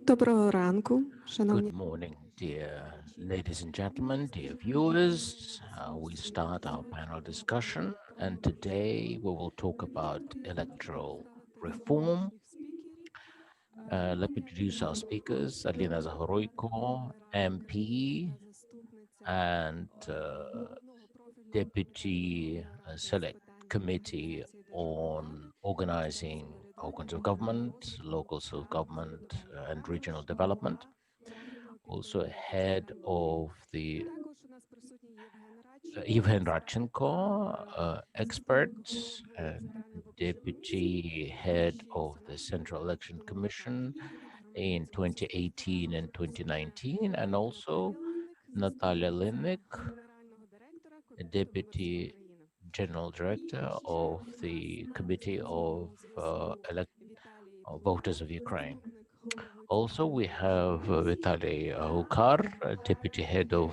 Доброго ранку, шановні. Good morning, dear ladies and gentlemen, dear viewers. We start our panel discussion, and today we will talk about electoral reform. Let me introduce our speakers: Alina Zahoruiko, MP, and Deputy Select Committee on Organizing Organs of Government, Local Self-Government, and Regional Development. Also head of the Evgen Radchenko, expert, deputy head of the Central Election Commission in 2018 and 2019, and also Natalia Lynnyk, deputy general director of the Committee of Voters of Ukraine. Also, we have Vitaliy deputy head of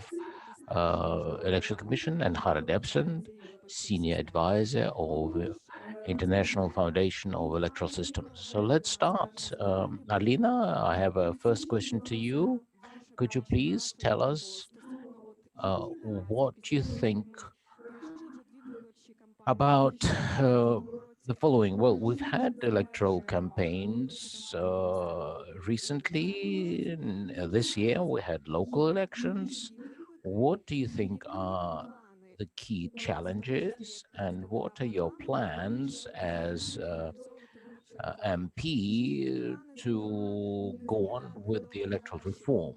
Election Commission, and Harald Jepsen, senior advisor of International Foundation of Electoral Systems. So let's start. Alina, I have a first question to you. Could you please tell us what you think about the following? Well, we've had electoral campaigns recently. This year, we had local elections. What do you think are the key challenges, and what are your plans as MP to go on with the electoral reform?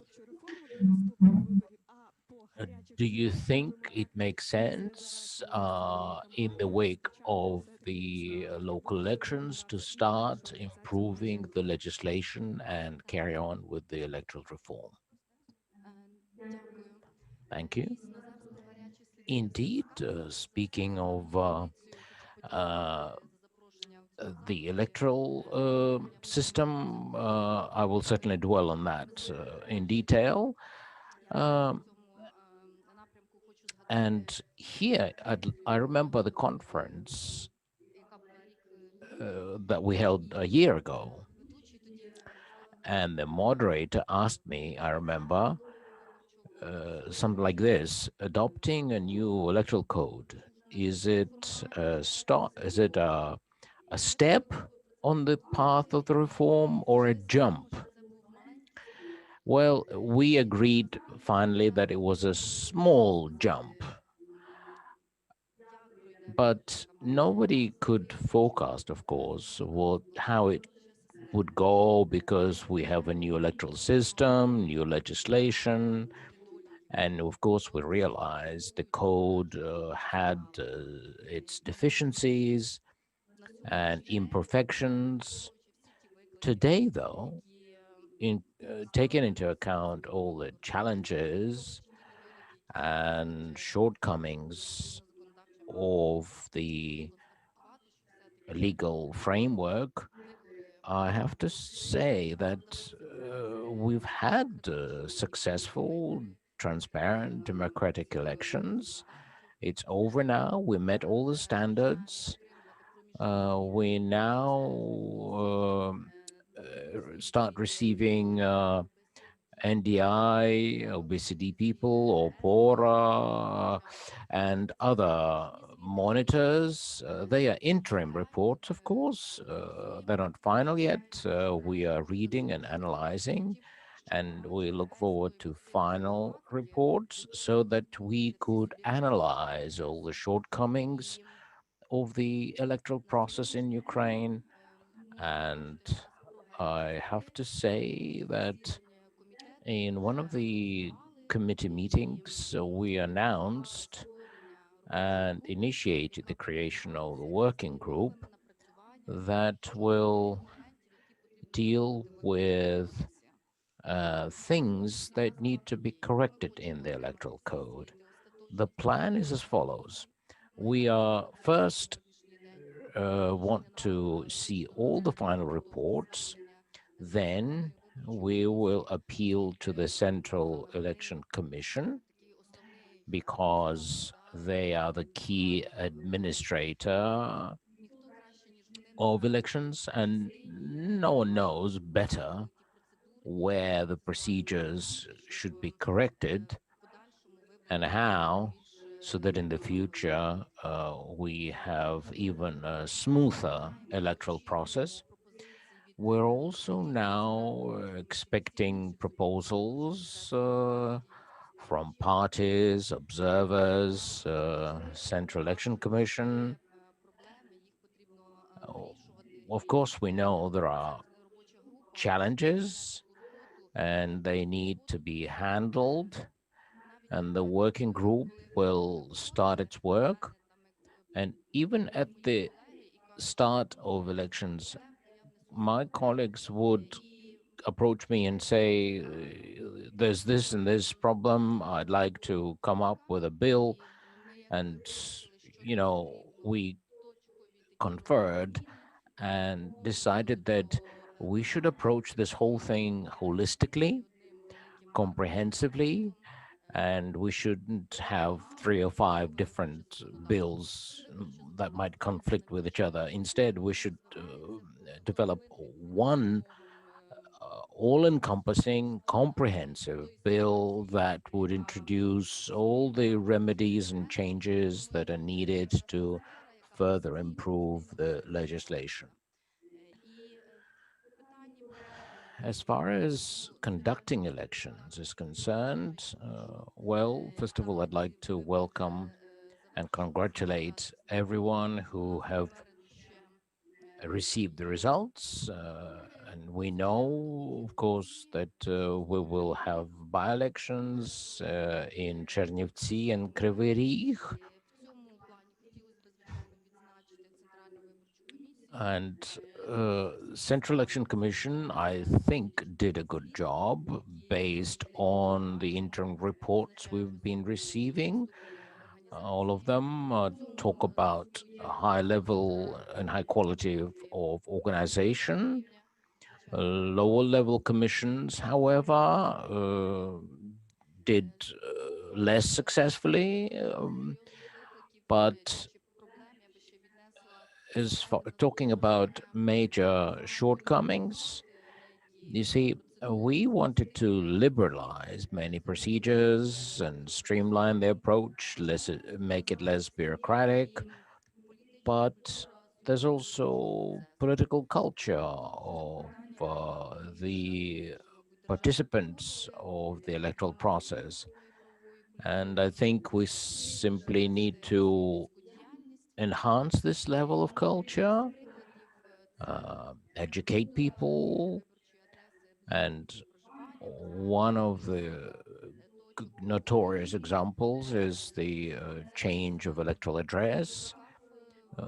Do you think it makes sense in the wake of the local elections to start improving the legislation and carry on with the electoral reform? Thank you. Indeed, speaking of the electoral system, I will certainly dwell on that in detail. And here, I remember the conference that we held a year ago. And the moderator asked me, I remember, something like this: adopting a new electoral code, is it a step on the path of the reform or a jump? Well, we agreed finally that it was a small jump, but nobody could forecast, of course, how it would go, because we have a new electoral system, new legislation, and of course we realized the code had its deficiencies and imperfections. Today, though, taking into account all the challenges and shortcomings of the legal framework, I have to say that we've had successful, transparent, democratic elections. It's over now. We met all the standards. We now start receiving NDI, obesity people, or PORA, and other monitors. They are interim reports, of course. They're not final yet. We are reading and analyzing, and we look forward to final reports so that we could analyze all the shortcomings of the electoral process in Ukraine. And I have to say that in one of the committee meetings, we announced and initiated the creation of a working group that will deal with things that need to be corrected in the electoral code. The plan is as follows. We are first want to see all the final reports. Then we will appeal to the Central Election Commission, because they are the key administrator of elections, and no one knows better where the procedures should be corrected and how, so that in the future we have even a smoother electoral process. We're also now expecting proposals from parties, observers, Central Election Commission. Oh, of course, we know there are challenges and they need to be handled, and the working group will start its work. And even at the start of elections, my colleagues would approach me and say, there's this and this problem, I'd like to come up with a bill. And, we conferred and decided that we should approach this whole thing holistically, comprehensively, and we shouldn't have three or five different bills that might conflict with each other. Instead, we should develop one all-encompassing, comprehensive bill that would introduce all the remedies and changes that are needed to further improve the legislation. As far as conducting elections is concerned, well, first of all, I'd like to welcome and congratulate everyone who have received the results. And we know, of course, that we will have by-elections in Chernivtsi and Kryvyi Rih. And Central Election Commission, I think, did a good job based on the interim reports we've been receiving. All of them talk about a high level and high quality of organization. Lower level commissions, however, did less successfully, but is talking about major shortcomings. You see, we wanted to liberalize many procedures and streamline the approach, make it less bureaucratic, but there's also political culture of the participants of the electoral process. And I think we simply need to enhance this level of culture, educate people, and one of the notorious examples is the change of electoral address.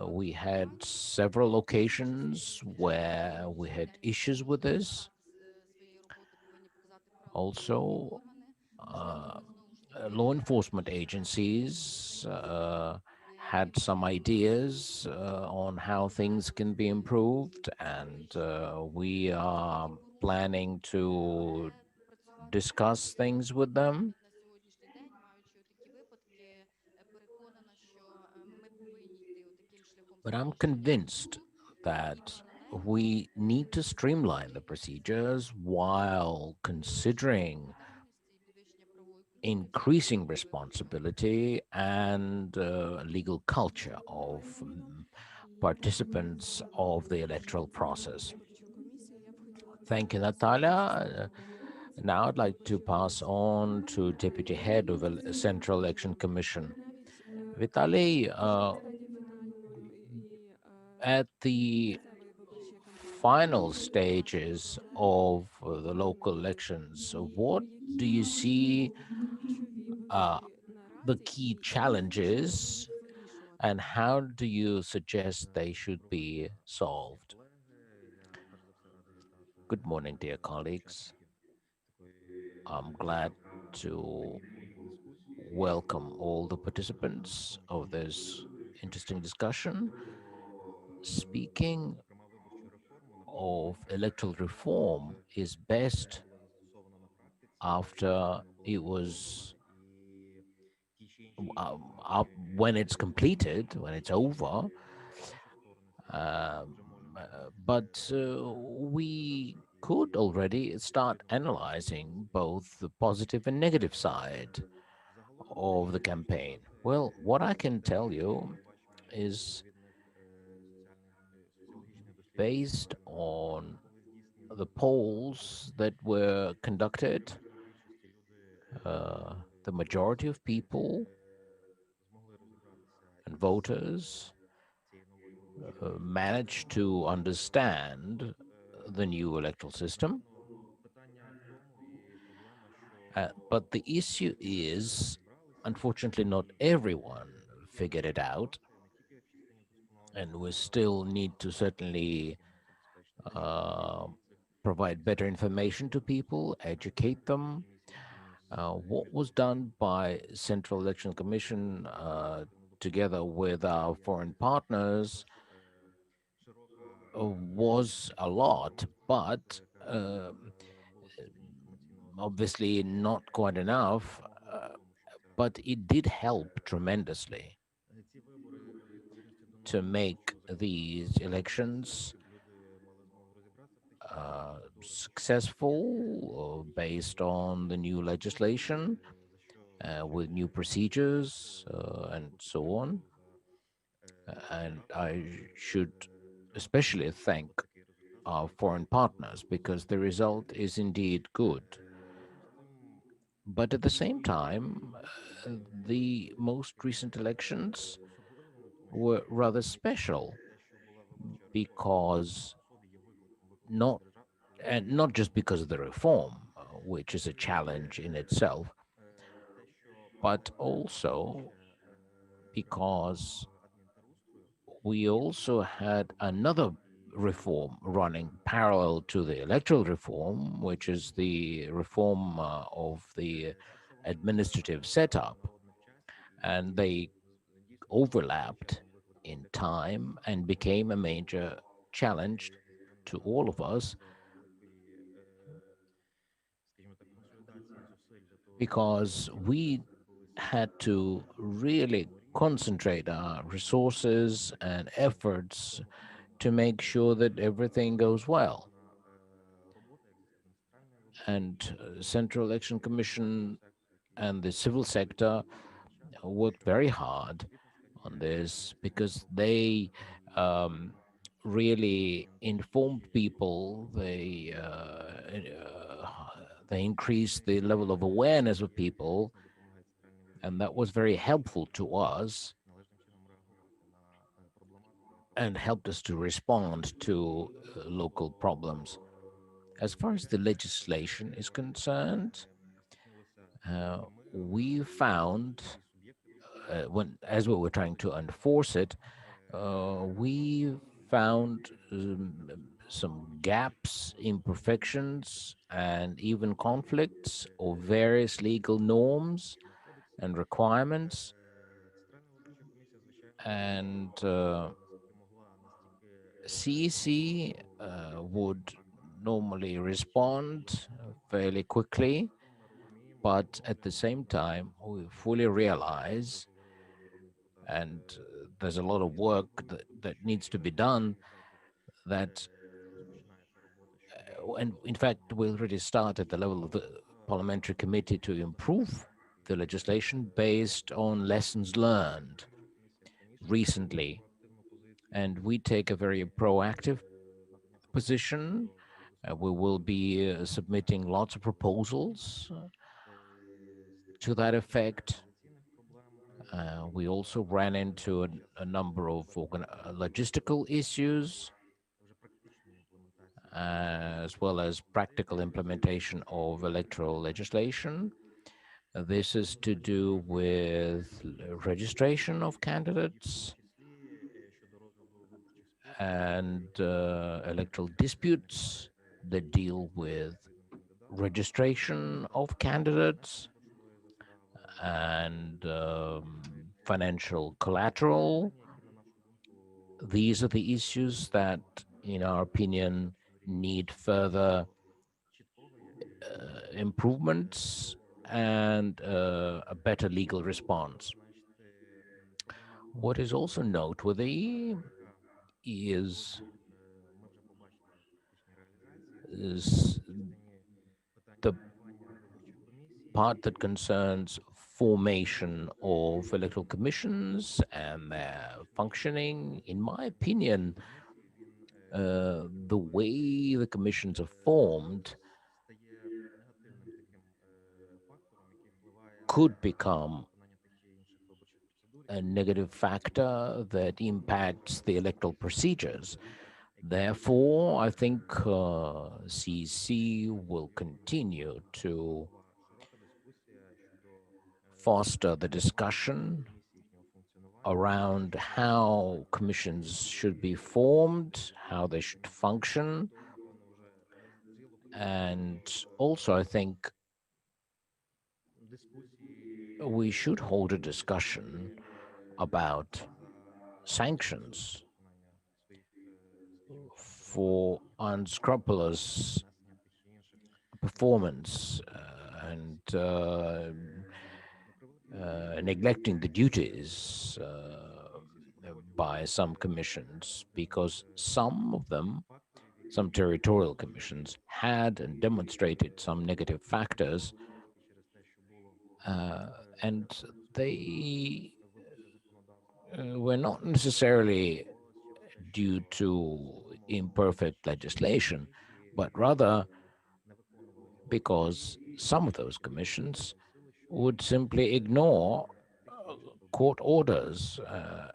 We had several occasions where we had issues with this. Also, law enforcement agencies had some ideas on how things can be improved, and we are planning to discuss things with them. But I'm convinced that we need to streamline the procedures while considering increasing responsibility and legal culture of participants of the electoral process. Thank you, Natalia. Now I'd like to pass on to Deputy Head of the Central Election Commission. Vitaliy, at the final stages of the local elections, what do you see uh, the key challenges and how do you suggest they should be solved? Good morning, dear colleagues. I'm glad to welcome all the participants of this interesting discussion. Speaking of electoral reform is best after it was when it's completed, when it's over. Um, but we could already start analyzing both the positive and negative side of the campaign. Well, what I can tell you is based on the polls that were conducted, uh, the majority of people and voters managed to understand the new electoral system. But the issue is, unfortunately, not everyone figured it out, and we still need to certainly uh, provide better information to people, educate them. What was done by Central Election Commission together with our foreign partners was a lot, but obviously not quite enough. But it did help tremendously to make these elections successful based on the new legislation with new procedures and so on. And I should especially thank our foreign partners because the result is indeed good. But at the same time, the most recent elections were rather special because not and not just because of the reform, which is a challenge in itself, but also because we also had another reform running parallel to the electoral reform, which is the reform of the administrative setup. And they overlapped in time and became a major challenge to all of us because we had to really concentrate our resources and efforts to make sure that everything goes well. And Central Election Commission and the civil sector worked very hard on this because they really informed people. They increased the level of awareness of people, and that was very helpful to us and helped us to respond to local problems. As far as the legislation is concerned, we found when as we were trying to enforce it, we found some gaps, imperfections, and even conflicts of various legal norms and requirements. And CEC would normally respond fairly quickly, but at the same time, we fully realize, and there's a lot of work that needs to be done, that, and in fact, we already start at the level of the parliamentary committee to improve the legislation based on lessons learned recently. And we take a very proactive position. We will be submitting lots of proposals to that effect. We also ran into a number of logistical issues, as well as practical implementation of electoral legislation. This is to do with registration of candidates and electoral disputes that deal with registration of candidates and financial collateral. These are the issues that, in our opinion, need further improvements and a better legal response. What is also noteworthy is is the part that concerns formation of electoral commissions and their functioning. In my opinion, the way the commissions are formed could become a negative factor that impacts the electoral procedures. Therefore, I think CC will continue to foster the discussion around how commissions should be formed, how they should function. And also, I think we should hold a discussion about sanctions for unscrupulous performance and neglecting the duties by some commissions, because some of them, some territorial commissions, had and demonstrated some negative factors, and they were not necessarily due to imperfect legislation, but rather because some of those commissions would simply ignore court orders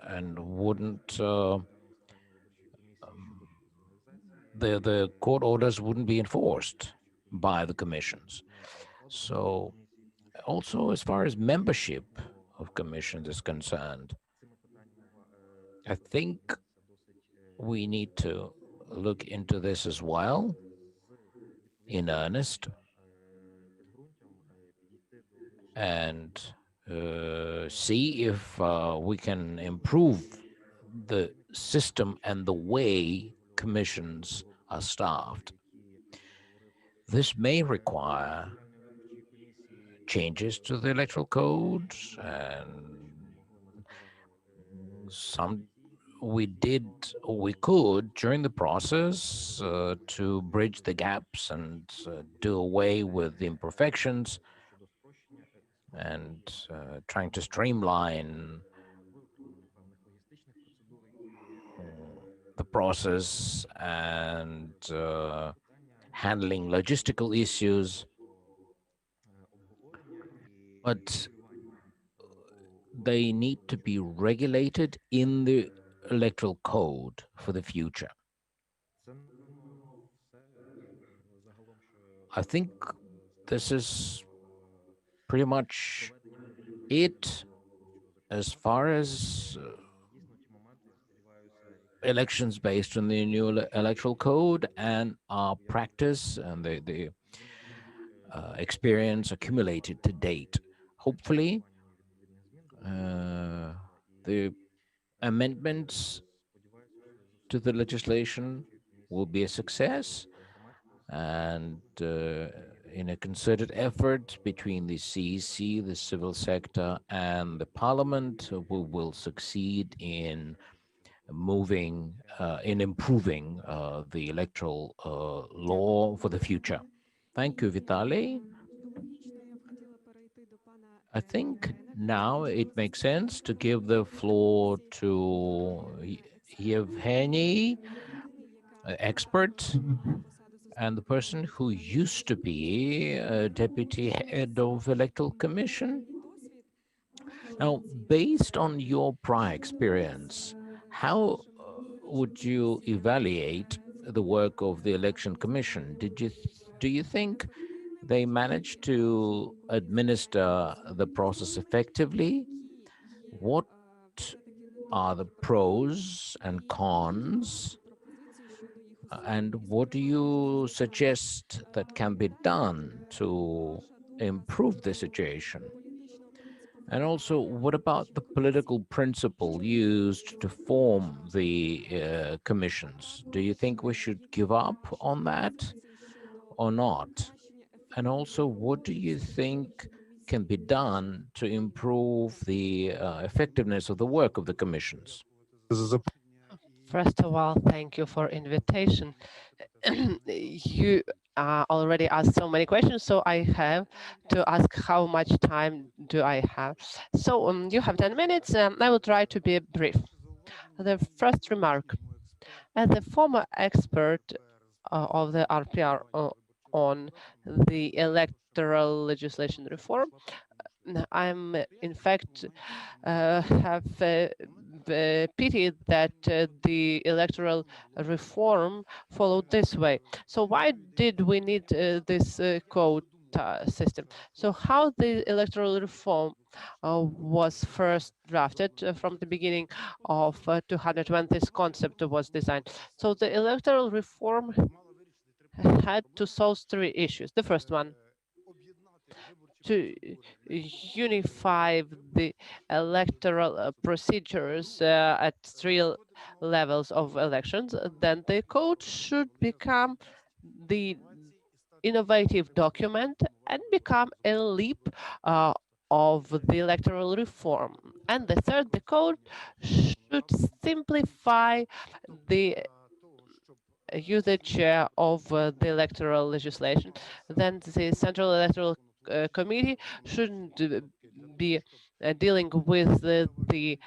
and wouldn't the court orders wouldn't be enforced by the commissions. So also as far as membership of commissions is concerned, I think we need to look into this as well in earnest and see if we can improve the system and the way commissions are staffed. This may require changes to the electoral code, and some we could during the process to bridge the gaps and do away with the imperfections and trying to streamline the process and handling logistical issues. But they need to be regulated in the electoral code for the future. I think this is pretty much it as far as elections based on the new electoral code and our practice and the experience accumulated to date. Hopefully, the amendments to the legislation will be a success, and in a concerted effort between the CEC, the civil sector, and the parliament, we will succeed in improving the electoral law for the future. Thank you, Vitaliy. I think now it makes sense to give the floor to Yevgeny, expert and the person who used to be deputy head of electoral commission. Now, based on your prior experience, how would you evaluate the work of the election commission? Do you think they managed to administer the process effectively? What are the pros and cons? And what do you suggest that can be done to improve the situation? And also, what about the political principle used to form the commissions? Do you think we should give up on that or not? And also, what do you think can be done to improve the effectiveness of the work of the commissions? First of all, thank you for invitation. You already asked so many questions, so I have to ask how much time do I have. So you have 10 minutes. I will try to be brief. The first remark, as a former expert of the RPR on the electoral legislation reform, I'm in fact have pity that the electoral reform followed this way. So why did we need this quota system? So how the electoral reform was first drafted from the beginning of 200 when this concept was designed. So the electoral reform had to solve three issues. The first one, to unify the electoral procedures at three levels of elections, then the code should become the innovative document and become a leap uh, of the electoral reform. And the third, the code should simplify the usage of the electoral legislation. Then the Central Electoral Committee shouldn't be dealing with the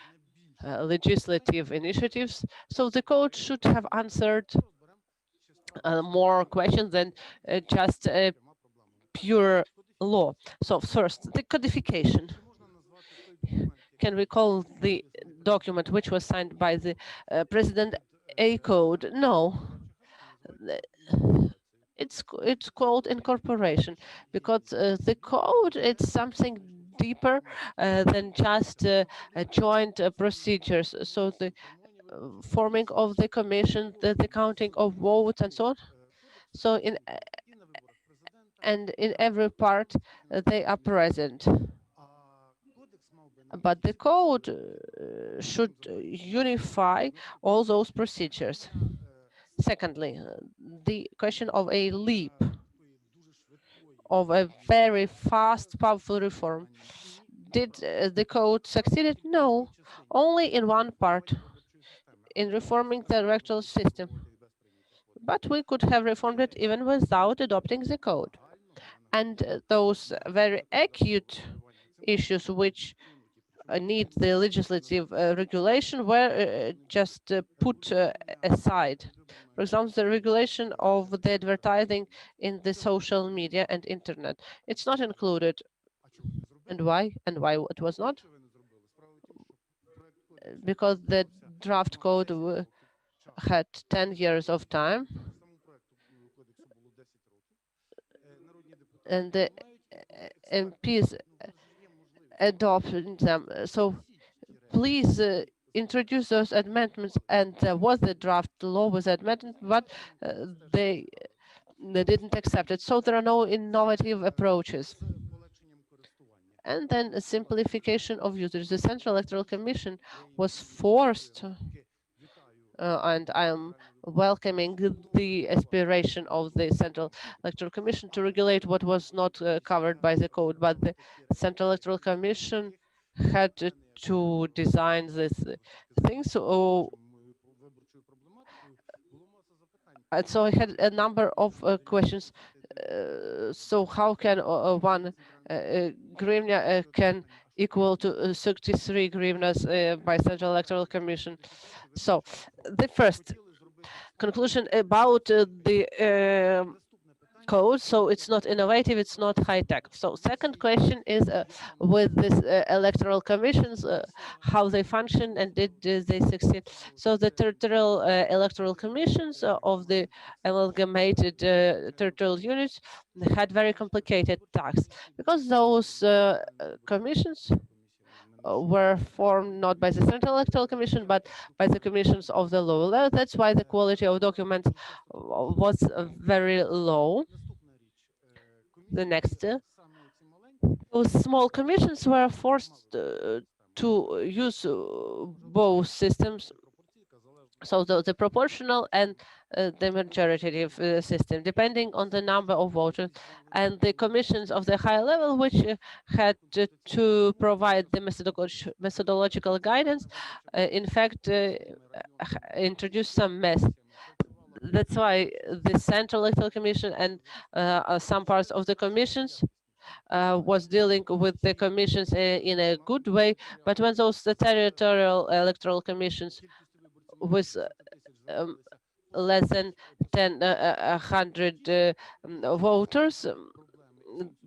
legislative initiatives. So the code should have answered more questions than just pure law. So first, the codification. Can we call the document which was signed by the president a code? No. It's called incorporation because the code it's something deeper than just joint procedures. So the forming of the commission, the counting of votes and so on. So in every part they are present. But the code should unify all those procedures. Secondly, the question of a leap, of a very fast, powerful reform. Did the code succeed? No, only in one part, in reforming the electoral system. But we could have reformed it even without adopting the code. And those very acute issues which need the legislative regulation were just put aside. For example, the regulation of the advertising in the social media and internet. It's not included. And why? And why it was not? Because the draft code had 10 years of time and the MPs adopted them. So please introduce those amendments, and there was the draft law with amendment, but they didn't accept it. So there are no innovative approaches. And then a simplification of users. The Central Electoral Commission was forced, and I am welcoming the aspiration of the Central Electoral Commission to regulate what was not covered by the code, but the Central Electoral Commission had to design this thing. So I had a number of questions. So how can one hryvnia can equal to 33 hryvnias by Central Electoral Commission? So the first conclusion about the code, so it's not innovative, it's not high tech. So second question is with this electoral commissions, how they function and did they succeed? So the territorial electoral commissions of the amalgamated territorial units had very complicated tasks because those commissions were formed not by the Central Electoral Commission, but by the commissions of the lower level. That's why the quality of documents was very low. The next, those small commissions were forced to use both systems, so the proportional and the majority system, depending on the number of voters, and the commissions of the high level, which had to provide the methodological guidance, in fact, introduced some mess. That's why the Central Electoral Commission and some parts of the commissions was dealing with the commissions in a good way, but when the territorial electoral commissions with um, less than 100 voters,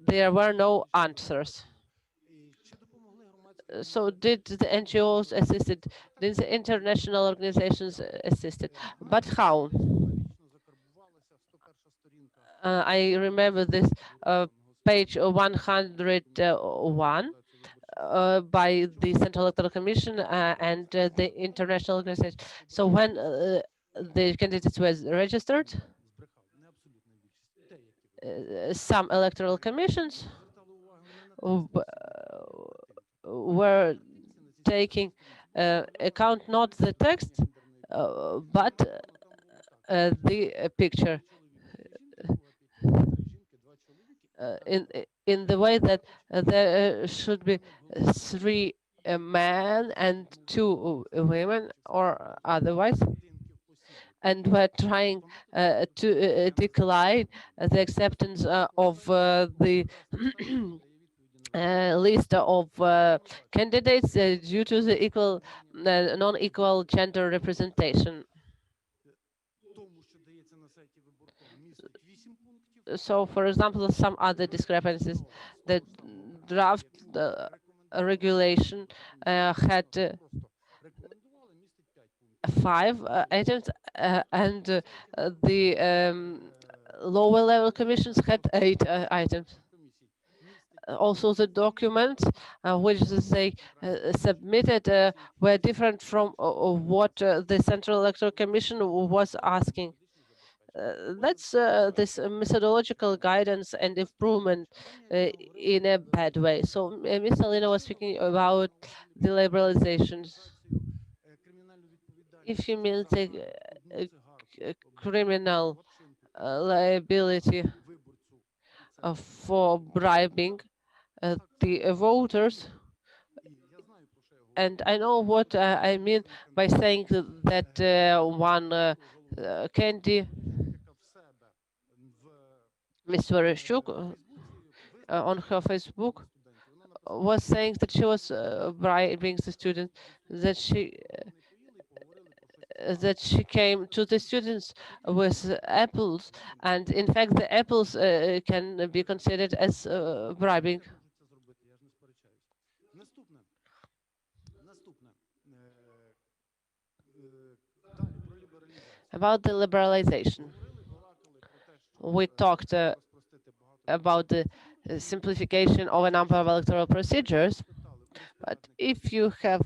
there were no answers. So did the NGOs assisted? Did the international organizations assisted? But how? I remember this page 101 by the Central Electoral Commission and the international organization. So when the candidates were registered, some electoral commissions were taking account not the text, but the picture in the way that there should be three men and two women or otherwise, and we're trying to decline the acceptance of the list of candidates due to the non-equal gender representation. So, for example, some other discrepancies. The draft regulation had 5 items, and the lower level commissions had 8 items. Also, the documents which they submitted were different from what the Central Electoral Commission was asking. That's this methodological guidance and improvement in a bad way. So Ms. Alina was speaking about the liberalizations. If you mean the criminal liability for bribing the voters, and I know what I mean by saying that one candy, Ms. Vereshchuk, on her Facebook, was saying that she was bribing the student, that she came to the students with apples, and in fact the apples can be considered as bribing. About the liberalization, we talked about the simplification of a number of electoral procedures, but if you have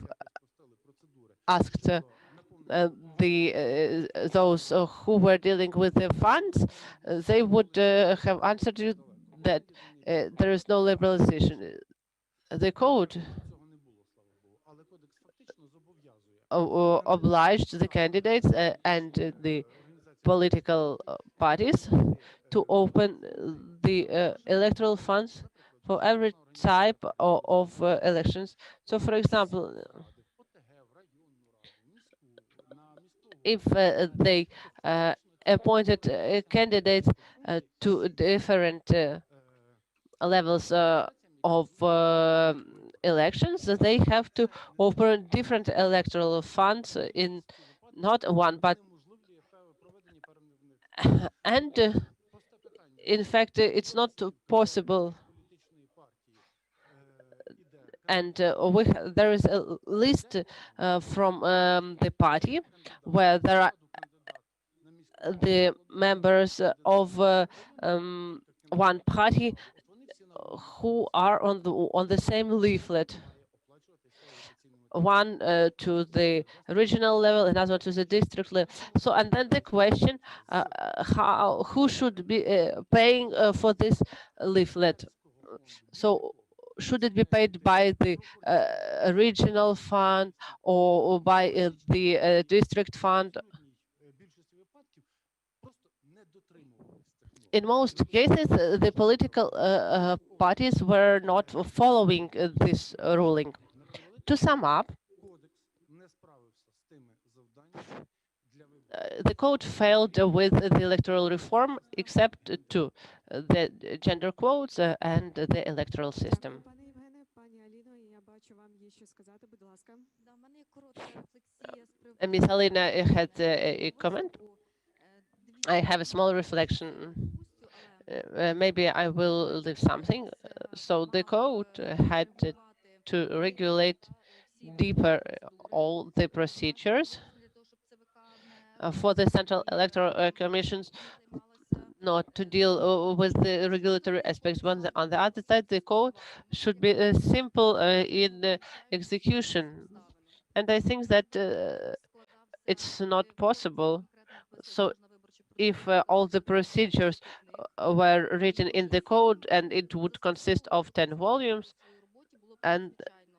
asked those who were dealing with the funds, they would have answered you that there is no liberalization. The code obliged the candidates and the political parties to open the electoral funds for every type of elections. So, for example, if they appointed candidates to different levels of elections, they have to open different electoral funds in not one, but and in fact, it's not possible. And there is a list from the party where there are the members of one party who are on the same leaflet. One to the regional level, another to the district level. So, and then the question, who should be paying for this leaflet? So, should it be paid by the regional fund or by the district fund? in most cases, the political parties were not following this ruling. To sum up, the code failed with the electoral reform, except two, the gender quotes and the electoral system. Дякую, пане Євгене. Пані Аліно, я бачу, вам є що сказати, будь ласка. Да, в мене є коротка рефлексія з Miss приводу Alina had a comment. виступу. I have a small Дивіться, reflection. допустю, Maybe I will leave something. So the code had to regulate deeper all the procedures for the Central Electoral Commissions not to deal with the regulatory aspects. But on the other side, the code should be simple in execution. And I think that it's not possible. So if all the procedures were written in the code and it would consist of 10 volumes, and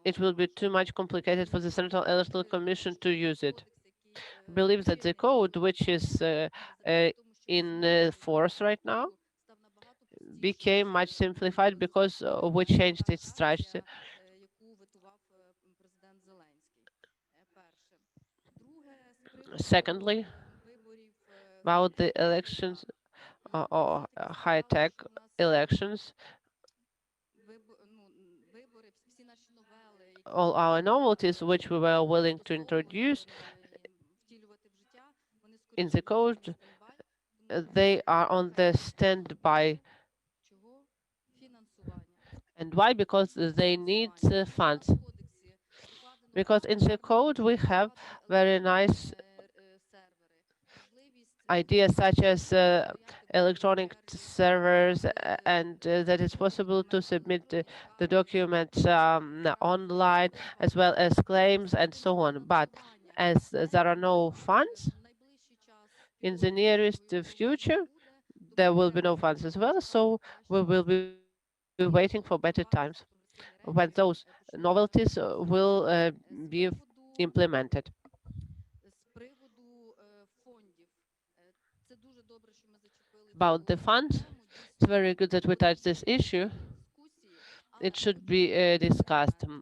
it will be too much complicated for the Central Electoral Commission to use it. I believe that the code, which is in force right now, became much simplified because we changed its structure. яку ветував президент Зеленський. Перше. Друге, з Secondly, приводу виборів about the elections or high-tech elections, вибори, всі наші новели, які all our novelties which we were willing to introduce втілювати в життя, вони in the скоріше code, стендбай, they are on the standby. чого фінансування. And why? Because they need funds. Because in the code we have very nice ideas such as electronic servers and that it's possible to submit the documents online as well as claims and so on. But as there are no funds in the nearest future, there will be no funds as well. So we will be waiting for better times when those novelties will be implemented. З приводу фондів, це дуже добре, що ми зачепили About the funds, it's very good that we touched this issue. дискусії, It should be discussed перед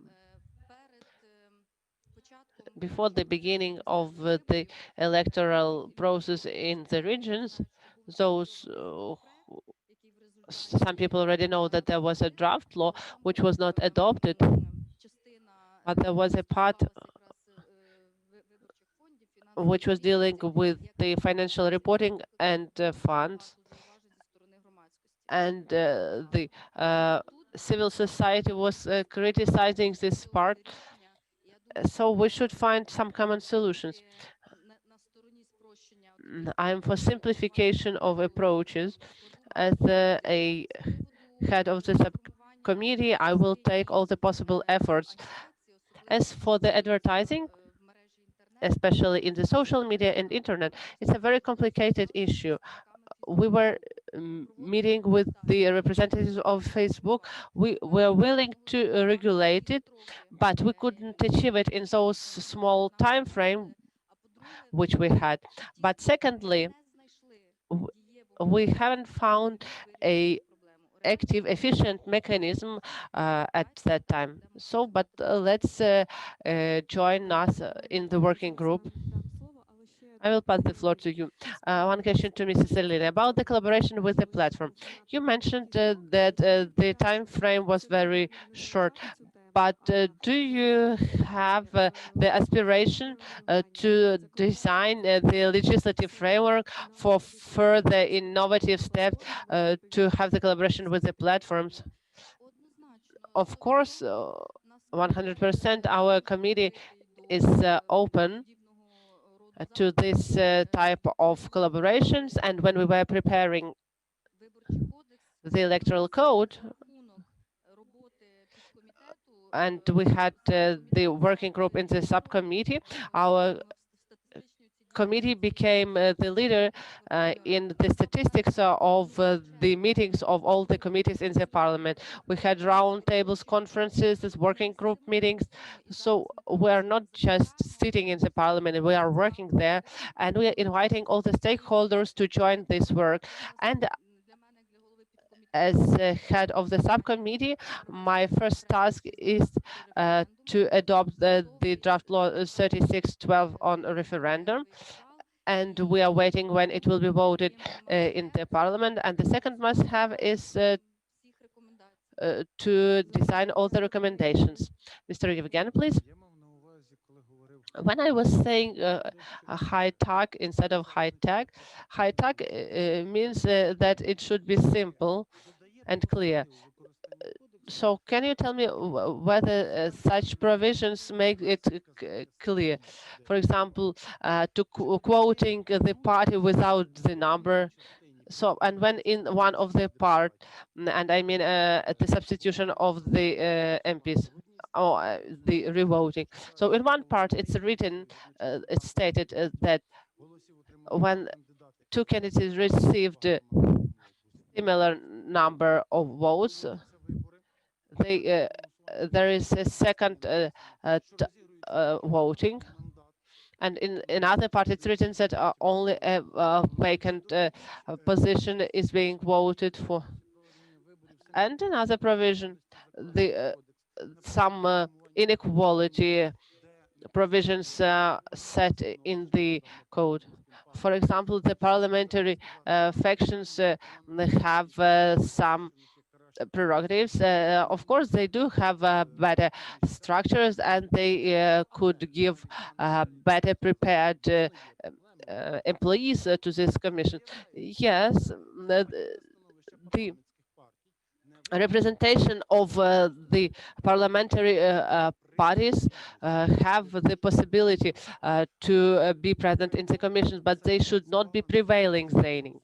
початком before the beginning of the electoral process in the regions. Those який в результаті some people already know that there was a draft law which was not adopted, частина but there was a part виборчих фондів which was dealing with the financial reporting and funds, зауважень зі сторони громадськості. and the civil society was criticizing this part. So we should find some common solutions. На стороні спрощення I am for simplification of approaches. As a head of the subcommittee, I will take all the possible efforts. As for the advertising, в мережі інтернет, especially in the social media and internet, it's a very complicated issue. We were meeting with the representatives of Facebook. We were willing to regulate it, but we couldn't achieve it in those small time frame а по-друге, which we had. But secondly, не знайшли дієвого we haven't found a проблему. active, efficient mechanism at that time. So, but let's join us in the working group. Так, слово, але ще I will pass the floor to you. One question to Mrs. Alina about the collaboration with the platform. You mentioned that the time frame was very short, but do you have the aspiration to design the legislative framework for further innovative steps to have the collaboration with the platforms? Однозначно, Of course, нас 100% our committee is open подібного роду to this type of collaborations. And when we were preparing виборчий кодекс the electoral code, рахунок роботи підкомітету and we had the working group in the subcommittee, our committee became the leader in the statistics of the meetings of all the committees in the parliament. We had round tables, conferences, working group meetings. So we are not just sitting in the parliament, we are working there, and we are inviting all the stakeholders to join this work. And as head of the subcommittee, my first task is to adopt the draft law 3612 on a referendum, and we are waiting when it will be voted in the parliament. And the second must-have is to design all the recommendations. Mr. Yevgen, please. When I was saying a high tech instead of high tech means that it should be simple and clear. So can you tell me whether such provisions make it clear? For example, to quoting the party without the number. So, and when in one of the part, and I mean the substitution of the MPs, or the revoting. So in one part, it's written, it's stated that when two candidates received similar number of votes, they there is a second voting, and in another part it's written that only a vacant position is being voted for. And another provision, the some inequality provisions set in the code. For example, the parliamentary factions have some prerogatives. Of course, they do have better structures, and they could give better prepared employees to this commission. Yes, the representation of the parliamentary parties have the possibility to be present in the commissions, but they should not be prevailing zany.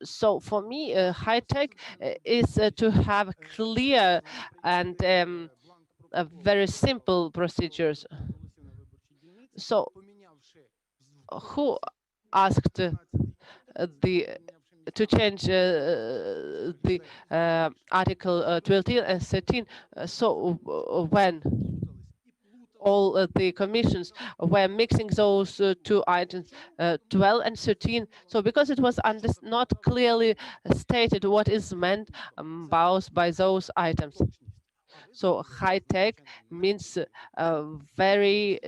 So for me, high tech is to have clear and very simple procedures. So who asked the to change the Article 12 and 13? So when all the commissions were mixing those two items, 12 and 13. So because it was not clearly stated what is meant by those items. So high tech means a very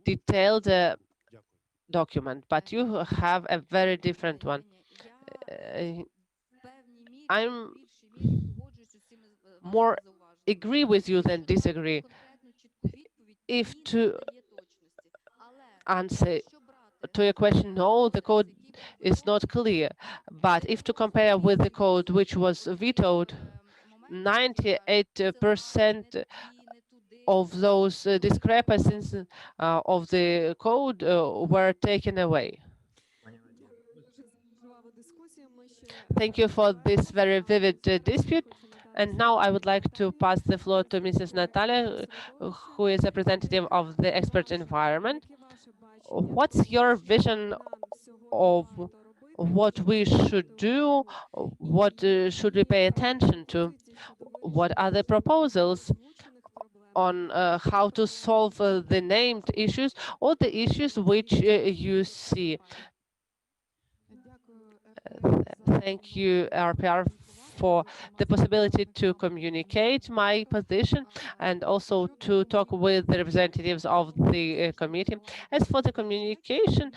detailed document, but you have a very different one. I'm more agree with you than disagree. If to answer to your question, no, the code is not clear. But if to compare with the code which was vetoed, 98% of those discrepancies of the code were taken away. Thank you for this very vivid dispute. And now I would like to pass the floor to Mrs. Natalia, who is a representative of the expert environment. What's your vision of what we should do? What should we pay attention to? What are the proposals on how to solve the named issues or the issues which you see? Thank you, RPR, for the possibility to communicate my position and also to talk with the representatives of the committee. As for the communication,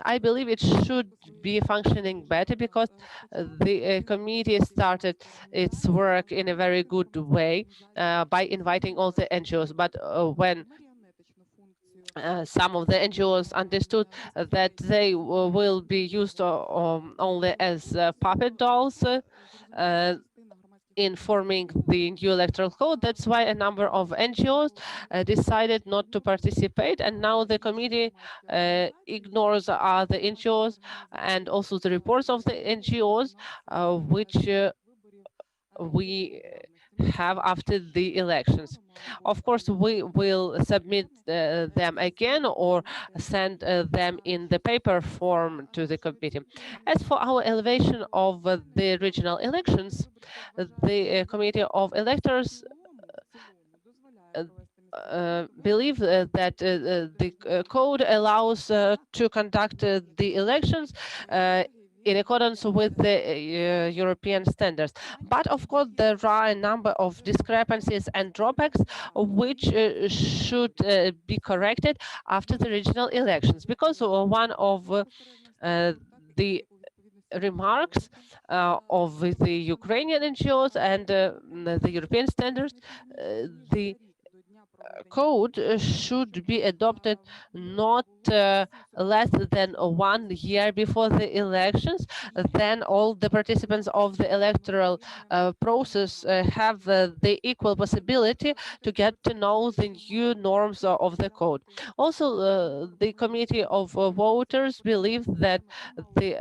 I believe it should be functioning better because the committee started its work in a very good way by inviting all the NGOs. But when some of the NGOs understood that they will be used only as puppet dolls in forming the new electoral code. That's why a number of NGOs decided not to participate, and now the committee ignores the NGOs and also the reports of the NGOs, which we have after the elections. Of course, we will submit them again or send them in the paper form to the committee. As for our elevation of the regional elections, the Committee of Electors believe that the code allows to conduct the elections in accordance with the European standards. But of course, there are a number of discrepancies and drawbacks which should be corrected after the regional elections, because one of the remarks of the Ukrainian NGOs and the European standards, the code should be adopted not less than 1 year before the elections. Then all the participants of the electoral process have the equal possibility to get to know the new norms of the code. Also, the committee of voters believe that the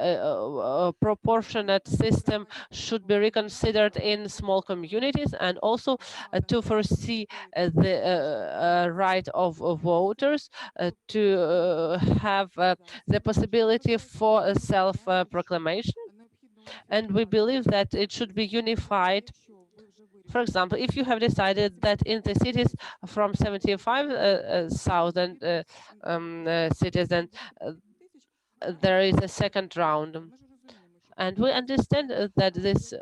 proportionate system should be reconsidered in small communities, and also to foresee the right of voters to have the possibility for self-proclamation. And we believe that it should be unified. For example, if you have decided that in the cities from 75,000 citizens, there is a second round. And we understand that this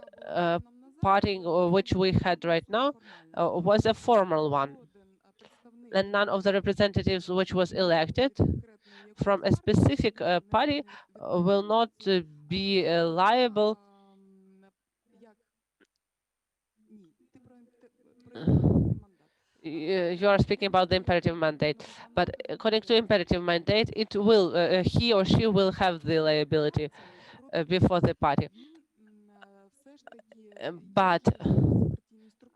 parting which we had right now was a formal one. And none of the representatives which was elected from a specific party will not be liable. You are speaking about the imperative mandate, but according to imperative mandate, it will he or she will have the liability before the party. But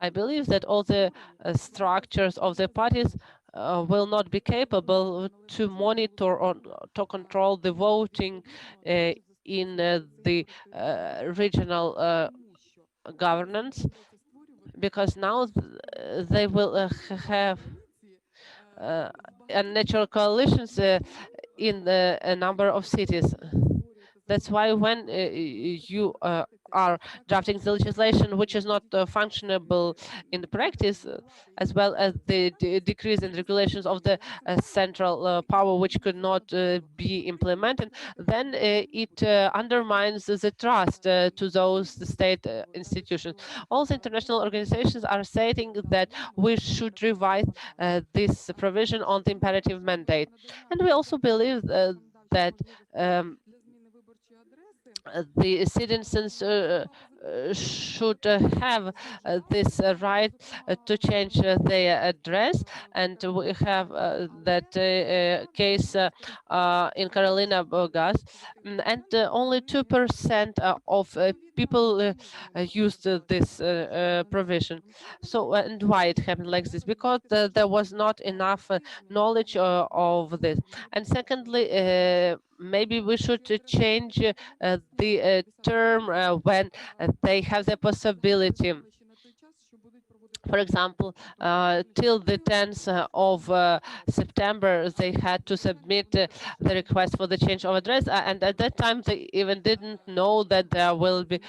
I believe that all the structures of the parties will not be capable to monitor or to control the voting in the regional governance, because now they will have unnatural coalitions in a number of cities. That's why when you are drafting the legislation which is not functionable in the practice, as well as the decrease in regulations of the central power which could not be implemented, then it undermines the trust to those state institutions. All the international organizations are stating that we should revise this provision on the imperative mandate. And we also believe that the citizens should have this right to change their address, and we have that case in Kateryna gas, and only 2% of people used this provision. So, and why it happened like this? Because there was not enough knowledge of this. And secondly, maybe we should change the term when they have the possibility. For example, till the 10th of September, they had to submit the request for the change of address, and at that time they even didn't know that there will be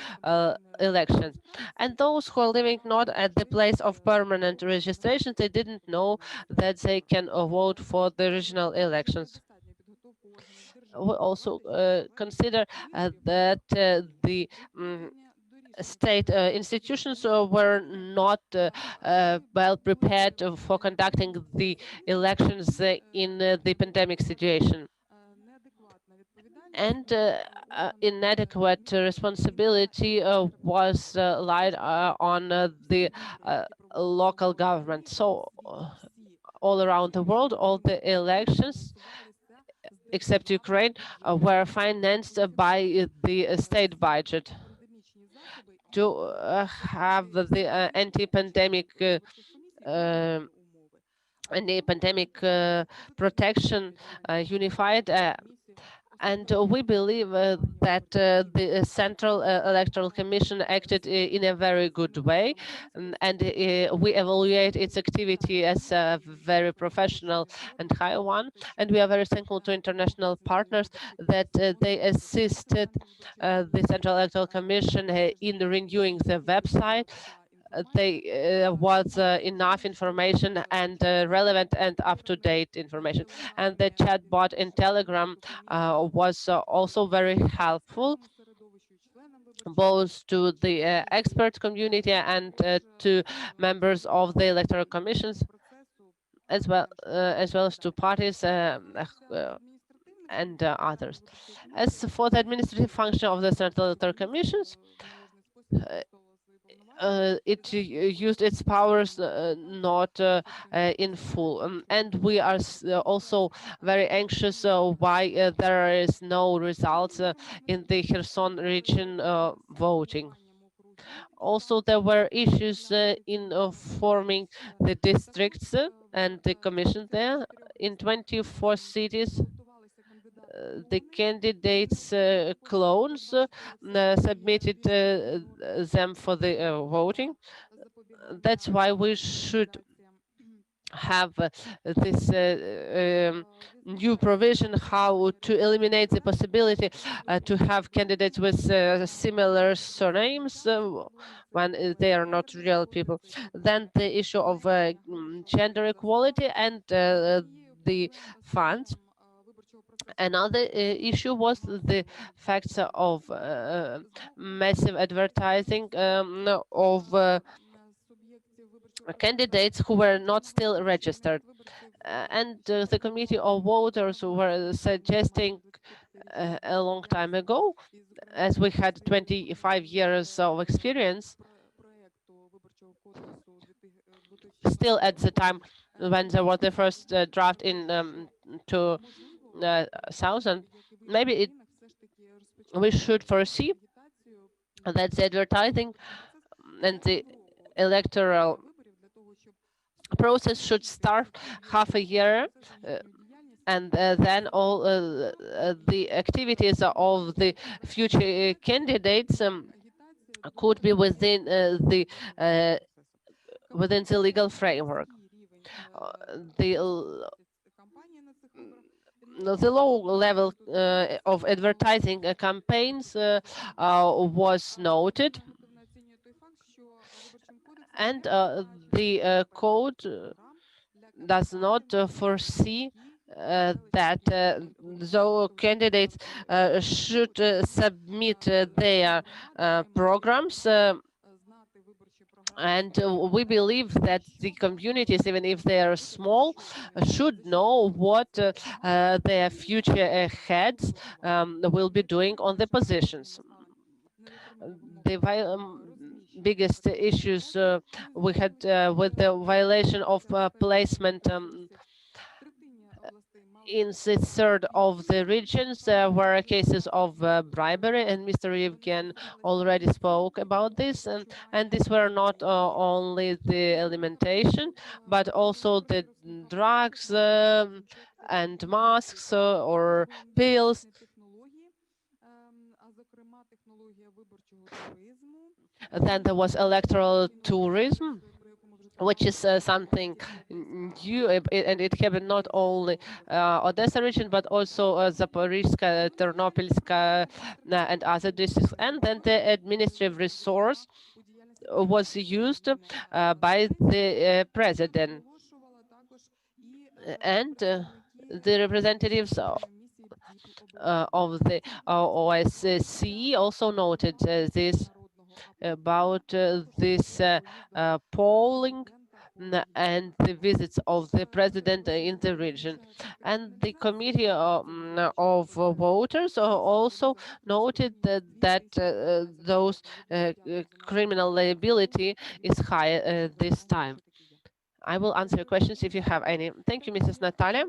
elections. And those who are living not at the place of permanent registration, they didn't know that they can vote for the regional elections. We also consider that the state institutions were not well prepared for conducting the elections in the pandemic situation. And inadequate responsibility was laid on the local government. So all around the world, all the elections except Ukraine were financed by the state budget to have the anti-pandemic protection unified. And we believe that the Central Electoral Commission acted in a very good way, and we evaluate its activity as a very professional and high one. And we are very thankful to international partners that they assisted the Central Electoral Commission in renewing the website. There was enough information and relevant and up-to-date information. And the chatbot in Telegram was also very helpful. both to the expert community and to members of the electoral commissions, as well as to parties and others. As for the administrative function of the Central Electoral Commissions, it used its powers not in full. And we are also very anxious why there is no results in the Kherson region voting. Also, there were issues in forming the districts and the commission there. In 24 cities, the candidates' clones submitted them for the voting. That's why we should have this new provision how to eliminate the possibility to have candidates with similar surnames when they are not real people. Then the issue of gender equality and the funds. Another issue was the facts of massive advertising of candidates who were not still registered. And the committee of voters were suggesting a long time ago, as we had 25 years of experience, still at the time when there was the first draft in 2000, maybe we should foresee that the advertising and the electoral process should start half a year and then all the activities of the future candidates could be within the legal framework. The low level of advertising campaigns was noted, and the code does not foresee that though candidates should submit their programs, and we believe that the communities, even if they are small, should know what their future heads will be doing on the positions. The biggest issues we had with the violation of placement in the third of the regions were cases of bribery, and Mr. Yevgen already spoke about this. And these were not only the alimentation, but also the drugs and masks or pills. Then there was electoral tourism, which is something new, and it happened not only Odessa region, but also Zaporizhzhia, Ternopilska, and other districts. And then the administrative resource was used by the president. And the representatives of the OSCE also noted this about this polling and the visits of the president in the region. And the committee of voters also noted that those criminal liability is high this time. I will answer your questions if you have any. Thank you, Mrs. Natalia.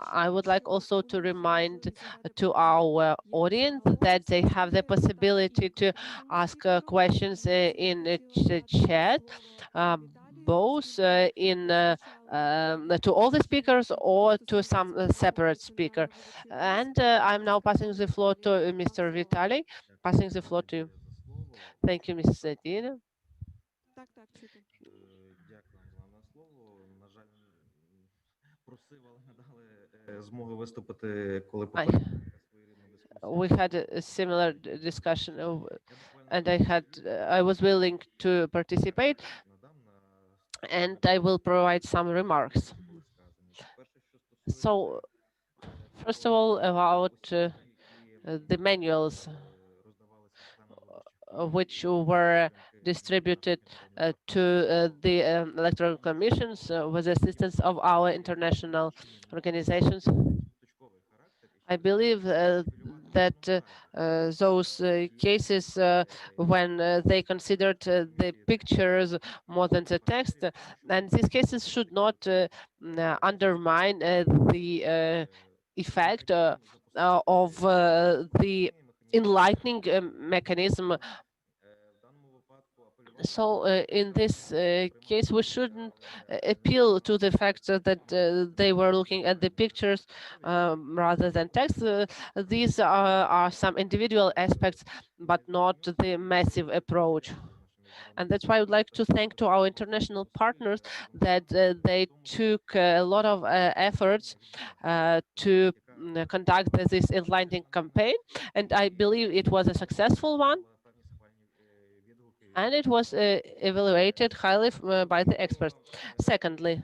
I would like also to remind to our audience that they have the possibility to ask questions in the chat, both to all the speakers or to some separate speaker. And I'm now passing the floor to Mr. Vitaliy. Passing the floor to you. Thank you, Mrs. Adina. Так, так, чути. Дякую вам за слово. На жаль, просив, але не дали змоги виступити, коли попередня така своєрідна дискусія. We had a similar discussion, and I was willing to participate, Надам на and I will provide some remarks. були сказані. Перше, що So, стосується first of all, about які the manuals роздавалися which were distributed to the electoral commissions with the assistance of our international organizations. I believe that those cases when they considered the pictures more than the text, and these cases should not undermine the effect of the enlightening mechanism. So in this case, we shouldn't appeal to the fact that they were looking at the pictures rather than text. These are some individual aspects, but not the massive approach. And that's why I would like to thank to our international partners that they took a lot of efforts to conduct this enlightening campaign. And I believe it was a successful one. And it was evaluated highly by the experts. Secondly,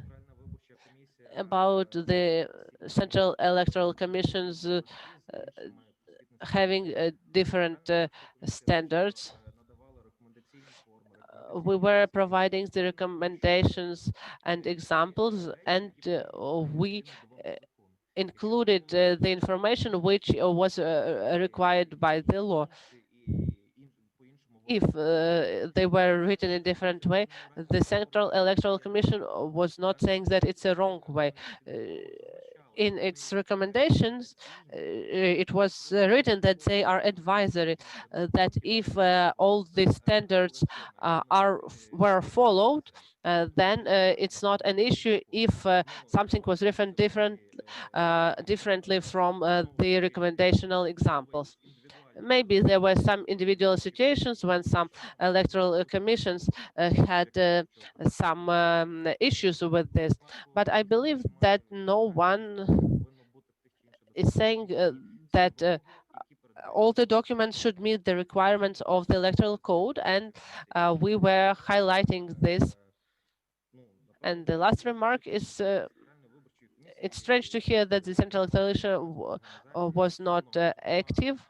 about the Central Electoral Commission's having different standards. We were providing the recommendations and examples, and we included the information which was required by the law. If they were written in a different way, the Central Electoral Commission was not saying that it's a wrong way. In its recommendations, it was written that they are advisory, that if all the standards were followed, then it's not an issue if something was written differently from the recommendational examples. Maybe there were some individual situations when some electoral commissions had some issues with this, but I believe that no one is saying that all the documents should meet the requirements of the electoral code, and we were highlighting this. And the last remark is it's strange to hear that the Central Electoral was not active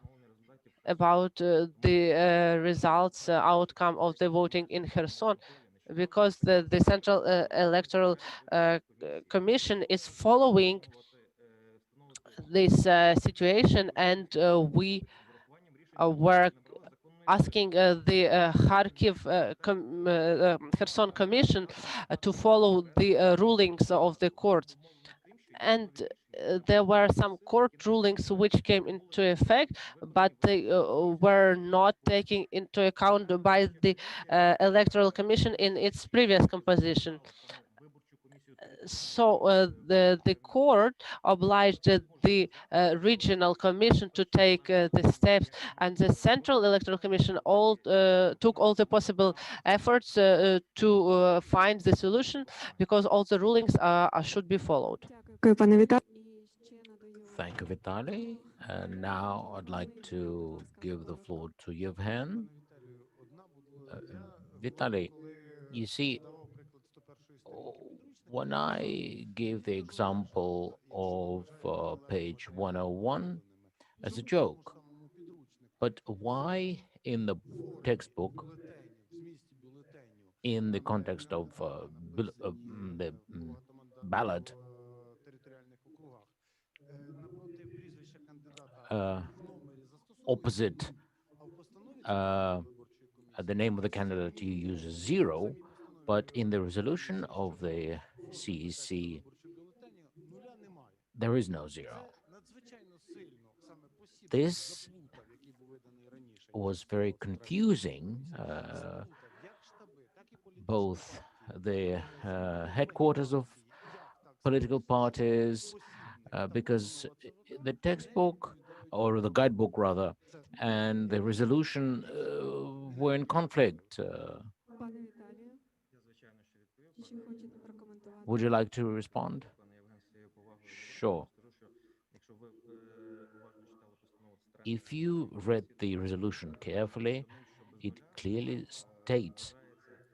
about the results outcome of the voting in Kherson, because the Central Electoral Commission is following this situation, and we were asking the Kharkiv Kherson Commission to follow the rulings of the court. And there were some court rulings which came into effect, but they were not taken into account by the Electoral Commission in its previous composition. So the court obliged the regional commission to take the steps, and the Central Electoral Commission took all the possible efforts to find the solution, because all the rulings should be followed. Дякую, пане Віталію. І ще надаю Thank you, Vitaliy. And now I'd like to give the floor to Yevhen. Vitaliy, you see, when I gave the example of page 101 as a joke, but why in the textbook, in the context of the ballot, opposite the name of the candidate you use is 0, but in the resolution of the CEC there is no 0. This was very confusing, both the headquarters of political parties, because the textbook, or the guidebook rather, and the resolution were in conflict. пане Віталію. Чи хочете прокоментувати? Would you like to respond? Sure. If you read the resolution carefully, it clearly states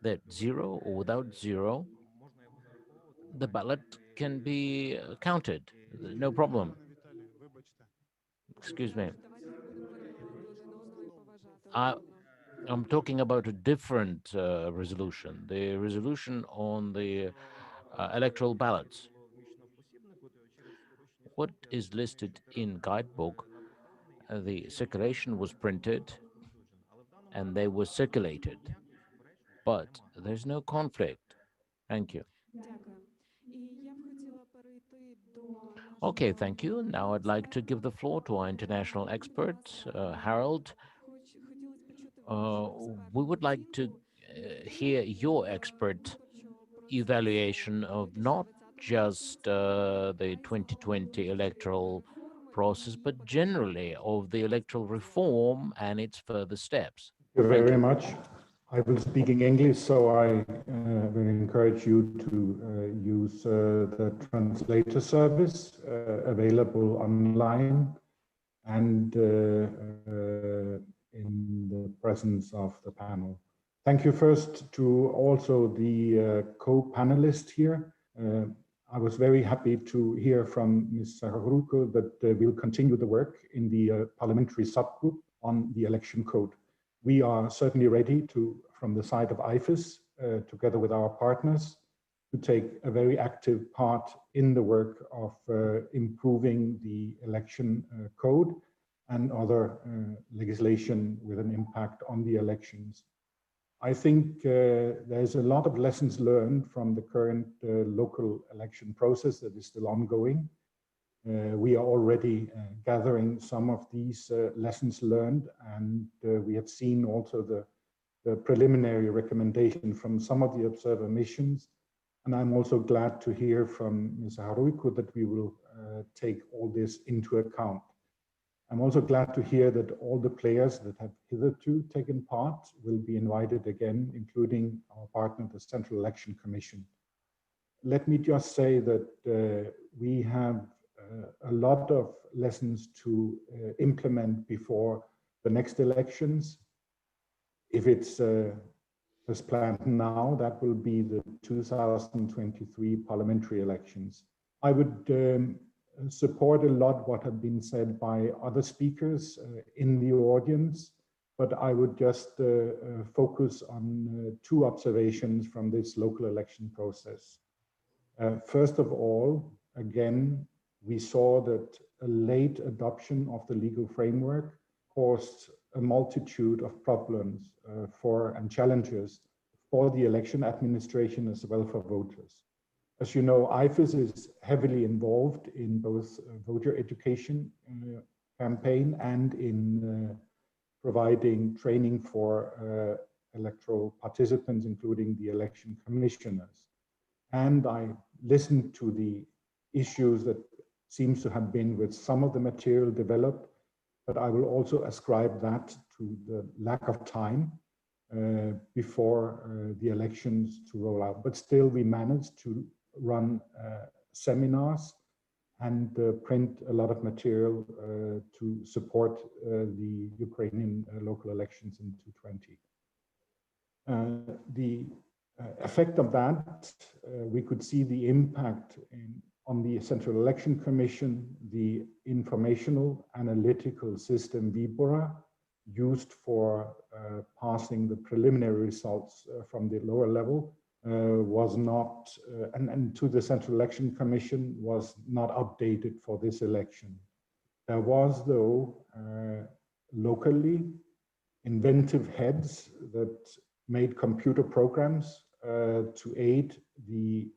that 0 or without 0, the ballot can be counted. No problem. Excuse me. Давайте будемо говорити один одного і поважати I, один одного. I'm talking about a different resolution, the resolution on the electoral ballots. What is listed in guidebook, the circulation was printed and they were circulated, but there's no conflict. Thank you. Дякую. І я б хотіла перейти до Okay, нашого thank you. головного Now I'd like to give експерта. the floor to our international Будь expert, ласка, Harald. хотілося почути вашу We експертну would like to оцінку, hear яким your є expert виборчого evaluation процесу of not 2020 року just насамперед, the а й загалом 2020 виборчої electoral реформи process, і її but поточного generally стану. of the Будь ласка, electoral вам слово. reform and its further steps. Thank you Thank very you. much. I will speak in English, so I will encourage you to use the translator service available online and in the presence of the panel. Thank you first to also the co-panelists here. I was very happy to hear from Ms. Zahoruiko that we'll continue the work in the parliamentary subgroup on the election code. We are certainly ready to, from the side of IFES, together with our partners, to take a very active part in the work of improving the election code and other legislation with an impact on the elections. I think there's a lot of lessons learned from the current local election process that is still ongoing. We are already gathering some of these lessons learned, and we have seen also the preliminary recommendation from some of the observer missions. And I'm also glad to hear from Ms. Zahoruiko that we will take all this into account. I'm also glad to hear that all the players that have hitherto taken part will be invited again, including our partner, the Central Election Commission. Let me just say that we have a lot of lessons to implement before the next elections. If it's as planned now, that will be the 2023 parliamentary elections. I would support a lot what had been said by other speakers in the audience, but I would just focus on two observations from this local election process. First of all, again, we saw that a late adoption of the legal framework caused a multitude of problems and challenges for the election administration as well for voters. As you know, IFES is heavily involved in both voter education campaign and in providing training for electoral participants, including the election commissioners. And I listened to the issues that seems to have been with some of the material developed, but I will also ascribe that to the lack of time before the elections to roll out. But still, we managed to run seminars and print a lot of material to support the Ukrainian local elections in 2020. The effect of that, we could see the impact on the Central Election Commission, the informational analytical system VIBORA, used for passing the preliminary results from the lower level, was not, and to the Central Election Commission, was not updated for this election. There was, though, locally, inventive heads that made computer programs to aid the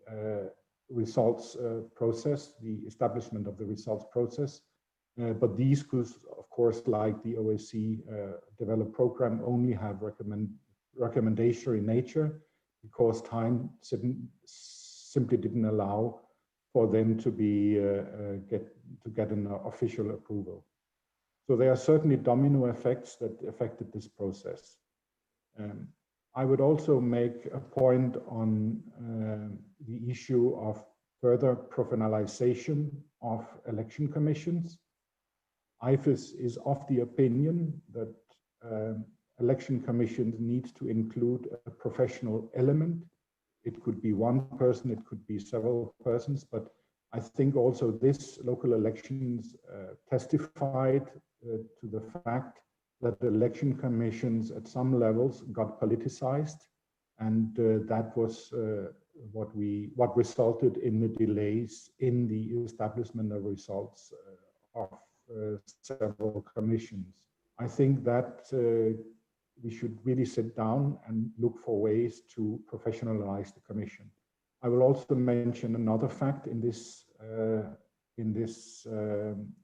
results process, the establishment of the results process. But these could, of course, like the OSCE developed program, only have recommendatory nature, because time simply didn't allow for them to be get an official approval. So there are certainly domino effects that affected this process. I would also make a point on the issue of further professionalization of election commissions. IFES is of the opinion that election commissions need to include a professional element. It could be one person, it could be several persons, but I think also this local elections testified to the fact that election commissions at some levels got politicized, and that was what resulted in the delays in the establishment of results of several commissions. I think that we should really sit down and look for ways to professionalize the commission. I will also mention another fact in this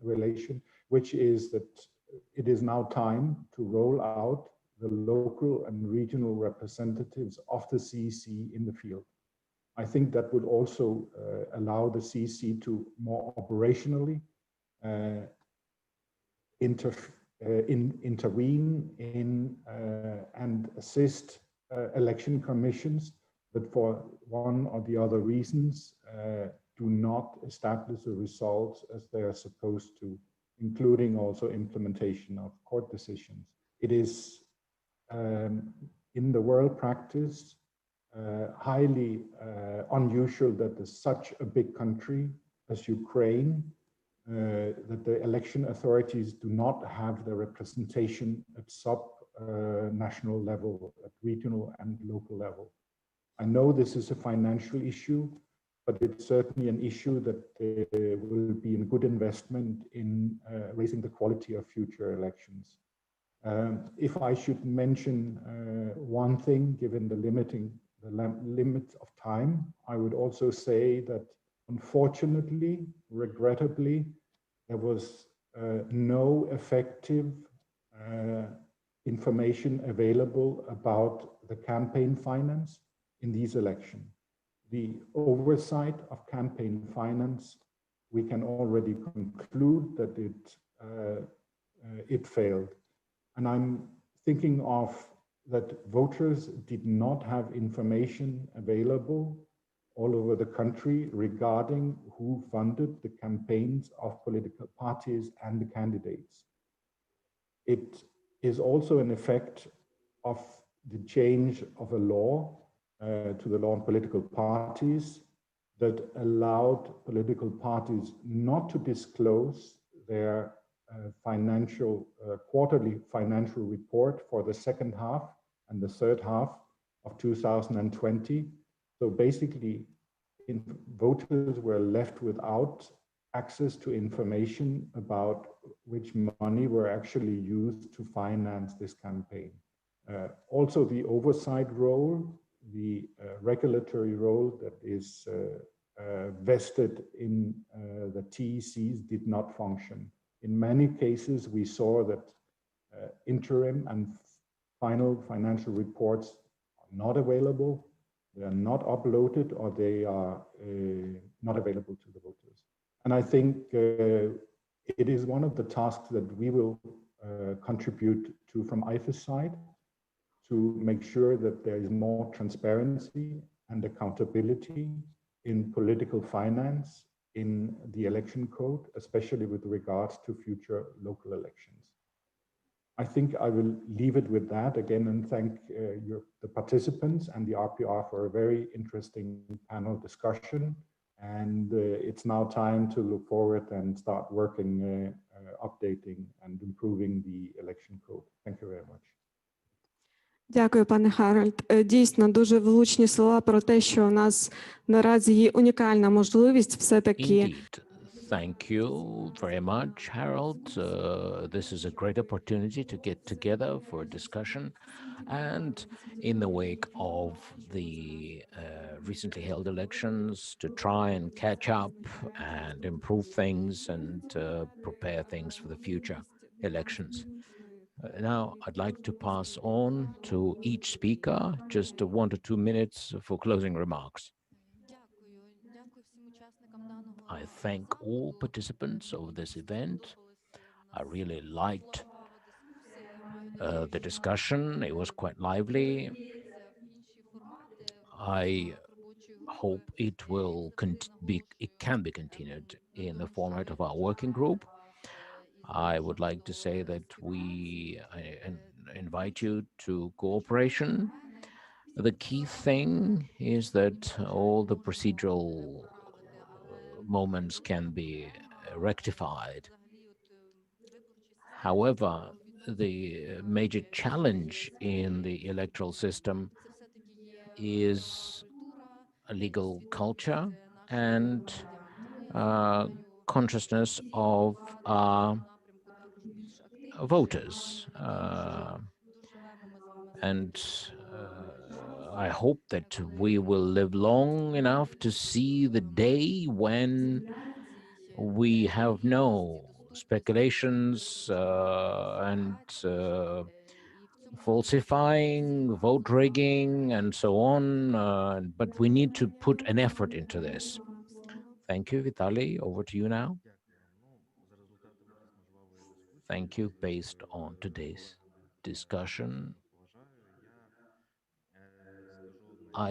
relation, which is that it is now time to roll out the local and regional representatives of the CEC in the field. I think that would also allow the CEC to more operationally intervene in and assist election commissions that for one or the other reasons do not establish the results as they are supposed to, including also implementation of court decisions. It is in the world practice highly unusual that there's such a big country as Ukraine, that the election authorities do not have the representation at sub-national level, at regional and local level. I know this is a financial issue, but it's certainly an issue that will be a good investment in raising the quality of future elections. If I should mention one thing, given the limit of time, I would also say that unfortunately, regrettably, there was no effective information available about the campaign finance in these elections. The oversight of campaign finance, we can already conclude that it failed. And I'm thinking of that voters did not have information available all over the country regarding who funded the campaigns of political parties and the candidates. It is also an effect of the change of a law to the law on political parties that allowed political parties not to disclose their quarterly financial report for the second half and the third half of 2020. So basically, voters were left without access to information about which money were actually used to finance this campaign. Also, the oversight role, the regulatory role that is vested in the TECs did not function. In many cases, we saw that interim and final financial reports are not available, they are not uploaded, or they are not available to the voters. And I think it is one of the tasks that we will contribute to from IFES side, to make sure that there is more transparency and accountability in political finance in the election code, especially with regards to future local elections. I think I will leave it with that again and thank the participants and the RPR for a very interesting panel discussion. And it's now time to look forward and start working, updating and improving the election code. Thank you very much. Дякую, пане Харальд. Дійсно, дуже влучні слова про те, що у нас наразі є унікальна можливість все-таки. Indeed. Thank you very much, Harald. This is a great opportunity to get together for a discussion. And in the wake of the recently held elections, to try and catch up and improve things and prepare things for the future elections. Now, I'd like to pass on to each speaker, just 1 to 2 minutes for closing remarks. I thank all participants of this event. I really liked the discussion. It was quite lively. I hope it can be continued in the format of our working group. I would like to say that we invite you to cooperation. The key thing is that all the procedural moments can be rectified. However, the major challenge in the electoral system це все-таки є is культура, a legal свідомість culture наших and громадян. Тому я закликаю consciousness всіх of в цьому напрямку також більш активніше voters. брати участь. Дуже гарно ми з вами And співпрацюємо. I hope that we will live long enough to see the day when we have no speculations and falsifying, vote rigging, and so on. But we need to put an effort into this. Thank you, Vitaliy. Over to you now. Thank you. Based on today's discussion,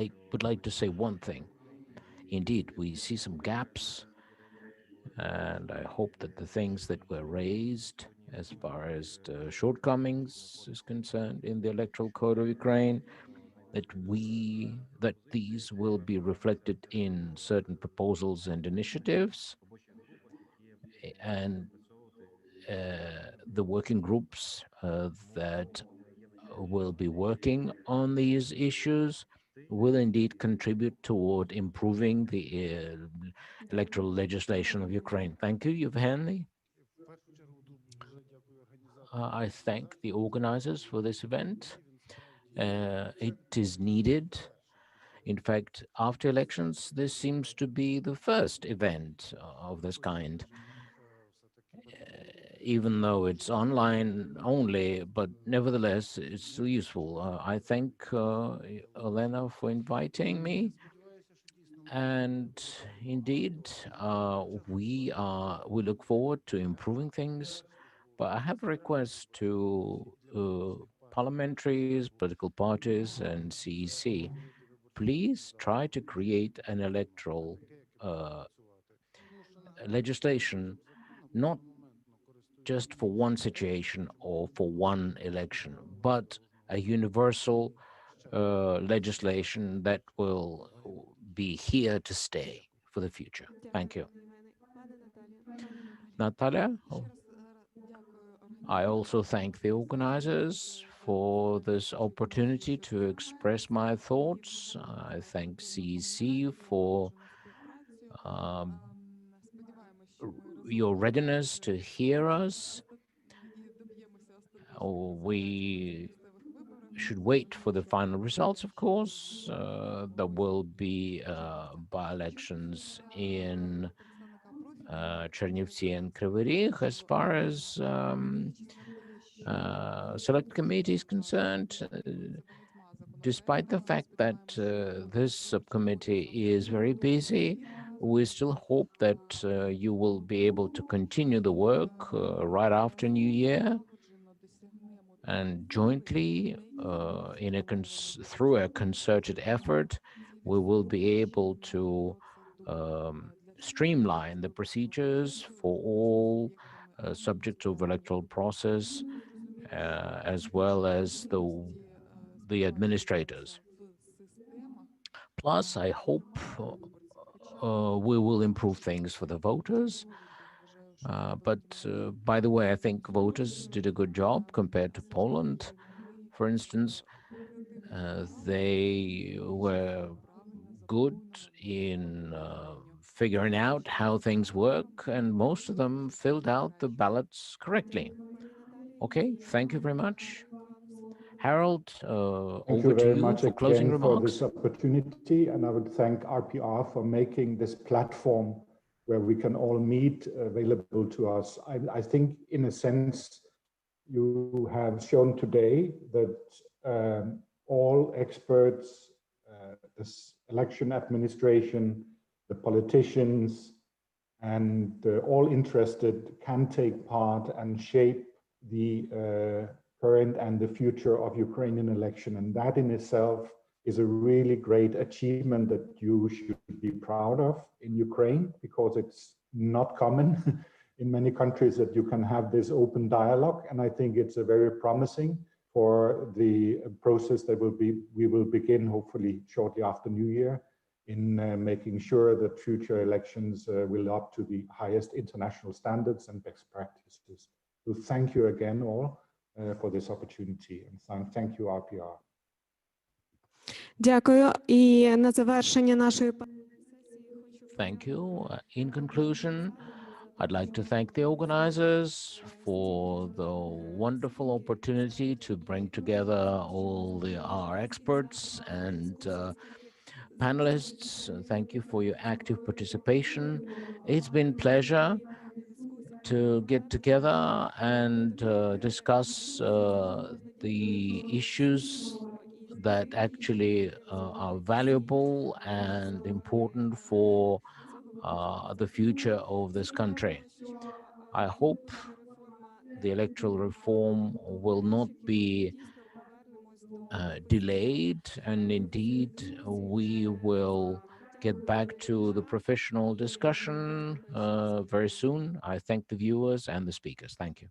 I would like to say one thing. Indeed, we see some gaps, and I hope that the things that were raised as far as the shortcomings is concerned in the electoral code of Ukraine, that these will be reflected in certain proposals and initiatives, and the working groups that will be working on these issues will indeed contribute toward improving the electoral legislation of Ukraine. Thank you, Yevgeny. I thank the organizers for this event. It is needed. In fact, after elections, this seems to be the first event of this kind. Even though it's online only, but nevertheless, it's still useful. I thank Olena for inviting me. And indeed, we look forward to improving things. But I have a request to parliamentaries, political parties, and CEC. Please try to create an electoral legislation, not just for one situation or for one election, but a universal legislation that will be here to stay for the future. Thank you. Natalia, I also thank the organizers for this opportunity to express my thoughts. I thank CEC for your readiness to hear us. We should wait for the final results, of course. There will be by-elections in Chernivtsi and Kryvyi Rih. As far as select committee is concerned, despite the fact that this subcommittee is very busy, we still hope that you will be able to continue the work right after New Year, and jointly, through a concerted effort, we will be able to streamline the procedures for all subjects of electoral process, as well as the administrators. Plus, I hope we will improve things for the voters. But by the way, I think voters did a good job compared to Poland. For instance, they were good in figuring out how things work, and most of them filled out the ballots correctly. Okay, thank you very much. Harald, Thank over you to very you much for closing again for remarks. this opportunity, and I would thank RPR for making this platform where we can all meet available to us. I think, in a sense, you have shown today that all experts, this election administration, the politicians, and all interested can take part and shape the current and the future of Ukrainian election. And that in itself is a really great achievement that you should be proud of in Ukraine, because it's not common in many countries that you can have this open dialogue. And I think it's a very promising for the process that we will begin hopefully shortly after New Year in making sure that future elections will up to the highest international standards and best practices. So thank you again all for this opportunity. And thank you, RPR. Дякую. І на завершення нашої Thank you. In conclusion, I'd like to thank the organizers for the wonderful opportunity to bring together all our experts and panelists. Thank you for your active participation. It's been a pleasure to get together and discuss the issues that actually are valuable and important for the future of this country. I hope the electoral reform will not be delayed, and indeed we will get back to the professional discussion very soon. I thank the viewers and the speakers. Thank you.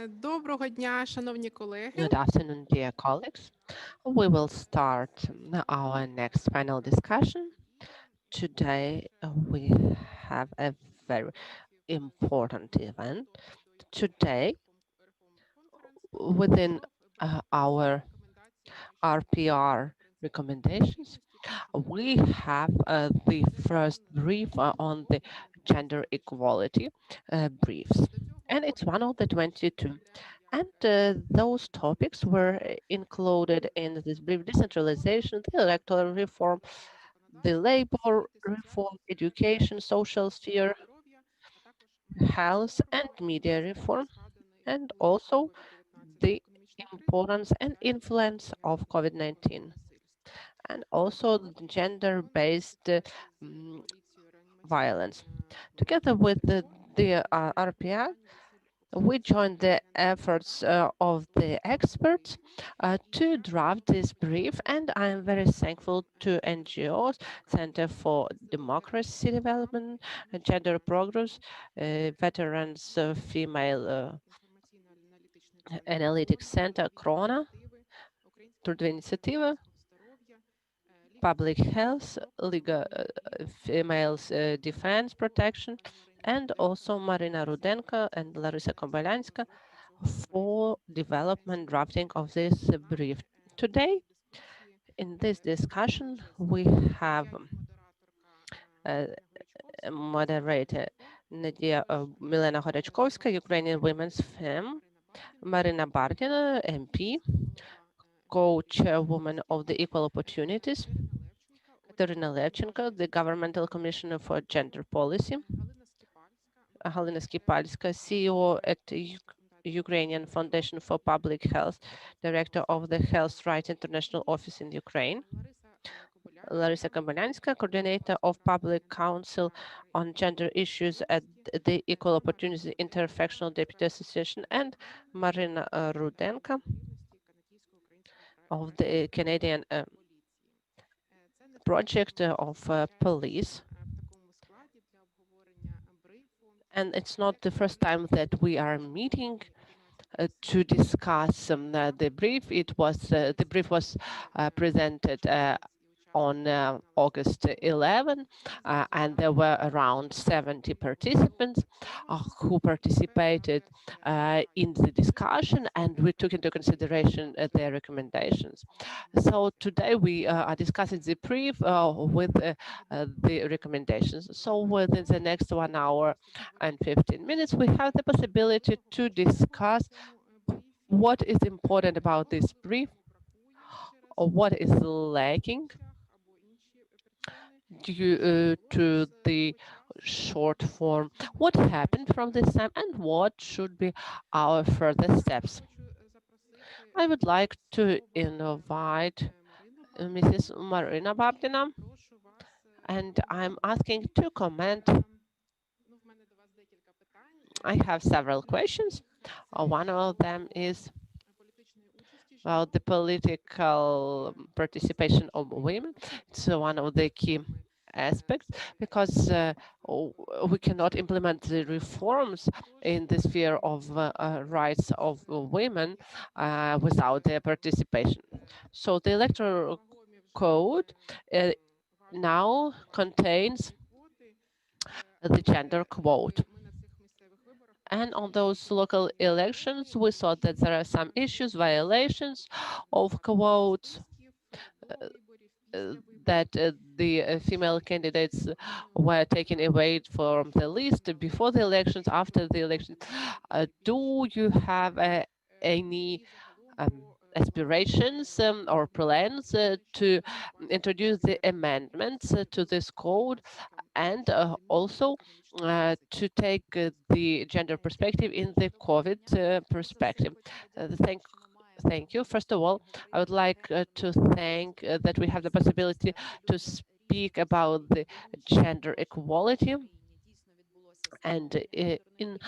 Доброго дня, шановні колеги. Good afternoon, dear colleagues. We will start our next panel discussion. Today, we have a very important event. Today, within our RPR recommendations, we have the first brief on the gender equality briefs, and it's one of the 22. And those topics were included in this brief: decentralization, the electoral reform, the labor reform, education, social sphere, health and media reform, and also the importance and influence of COVID-19, and also the gender-based violence. Together with the RPR, we joined the efforts of the experts to draft this brief, and I am very thankful to NGOs, Center for Democracy Development, Gender Progress, Veterans Female Analytics Center, KRONA, Трудовая инициатива, Public Health, Legal Females Defense Protection, and also Maryna Rudenko and Larisa Kobalyanska for development drafting of this brief. Today, in this discussion, we have moderator Nadiya Milena Horachkovska, Ukrainian Women's Fem, Maryna Bardina, MP, Co-Chairwoman of the Equal Opportunities, Kateryna Levchenko, the Governmental Commissioner for Gender Policy, Alina, CEO at Ukrainian Foundation for Public Health, Director of the Health Rights International Office in Ukraine, Larisa Kobalyanska, Coordinator of Public Council on Gender Issues at the Equal Opportunity Inter-Factional Deputy Association, and Maryna Rudenko of the Canadian Project of Police. And it's not the first time that we are meeting to discuss the brief. The brief was presented on August 11, and there were around 70 participants who participated in the discussion, and we took into consideration their recommendations. So today we are discussing the brief with the recommendations. So within the next 1 hour and 15 minutes, we have the possibility to discuss what is important about this brief, or what is lacking due to the short form, what happened from this time, and what should be our further steps. I would like to invite Mrs. Maryna Bardina, and I'm asking to comment. I have several questions. One of them is about the political participation of women. It's one of the key aspects, because we cannot implement the reforms in the sphere of rights of women without their participation. So the electoral code now contains the gender quote. And on those local elections, we saw that there are some issues, violations of quotes, that the female candidates were taken away from the list before the elections, after the elections. Do you have any aspirations or plans to introduce the amendments to this code, and also to take the gender perspective in the COVID perspective? Thank you. First of all, I would like to thank that we have the possibility to speak about the gender equality. And in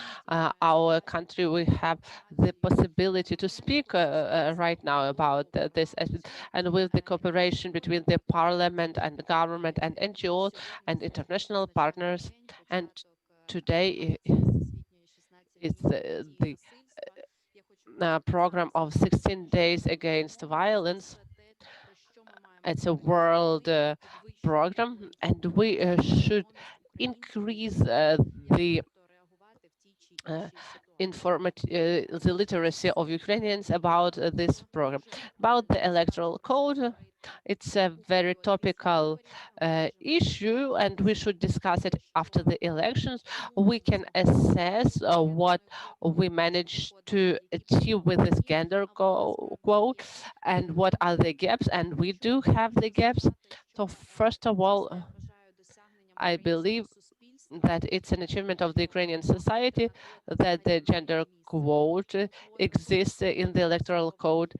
our country, we have the possibility to speak right now about this, and with the cooperation between the parliament and the government and NGOs and international partners. And today is the program of 16 days against violence. It's a world program, and we should increase the the literacy of Ukrainians about this program. About the electoral code, it's a very topical issue, and we should discuss it after the elections. We can assess what we managed to achieve with this gender quote and what are the gaps, and we do have the gaps. So first of all, I believe that it's an achievement of the Ukrainian society that the gender quote exists in the electoral code.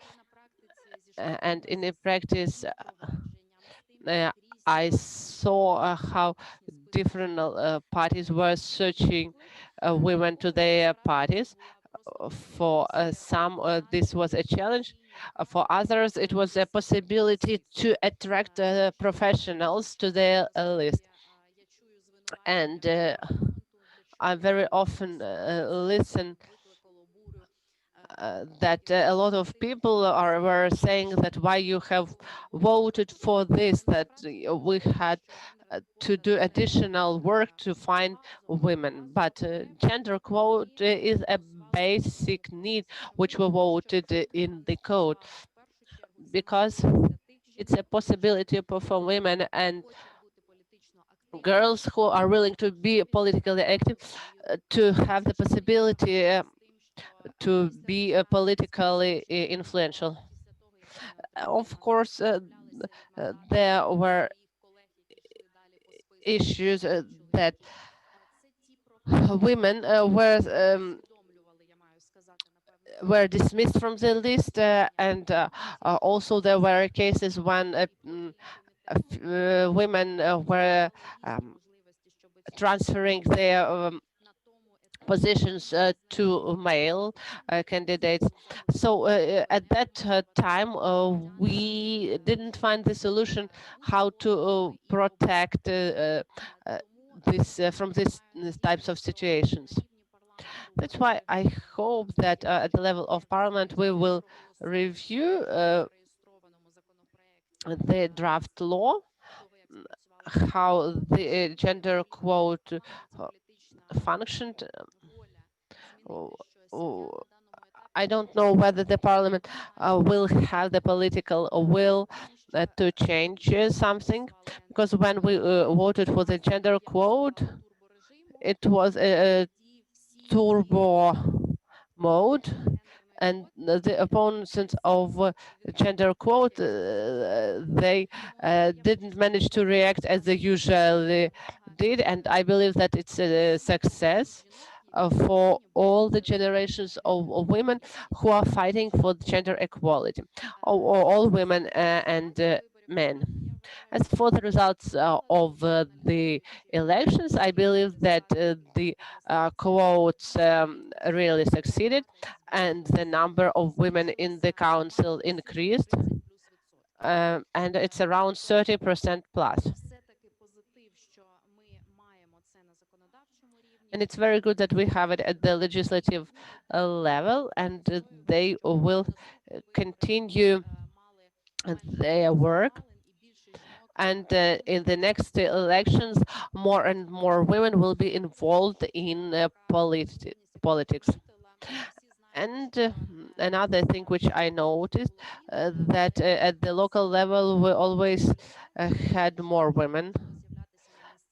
And in the practice, I saw how different parties were searching women to their parties. For some, this was a challenge. For others, it was a possibility to attract professionals to their list. And I very often listen that a lot of people were saying that why you have voted for this, that we had to do additional work to find women. But gender quote is a basic need which we voted in the code, because it's a possibility for women and girls who are willing to be politically active to have the possibility to be politically influential. Of course, there were issues that women were dismissed from the list, and also there were cases when women were transferring their positions to male candidates. So at that time, we didn't find the solution how to protect this from these types of situations. That's why I hope that at the level of Parliament we will review the draft law, how the gender quote functioned. I don't know whether the Parliament will have the political will to change something, because when we voted for the gender quote, it was a turbo mode, and the opponents of gender quote, they didn't manage to react as they usually did, and I believe that it's a success for all the generations of women who are fighting for gender equality, or all women and men. As for the results of the elections, I believe that the quotes really succeeded, and the number of women in the council increased, and it's around 30% plus. And it's very good that we have it at the legislative level, and they will continue their work. And in the next elections, more and more women will be involved in politics. And another thing which I noticed, that at the local level we always had more women,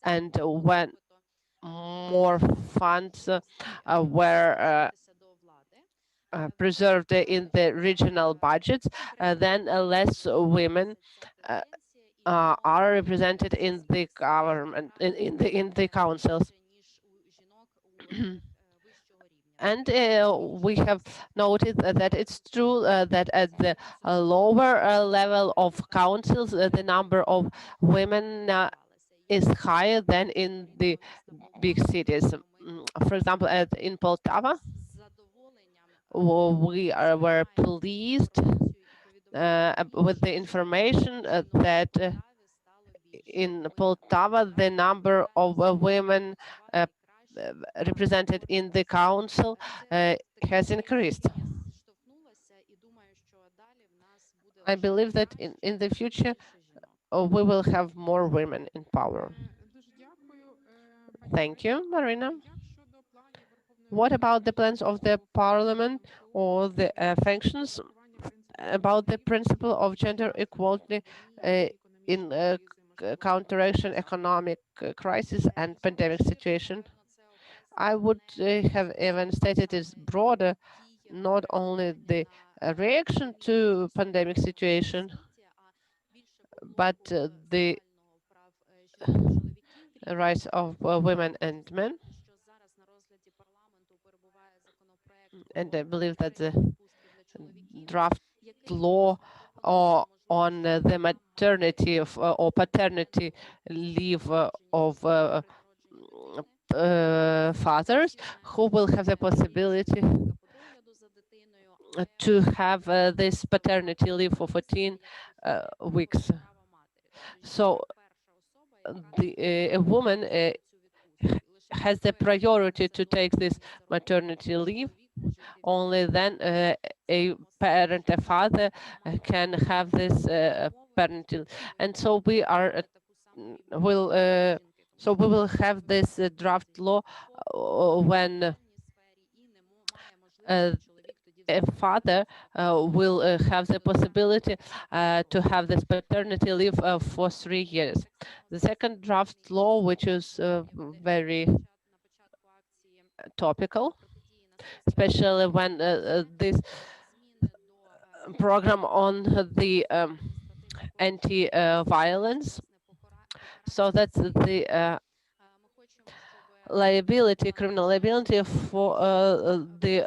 and when more funds were preserved in the regional budgets, then less women are represented in the government, in the councils. And we have noted that it's true that at the lower level of councils, the number of women is higher than in the big cities. For example, in Poltava, we were pleased with the information that in Poltava, the number of women represented in the council has increased. I believe that in the future we will have more women in power. Дуже дякую, пані Thank you, Maryna. Як щодо планів Верховної What Ради about the plans of the parliament or the functions about the principle of gender equality in counteraction economic crisis and pandemic situation? I would have even stated it broader, not only the reaction to pandemic situation, but the rights of women and men. And I believe that the draft law or on the maternity of, or paternity leave of fathers who will have the possibility to have this paternity leave for 14 weeks. So a woman has the priority to take this maternity leave. Only then a parent, a father, can have this parental. And so we are so we will have this draft law when a father will have the possibility to have this paternity leave for 3 years. The second draft law, which is very topical, especially when this program on the anti-violence, so that's the liability, criminal liability for the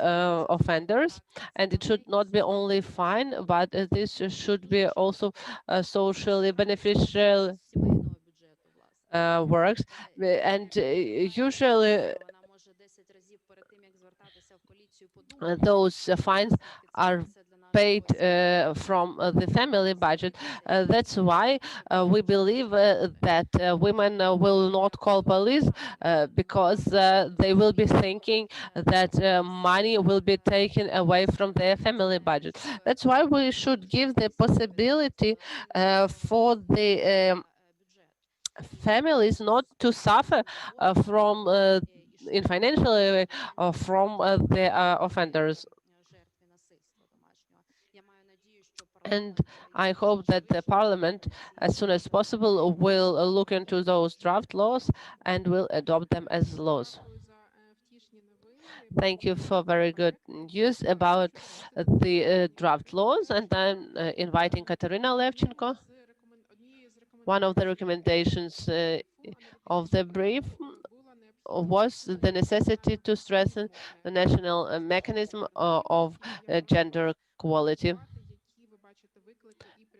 offenders, and it should not be only fine, but this should be also socially beneficial works, and usually those fines are paid from the family budget. That's why we believe that women will not call police because they will be thinking that money will be taken away from their family budget. That's why we should give the possibility for the families not to suffer from in financial way from the offenders. And I hope that the parliament, as soon as possible, will look into those draft laws and will adopt them as laws. Thank you for very good news about the draft laws. And I'm inviting Kateryna Levchenko. One of the recommendations of the brief was the necessity to strengthen the national mechanism of gender equality.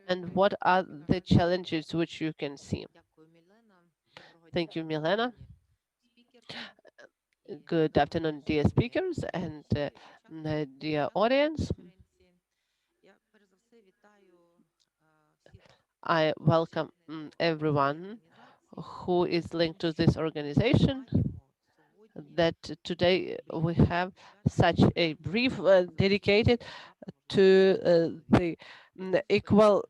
And what are the challenges which you can see? Thank you, Milena. Good afternoon, dear speakers and dear audience. I welcome everyone who is linked to this organization, that today we have such a brief dedicated to the equal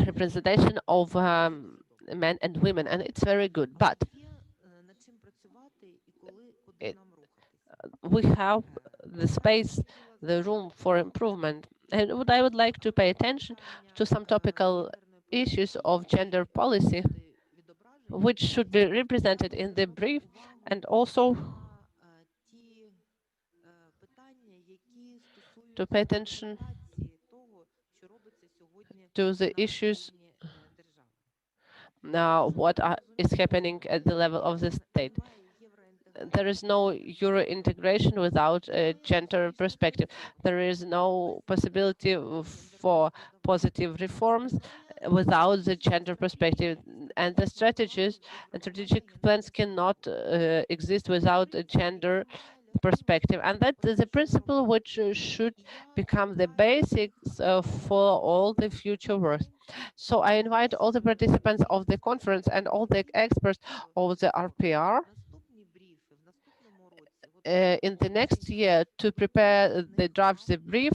representation of men and women, and it's very good. But we have the space, the room for improvement. And what I would like to pay attention to some topical issues of gender policy, which should be represented in the brief, and also to pay attention to the issues now what is happening at the level of the state. There is no Euro integration without a gender perspective. There is no possibility for positive reforms without the gender perspective. And the strategies and strategic plans cannot exist without a gender perspective. And that is a principle which should become the basics for all the future work. So I invite all the participants of the conference and all the experts of the RPR in the next year to prepare the draft, the brief,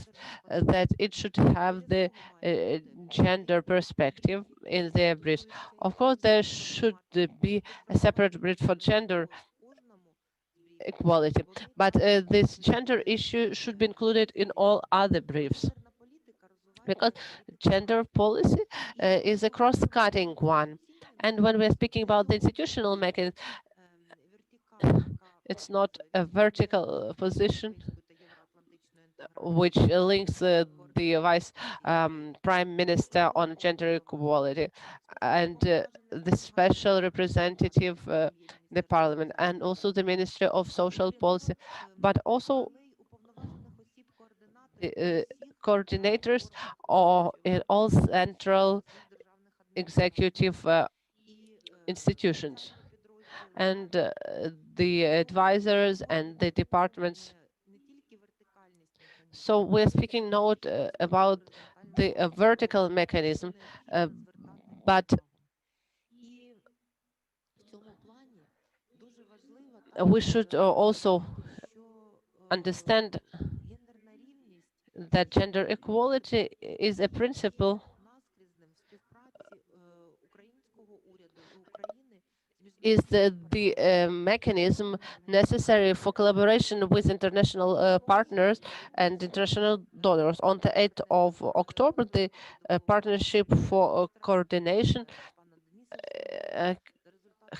that it should have the gender perspective in their briefs. Of course, there should be a separate brief for gender equality, but this gender issue should be included in all other briefs, because gender policy is a cross-cutting one. And when we're speaking about the institutional mechanism, it's not a vertical position which links the vice prime minister on gender equality and the special representative, the parliament, and also the Ministry of Social Policy, but also the coordinators or in all central executive institutions, and the advisors and the departments. So we're speaking not about the vertical mechanism, but we should also understand that gender equality is a principle, is the mechanism necessary for collaboration with international partners and international donors. On the 8th of October, the Partnership for Coordination,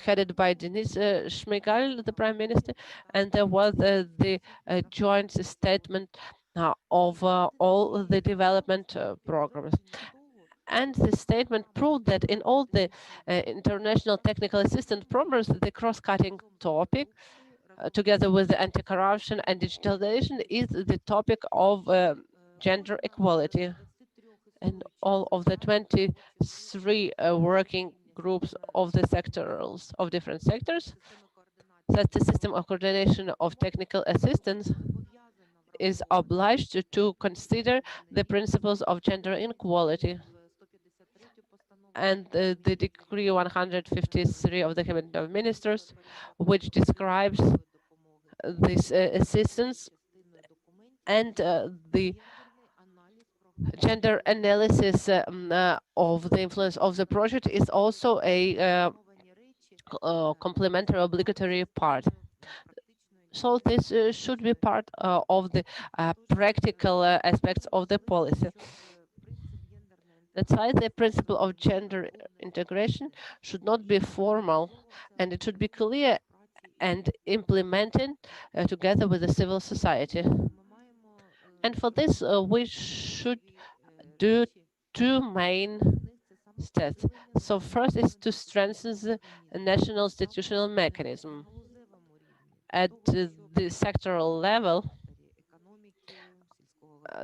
headed by Denis Shmyhal, the Prime Minister, and there was the joint statement of all the development programs. And the statement proved that in all the international technical assistance programs, the cross-cutting topic, together with the anti-corruption and digitalization, is the topic of gender equality. And all of the 23 working groups of the sectors, of different sectors, that the system of coordination of technical assistance is obliged to consider the principles of gender inequality. And the Decree 153 of the Cabinet of Ministers, which describes this assistance, and the gender analysis of the influence of the project is also a complementary obligatory part. So this should be part of the practical aspects of the policy. That's why the principle of gender integration should not be formal, and it should be clear and implemented together with the civil society. And for this, we should do two main steps. So first is to strengthen the national institutional mechanism at the sectoral level.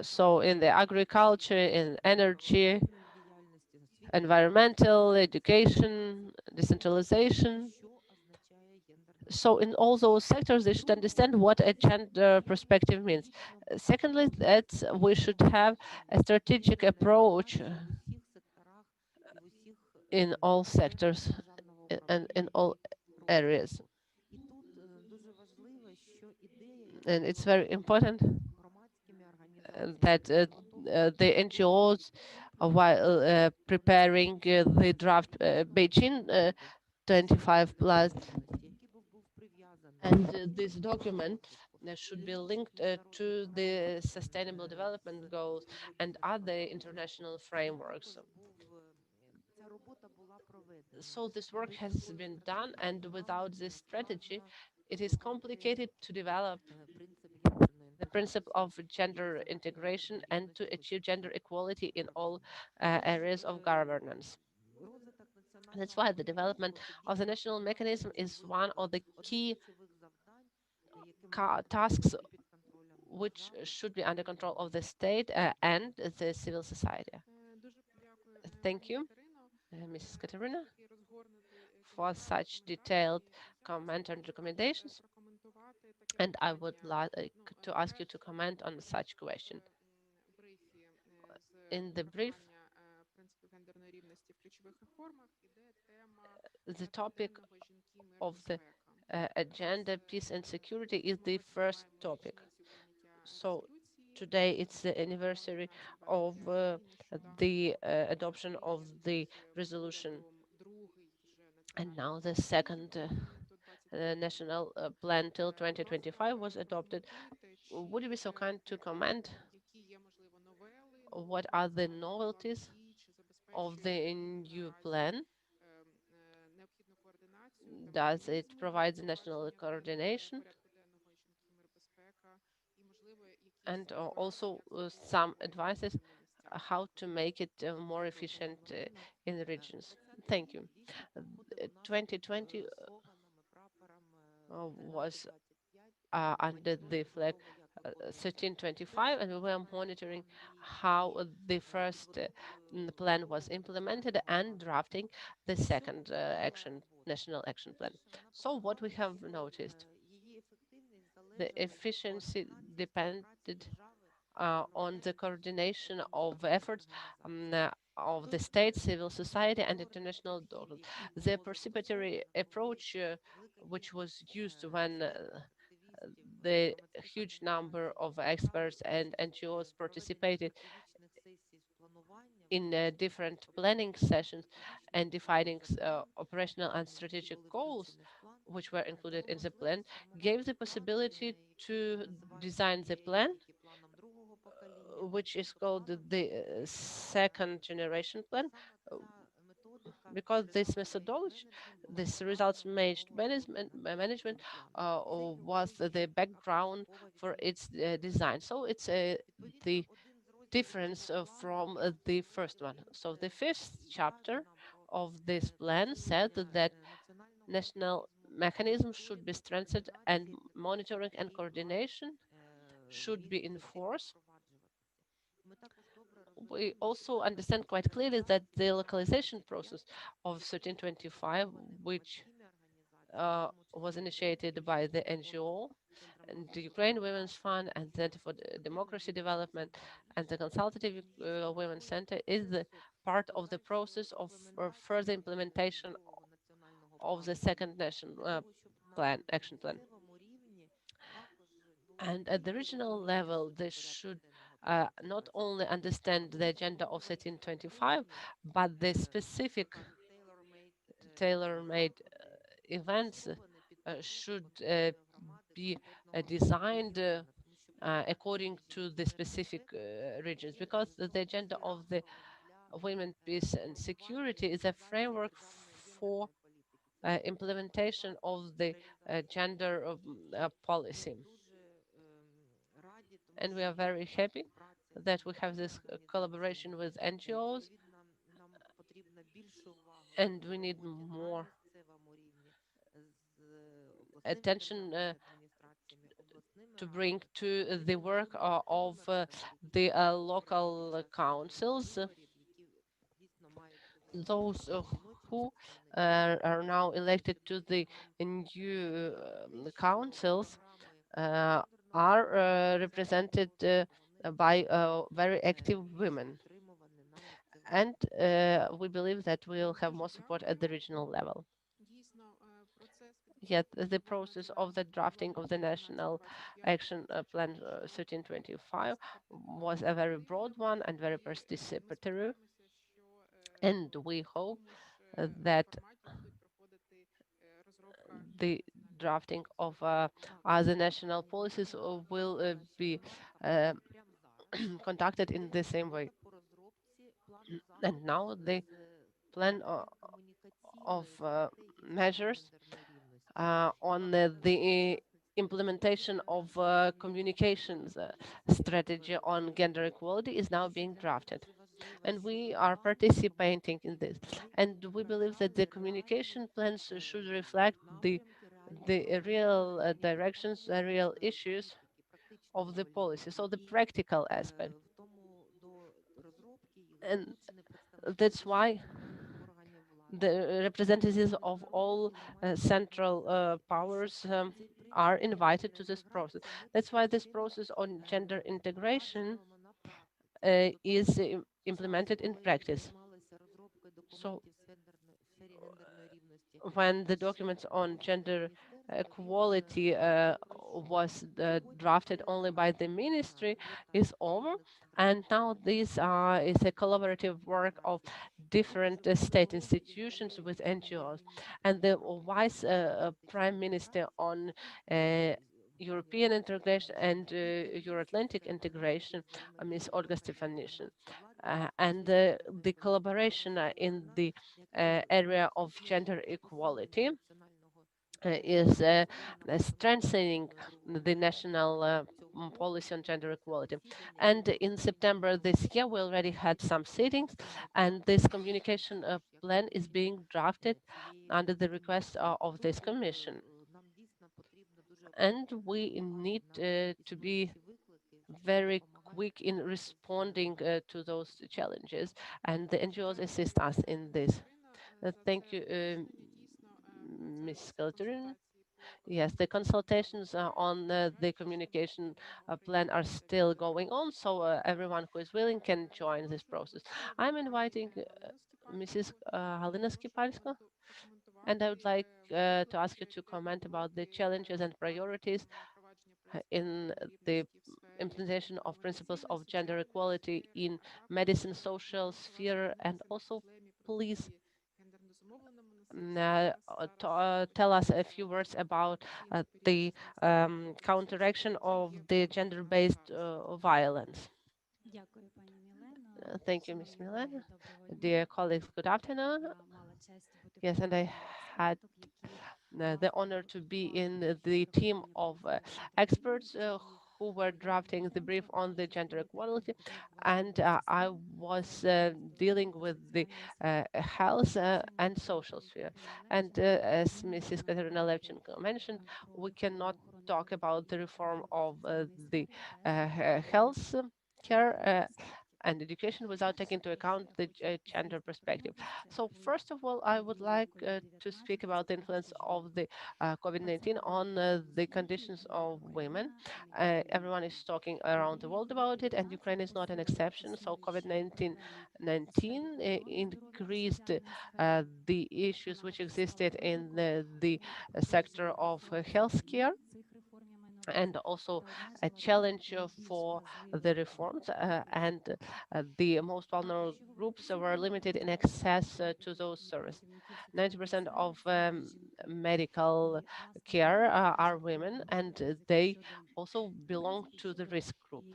So in the agriculture, in energy, environmental, education, decentralization. So in all those sectors, they should understand what a gender perspective means. Secondly, that we should have a strategic approach in all sectors and in all areas. And it's very important that the NGOs, while preparing the draft Beijing 25 plus, and this document should be linked to the Sustainable Development Goals and other international frameworks. So this work has been done, and without this strategy, it is complicated to develop the principle of gender integration and to achieve gender equality in all areas of governance. That's why the development of the national mechanism is one of the key tasks which should be under control of the state and the civil society. Thank you, Mrs. Kateryna, for such detailed comment and recommendations. And I would like to ask you to comment on such question. In the brief, the topic of the agenda, peace and security is the first topic. So today it's the anniversary of the adoption of the resolution. And now the second national plan till 2025 was adopted. Would you be so kind to comment what are the novelties of the new plan? Does it provide the national coordination? And also some advices how to make it more efficient in the regions. Thank you. 2020 was under the flag 1325, and we were monitoring how the first plan was implemented and drafting the second national action plan. So what we have noticed, the efficiency depended on the coordination of efforts of the state, civil society, and international donors. The participatory approach, which was used when the huge number of experts and NGOs participated in different planning sessions and defining operational and strategic goals, which were included in the plan, gave the possibility to design the plan, which is called the second generation plan, because this methodology, this results-based management was the background for its design. So it's the difference from the first one. So the fifth chapter of this plan said that national mechanisms should be strengthened and monitoring and coordination should be enforced. We also understand quite clearly that the localization process of 1325, which was initiated by the NGO and the Ukraine Women's Fund and Center for Democracy Development and the Consultative Women's Center, is the part of the process of further implementation of the second national action plan. And at the regional level, they should not only understand the agenda of 1325, but the specific tailor-made events should be designed according to the specific regions, because the agenda of the women, peace and security is a framework for implementation of the gender policy. And we are very happy that we have this collaboration with NGOs, and we need more attention to bring to the work of the local councils, those who are now elected to the new councils are represented by very active women. And we believe that we'll have more support at the regional level. Yet the process of the drafting of the National Action Plan 1325 was a very broad one and very participatory. And we hope that the drafting of other national policies will be conducted in the same way. And now the plan of measures on the implementation of communications strategy on gender equality is now being drafted. And we are participating in this. And we believe that the communication plans should reflect the real directions, the real issues of the policy, so the practical aspect. And that's why the representatives of all central powers are invited to this process. That's why this process on gender integration is implemented in practice. So when the documents on gender equality was drafted only by the ministry is over, and now this is a collaborative work of different state institutions with NGOs. And the Vice Prime Minister on European integration and Euro-Atlantic integration, Ms. Olga Stefanishin. And the collaboration in the area of gender equality is strengthening the national policy on gender equality. And in September this year, we already had some sittings, and this communication plan is being drafted under the request of this commission. And we need to be very quick in responding to those challenges, and the NGOs assist us in this. Thank you, Ms. Kateryna. Yes, the consultations on the communication plan are still going on, so everyone who is willing can join this process. I'm inviting Mrs. Alina Skipalska, and I would like to ask you to comment about the challenges and priorities in the implementation of principles of gender equality in medicine, social sphere, and also please tell us a few words about the counteraction of the gender-based violence. Thank you, Ms. Milena. Dear colleagues, good afternoon. Yes, and I had the honor to be in the team of experts who were drafting the brief on the gender equality, and I was dealing with the health and social sphere. And as Mrs. Kateryna Levchenko mentioned, we cannot talk about the reform of the health care and education without taking into account the gender perspective. So first of all, I would like to speak about the influence of the COVID-19 on the conditions of women. Everyone is talking around the world about it, and Ukraine is not an exception. So COVID-19 increased the issues which existed in the sector of healthcare, and also a challenge for the reforms, and the most vulnerable groups were limited in access to those services. 90% of medical care are women, and they also belong to the risk group,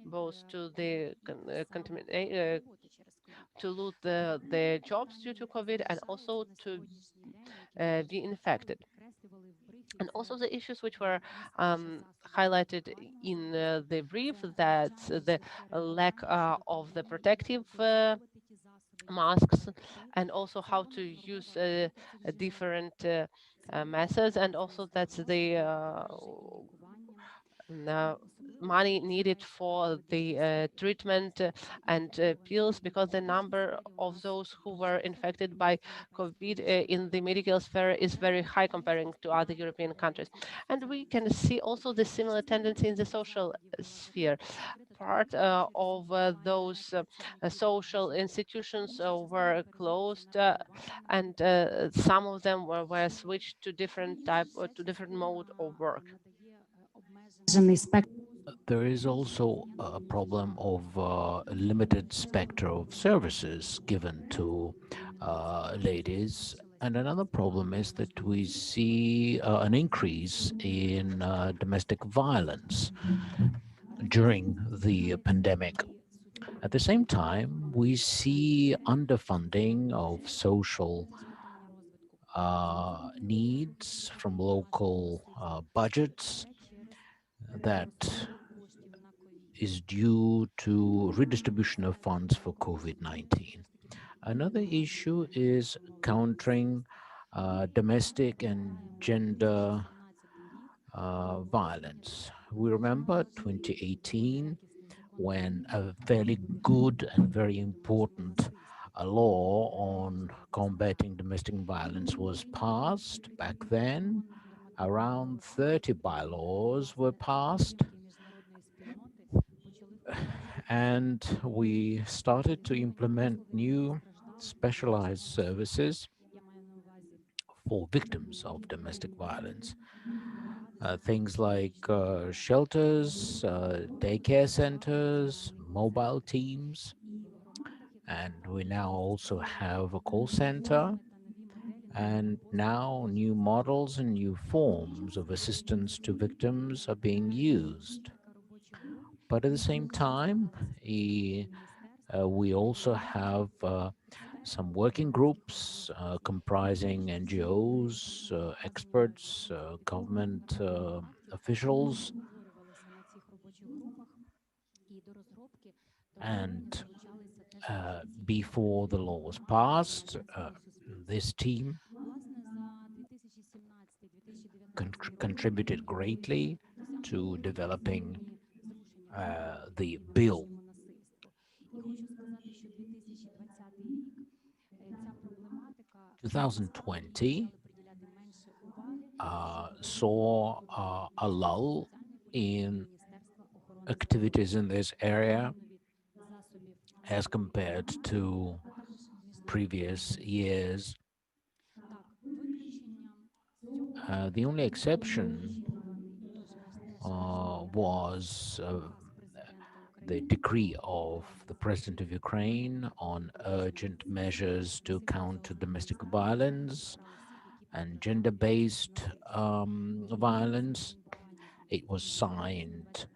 both to the to lose the jobs due to COVID and also to be infected. And also the issues which were highlighted in the brief, that the lack of the protective masks, and also how to use different methods, and also that's the money needed for the treatment and pills, because the number of those who were infected by COVID in the medical sphere is very high comparing to other European countries. And we can see also the similar tendency in the social sphere. Part of those social institutions were closed, and some of them were switched to different type or to different mode of work. There is also a problem of a limited spectrum of services given to ladies. And another problem is that we see an increase in domestic violence during the pandemic. At the same time, we see underfunding of social needs from local budgets that is due to redistribution of funds for COVID-19. Another issue is countering domestic and gender violence. We remember 2018, when a fairly good and very important law on combating domestic violence was passed. Back then, around 30 bylaws were passed, and we started to implement new specialized services for victims of domestic violence. Things like shelters, daycare centers, mobile teams, and we now also have a call center. And now new models and new forms of assistance to victims are being used. But at the same time, we also have some working groups comprising NGOs, experts, government officials, and before the law was passed, this team contributed greatly to developing the bill. 2020 saw a lull in activities in this area as compared to previous years. The only exception was the decree of the President of Ukraine on urgent measures to counter domestic violence and gender-based violence. It was signed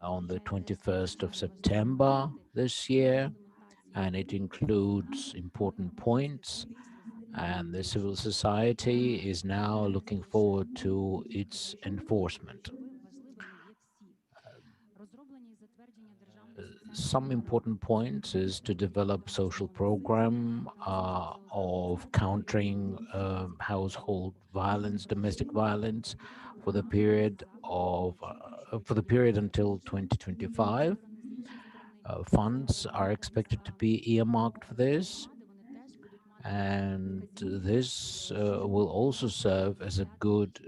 on the 21st of September this year, and it includes important points, and the civil society is now looking forward to its enforcement. Some important points is to develop social program of countering household violence, domestic violence for the period until 2025. Funds are expected to be earmarked for this, and this will also serve as a good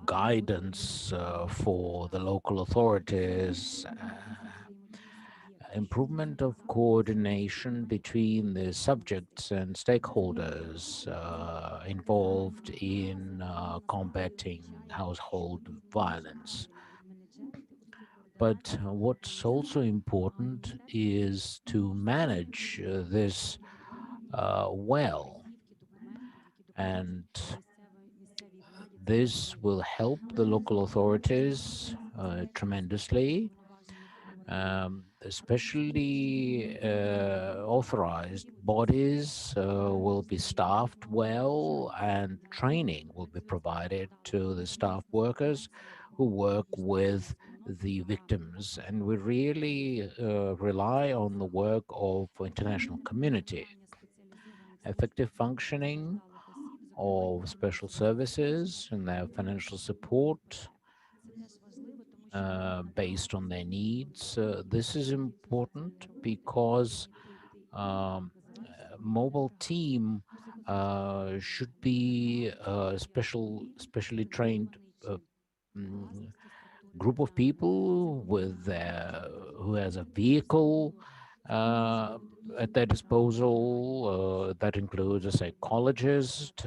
guidance for the local authorities. Improvement of coordination between the subjects and stakeholders involved in combating household violence. But what's also important is to manage this well, and this will help the local authorities tremendously. Especially authorized bodies will be staffed well, and training will be provided to the staff workers who work with the victims. And we really rely on the work of international community. Effective functioning of special services and their financial support based on their needs. This is important because mobile team should be a specially trained group of people with who has a vehicle at their disposal that includes a psychologist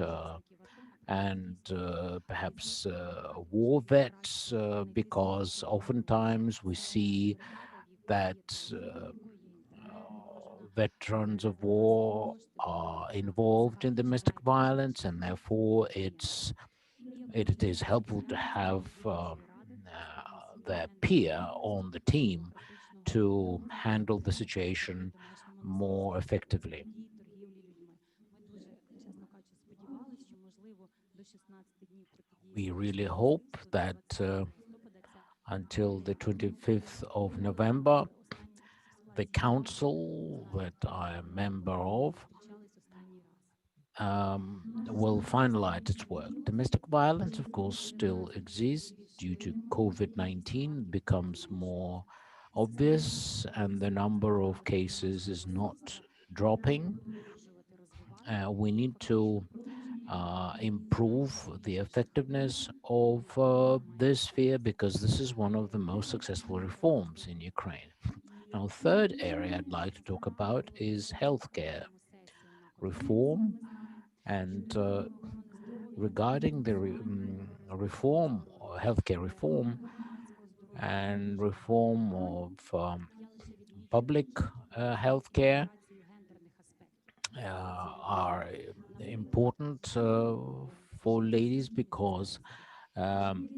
and perhaps war vets, because oftentimes we see that veterans of war are involved in domestic violence, and therefore it is helpful to have their peer on the team to handle the situation more effectively. We really hope that until the 25th of November, the council that I am a member of will finalize its work. Domestic violence, of course, still exists due to COVID-19, becomes more obvious, and the number of cases is not dropping. We need to improve the effectiveness of this sphere, because this is one of the most successful reforms in Ukraine. Our third area I'd like to talk about is healthcare reform. And regarding the reform, or healthcare reform, and reform of public healthcare are important for ladies because um,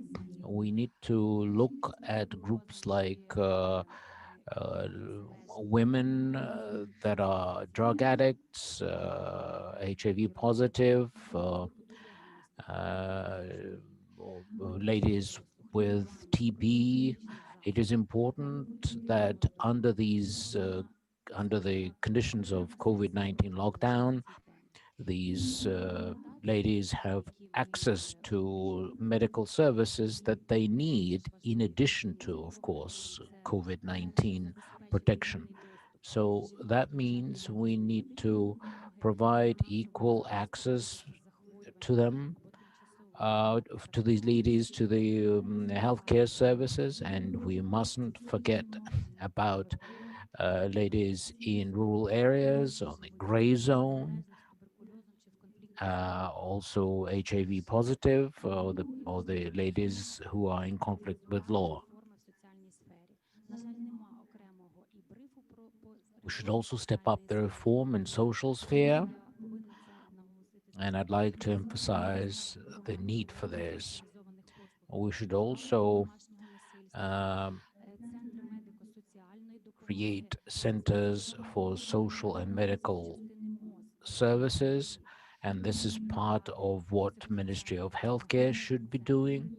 we need to look at groups like uh, women that are drug addicts, HIV positive, ladies with TB. It is important that under the conditions of COVID-19 lockdown, these ladies have access to medical services that they need in addition to, of course, COVID-19 protection. So that means we need to provide equal access to them, to these ladies, to the healthcare services, and we mustn't forget about ladies in rural areas, on the gray zone, also HIV positive, or the ladies who are in conflict with law. We should also step up the reform in social sphere, and I'd like to emphasize the need for this. We should also create centers for social and medical services, and this is part of what Ministry of Healthcare should be doing.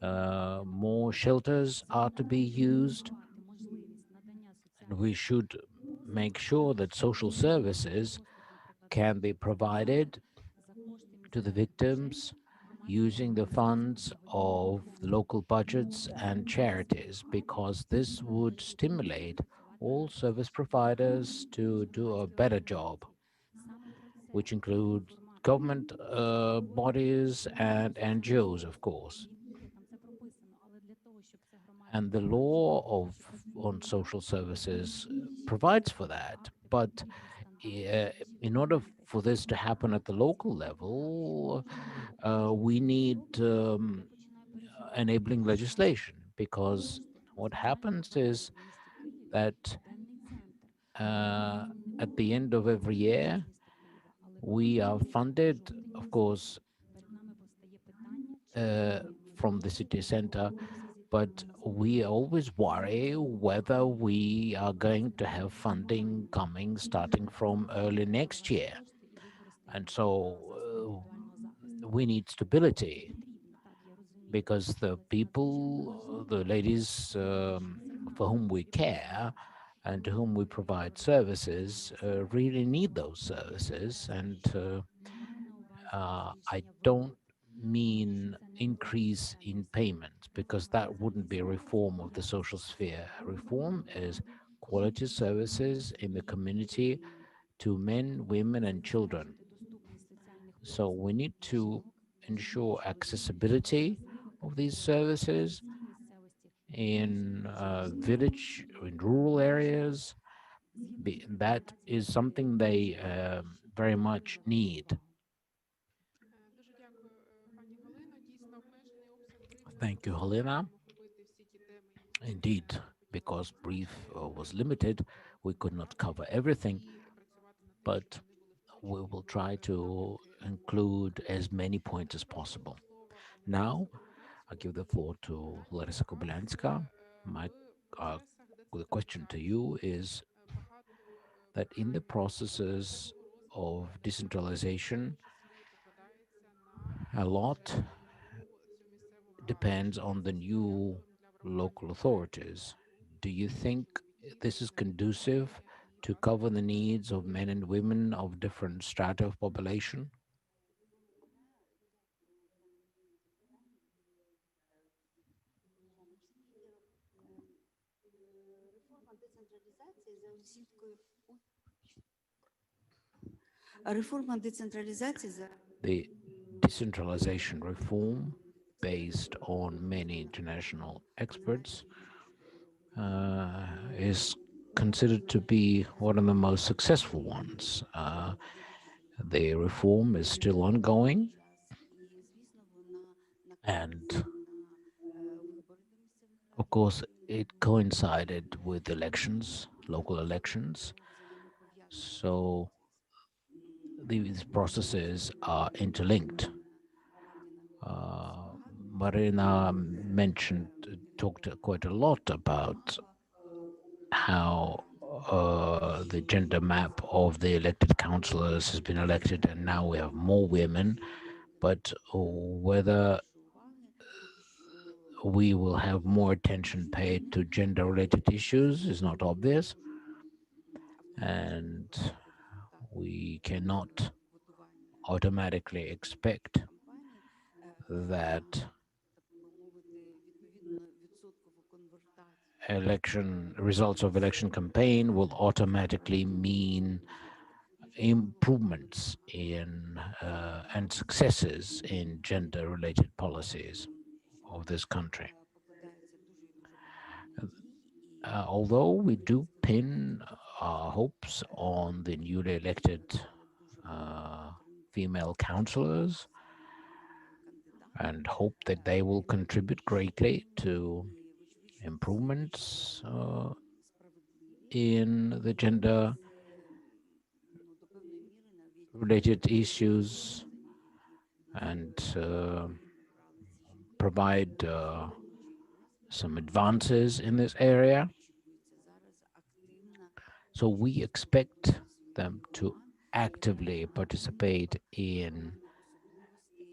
More shelters are to be used, and we should make sure that social services can be provided to the victims using the funds of the local budgets and charities, because this would stimulate all service providers to do a better job, which include government bodies and NGOs, of course. And the law on social services provides for that. But in order for this to happen at the local level, we need enabling legislation, because what happens is that at the end of every year, we are funded, of course, from the city center, but we always worry whether we are going to have funding coming starting from early next year. And so we need stability, because the people, the ladies for whom we care and to whom we provide services really need those services. And I don't mean increase in payments, because that wouldn't be a reform of the social sphere. Reform is quality services in the community to men, women, and children. So we need to ensure accessibility of these services in village, in rural areas. That is something they very much need. Дуже дякую, пані Галино. Дійсно, обмежений обсяг брифінгу Thank you, дозволяє Helena. нам охопити всі ті теми, які Indeed, because brief was limited, we could not cover everything, і працювати над тим, щоб but вони були we включені will в try to напрямки реформи. include as many points as Перепрошую possible. до слова пані Now, Ларису I Кобилянську. give the floor to Larisa Kobylянska. My В процесах the question to you is багато that in the питань processes стратегічного of розвитку, в decentralization, тому числі покладається на a lot цю місцеву владу. depends on the new local authorities. Do you think this is conducive to cover the needs of men and women of different strata of population? The decentralization reform, based on many international experts, is considered to be one of the most successful ones. The reform is still ongoing, and of course, it coincided with elections, local elections. So these processes are interlinked. Maryna talked quite a lot about how the gender map of the elected councillors has been elected, and now we have more women. But whether we will have more attention paid to gender-related issues is not obvious, and we cannot automatically expect that results of election campaign will automatically mean improvements in and successes in gender-related policies of this country. Although we do pin our hopes on the newly elected female councillors and hope that they will contribute greatly to improvements in the gender-related issues and provide some advances in this area. So we expect them to actively participate in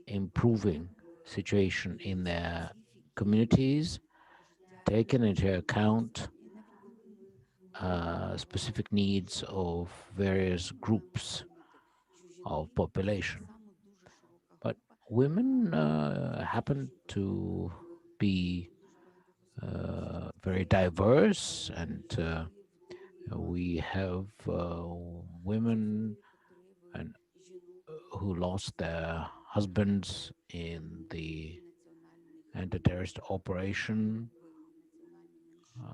improving situation in their communities, taking into account specific needs of various groups of population. But women happen to be very diverse, and we have women and who lost their husbands in the anti-terrorist operation,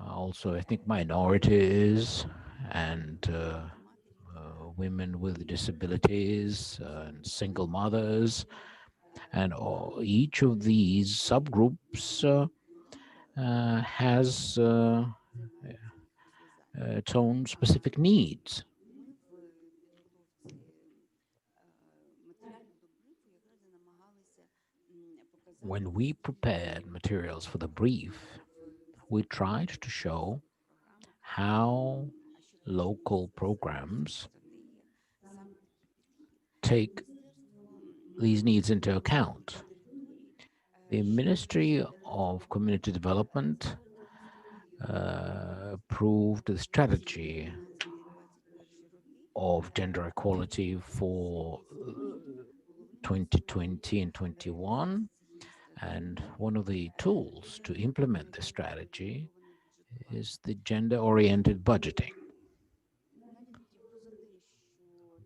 also ethnic minorities, and women with disabilities and single mothers, and each of these subgroups has its own specific needs. When we prepared materials for the brief, we tried to show how local programs take these needs into account. The Ministry of Community Development approved the strategy of gender equality for 2020 and 21. And one of the tools to implement the strategy is the gender-oriented budgeting.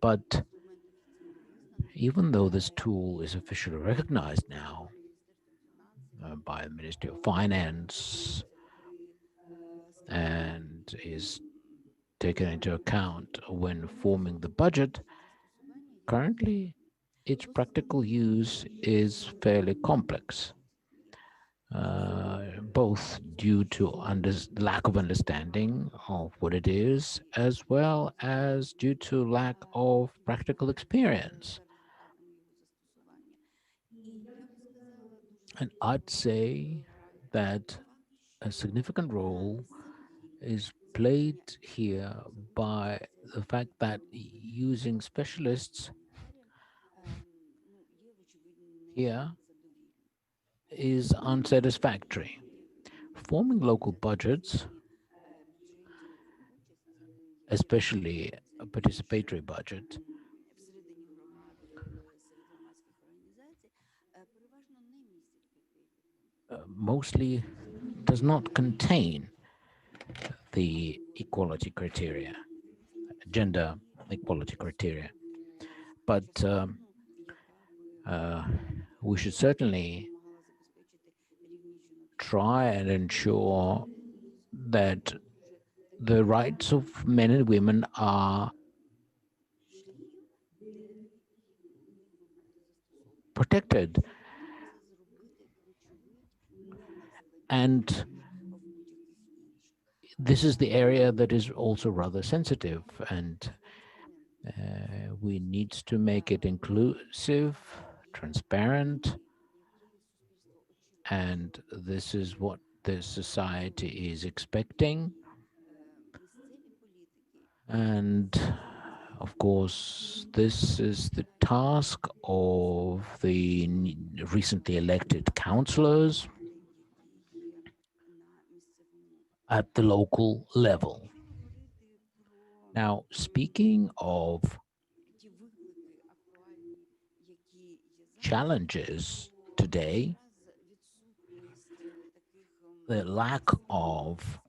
But even though this tool is officially recognized now by the Ministry of Finance and is taken into account when forming the budget, currently its practical use is fairly complex, both due to lack of understanding of what it is, as well as due to lack of practical experience. And I'd say that a significant role is played here by the fact that using specialists here is unsatisfactory. Forming local budgets, especially a participatory budget, mostly does not contain the equality criteria, gender equality criteria. But we should certainly try and ensure that the rights of men and women are protected. And this is the area that is also rather sensitive, and we need to make it inclusive, transparent, and this is what the society is expecting. And of course, this is the task of the recently elected councillors at the local level. Now, speaking of challenges today, the lack of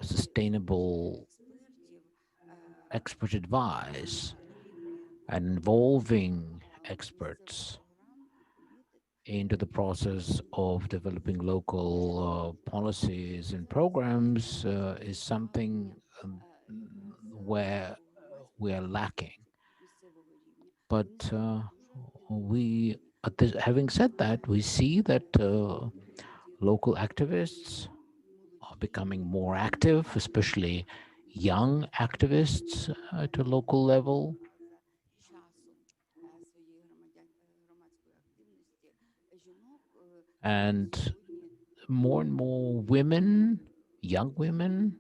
sustainable expert advice and involving experts into the process of developing local policies and programs is something where we are lacking. But having said that, we see that local activists are becoming more active, especially young activists at a local level. And more women, young women,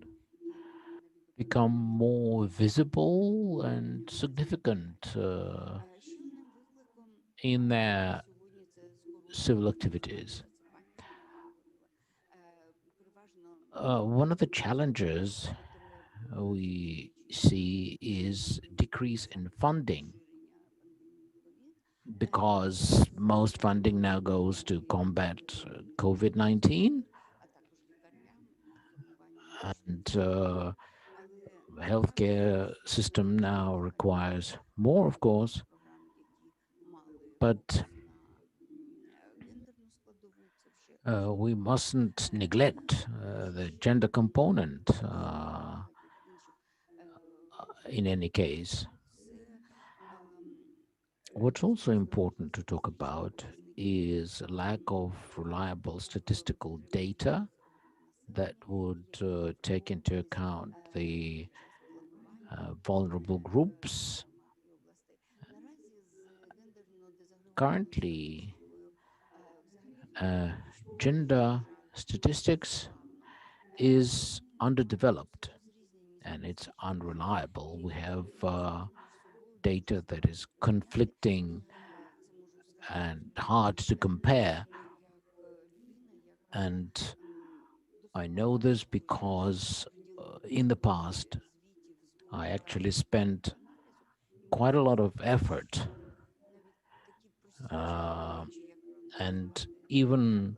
become more visible and significant in their civil activities. One of the challenges we see is decrease in funding, because most funding now goes to combat COVID-19, and healthcare system now requires more, of course, but we mustn't neglect the gender component in any case. What's also important to talk about is lack of reliable statistical data that would take into account the vulnerable groups. Currently, gender statistics is underdeveloped and it's unreliable. We have data that is conflicting and hard to compare. And I know this because in the past, I actually spent quite a lot of effort and even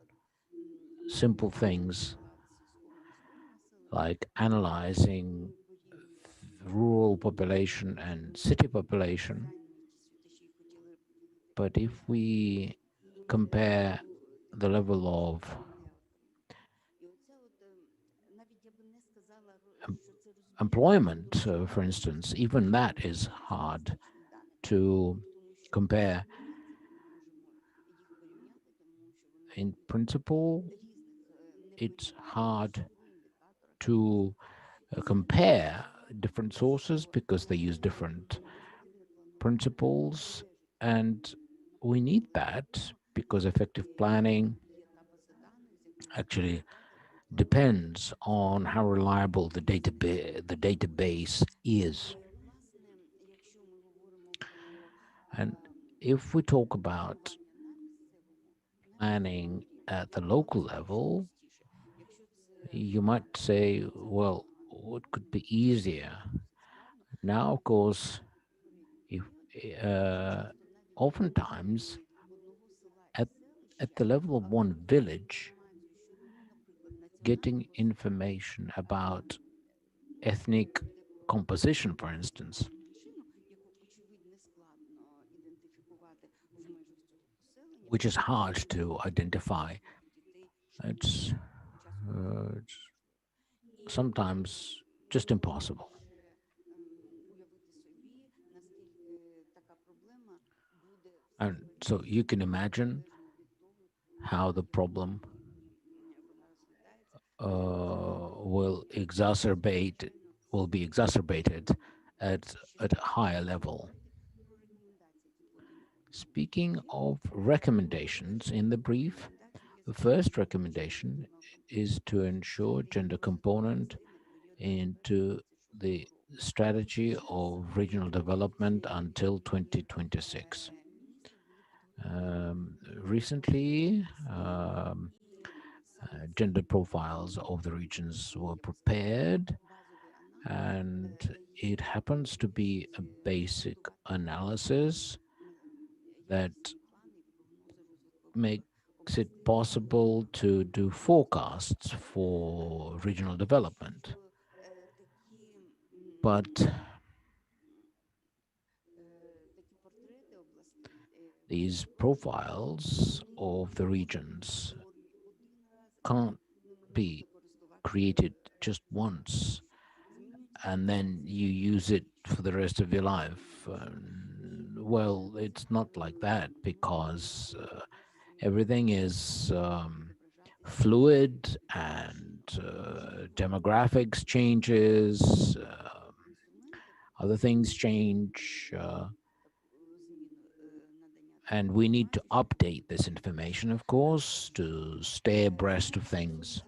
simple things like analyzing rural population and city population. But if we compare the level of employment, for instance, even that is hard to compare. In principle, it's hard to compare different sources because they use different principles, and we need that because effective planning actually depends on how reliable the database is. And if we talk about planning at the local level, you might say, well, what could be easier? Now, of course, if oftentimes at the level of one village, getting information about ethnic composition, for instance, which is hard to identify. It's it's sometimes just impossible. And so you can imagine how the problem will be exacerbated at a higher level. Speaking of recommendations in the brief, the first recommendation is to ensure gender component into the strategy of regional development until 2026. Recently, gender profiles of the regions were prepared, and it happens to be a basic analysis that makes it possible to do forecasts for regional development. But these profiles of the regions can't be created just once and then you use it for the rest of your life. Well, it's not like that, because everything is fluid, and demographics changes, other things change, and we need to update this information, of course, to stay abreast of things.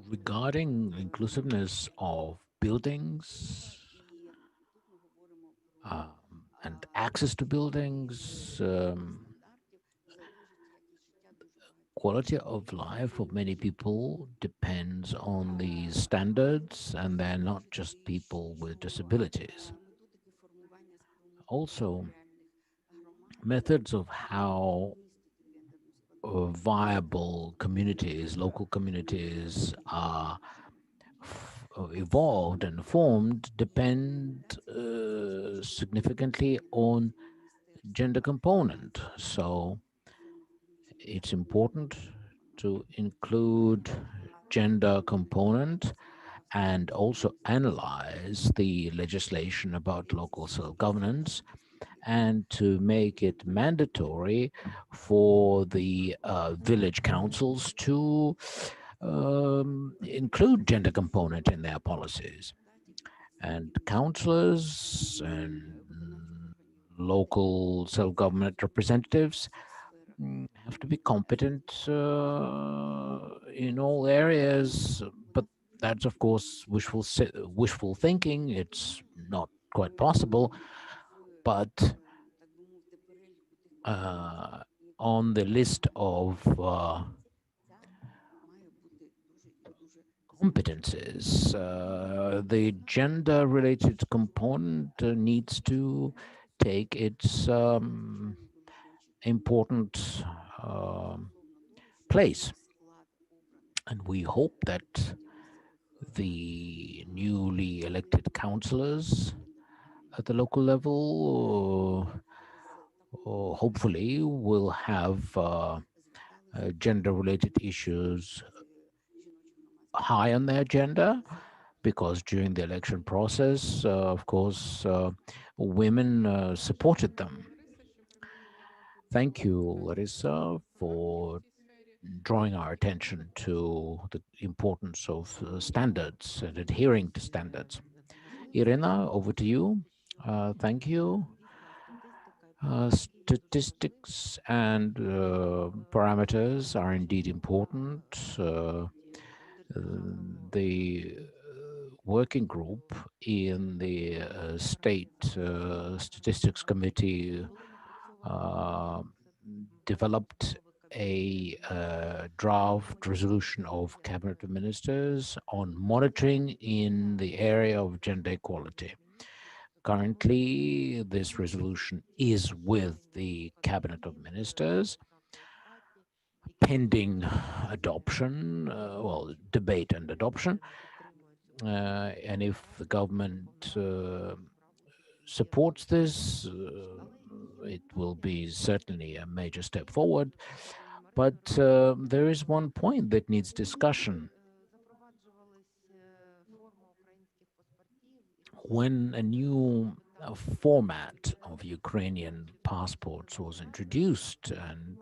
Regarding inclusiveness of buildings and access to buildings, quality of life of many people depends on these standards, and they're not just people with disabilities. Also, methods of how viable communities, local communities are evolved and formed depend significantly on gender component. So it's important to include gender component and also analyze the legislation about local self-governance, and to make it mandatory for the village councils to include gender component in their policies. And councillors and local self-government representatives have to be competent in all areas, but that's of course wishful thinking. It's not quite possible, but on the list of competences, the gender-related component needs to take its important place. And we hope that the newly elected councillors at the local level hopefully will have gender-related issues high on their agenda, because during the election process, of course, women supported them. Thank you, Larissa, for drawing our attention to the importance of standards and adhering to standards. Irina, over to you. Thank you. Statistics and parameters are indeed important. The working group in the State Statistics Committee developed a draft resolution of Cabinet of Ministers on monitoring in the area of gender equality. Currently, this resolution is with the Cabinet of Ministers, pending adoption, debate and adoption. And if the government supports this, it will be certainly a major step forward. But there is one point that needs discussion. When a new format of Ukrainian passports was introduced, and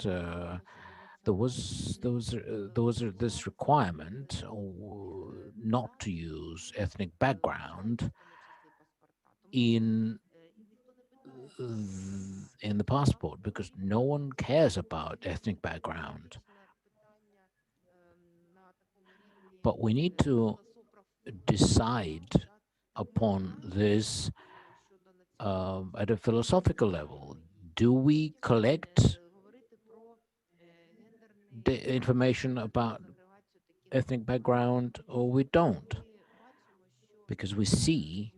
there was this requirement not to use ethnic background in the passport, because no one cares about ethnic background. But we need to decide upon this at a philosophical level. Do we collect the information about ethnic background, or we don't? Because we see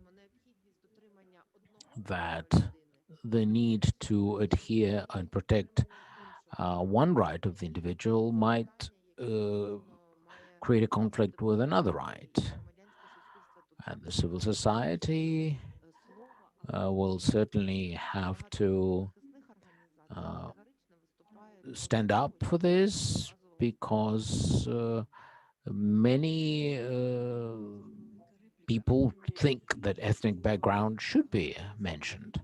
that the need to adhere and protect one right of the individual might create a conflict with another right. And the civil society will certainly have to stand up for this, because many people think that ethnic background should be mentioned.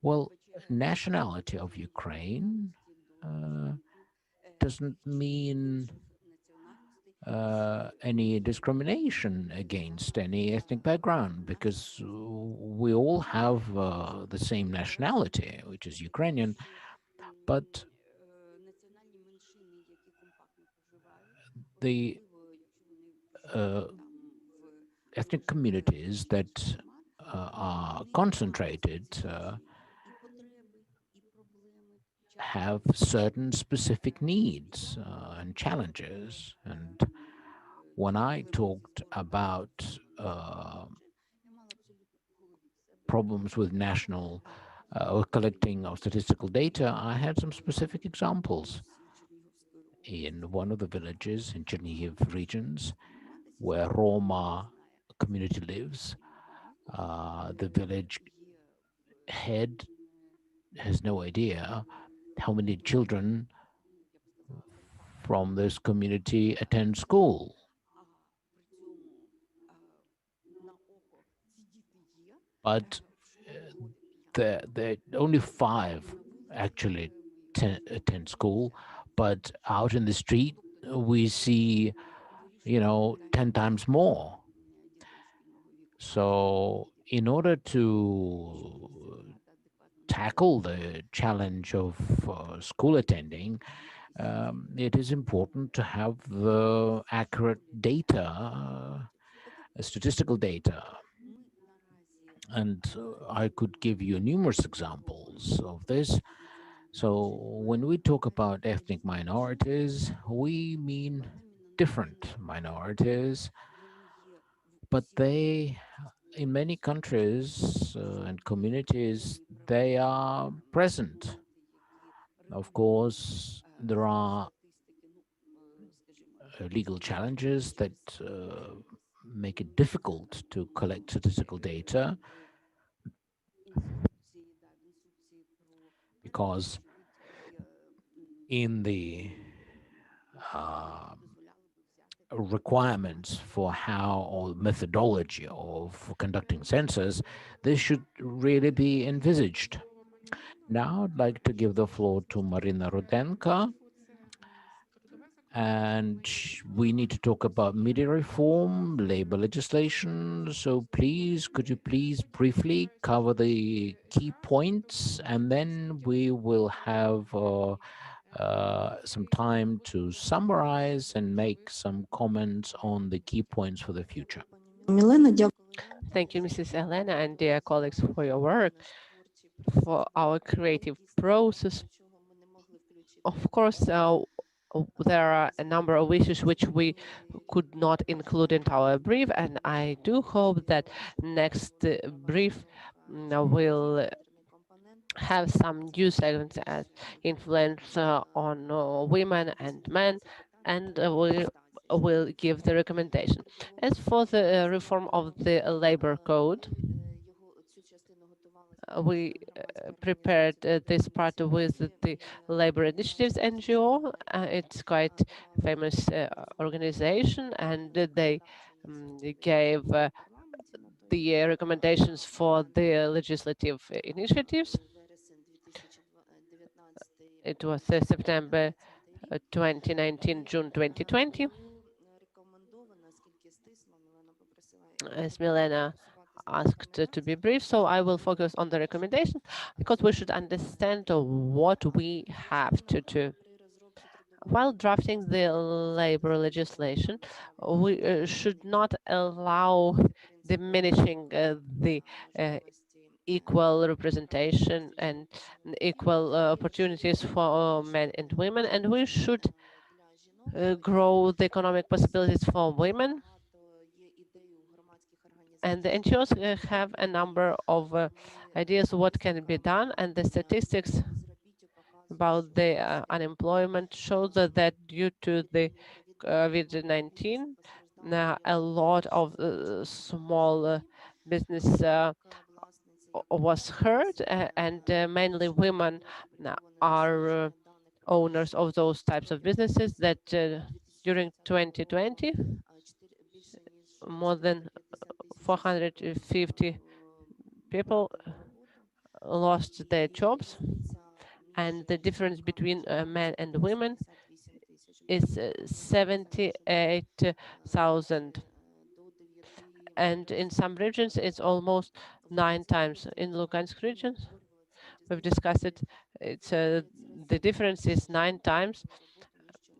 Well, nationality of Ukraine doesn't mean any discrimination against any ethnic background, because we all have the same nationality, which is Ukrainian. But the ethnic communities that are concentrated have certain specific needs and challenges. And when I talked about problems with national or collecting of statistical data, I had some specific examples. In one of the villages in Chernihiv regions, where Roma community lives, the village head has no idea how many children from this community attend school. But only 5 actually attend school, but out in the street we see, 10 times more. So in order to tackle the challenge of school attending, it is important to have the accurate data, statistical data. And I could give you numerous examples of this. So when we talk about ethnic minorities, we mean different minorities, but they, in many countries and communities, they are present. Of course, there are legal challenges that make it difficult to collect statistical data, because in the requirements for how, or methodology of conducting census, this should really be envisaged. Now I'd like to give the floor to Maryna Rudenka, and we need to talk about media reform, labor legislation. So please, could you please briefly cover the key points, and then we will have some time to summarize and make some comments on the key points for the future. Thank you, Mrs. Elena, and dear colleagues, for your work, for our creative process. Of course, there are a number of issues which we could not include in our brief, and I do hope that next brief will have some new segments as influence on women and men, and we will give the recommendation. As for the reform of the labor code, we prepared this part with the Labor Initiatives NGO. It's quite famous organization, and they gave the recommendations for the legislative initiatives. It was September 2019, June 2020. As Milena asked to be brief, so I will focus on the recommendation because we should understand what we have to do. While drafting the labor legislation, we should not allow diminishing the equal representation and equal opportunities for men and women, and we should grow the economic possibilities for women. And the NGOs have a number of ideas what can be done, and the statistics about the unemployment shows that due to the COVID-19, a lot of small business was hurt, and mainly women are owners of those types of businesses that during 2020, more than 450 people lost their jobs, and the difference between men and women is 78,000. And in some regions, it's almost 9 times. In Lugansk region, we've discussed it. It's the difference is 9 times.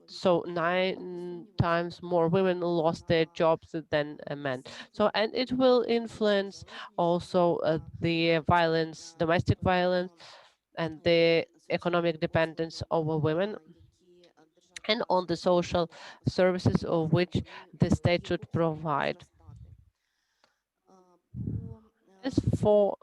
So 9 times more women lost their jobs than men. So, and it will influence also the violence, domestic violence, and the economic dependence over women, and on the social services of which the state should provide. As for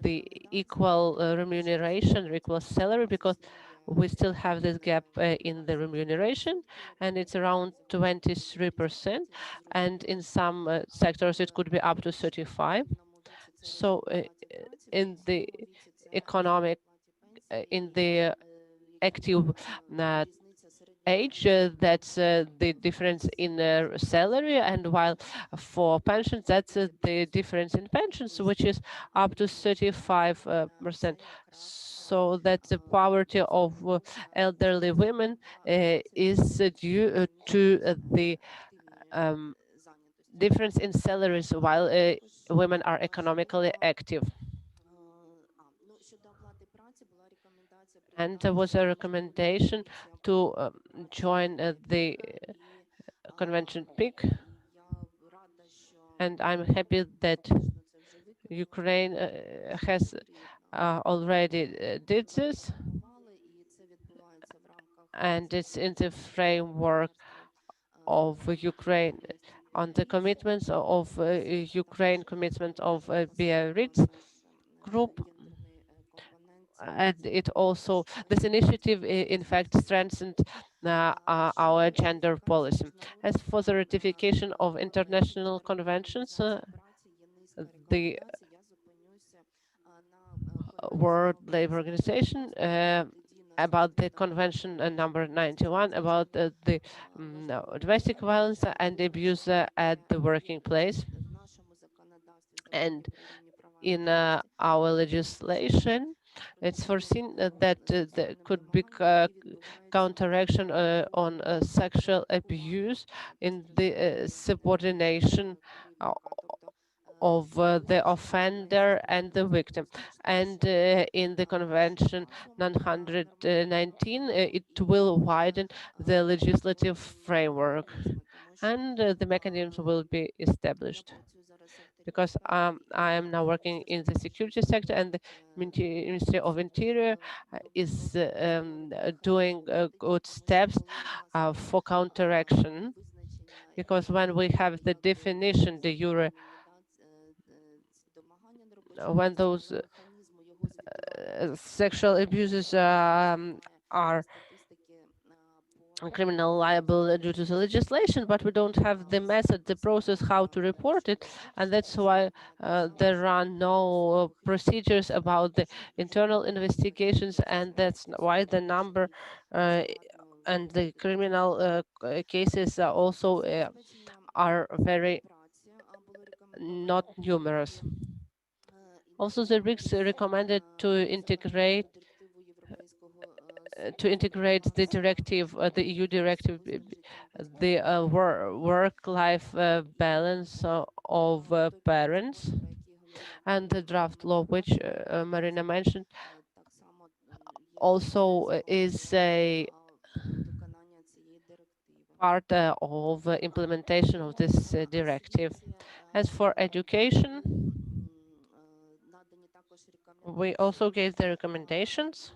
the equal remuneration, equal salary, because we still have this gap in the remuneration, and it's around 23%, and in some sectors it could be up to 35. So in the economic, in the active age, that's the difference in salary, and while for pensions, that's the difference in pensions, which is up to 35%. So that the poverty of elderly women is due to the difference in salaries while women are economically active. And there was a recommendation to join the convention peak, and I'm happy that Ukraine has already did this, and it's in the framework of Ukraine on the commitments of Ukraine commitment of Biarritz group. And it also, this initiative in fact strengthened our gender policy. As for the ratification of international conventions, the World Labor Organization about the convention number 91 about the domestic violence and abuse at the working place. And in our legislation, it's foreseen that there could be counteraction on sexual abuse in the subordination of the offender and the victim. And in the Convention 919, it will widen the legislative framework, and the mechanisms will be established. Because I am now working in the security sector, and the Ministry of Interior is doing good steps for counteraction. Because when we have the definition, the jure, when those sexual abuses are criminal liable due to the legislation, but we don't have the method, the process, how to report it, and that's why there are no procedures about the internal investigations, and that's why the number and the criminal cases are also are very not numerous. Also, the RICS recommended to integrate the directive, the EU directive, the work-life balance of parents, and the draft law, which Maryna mentioned, also is a part of implementation of this directive. As for education, we also gave the recommendations,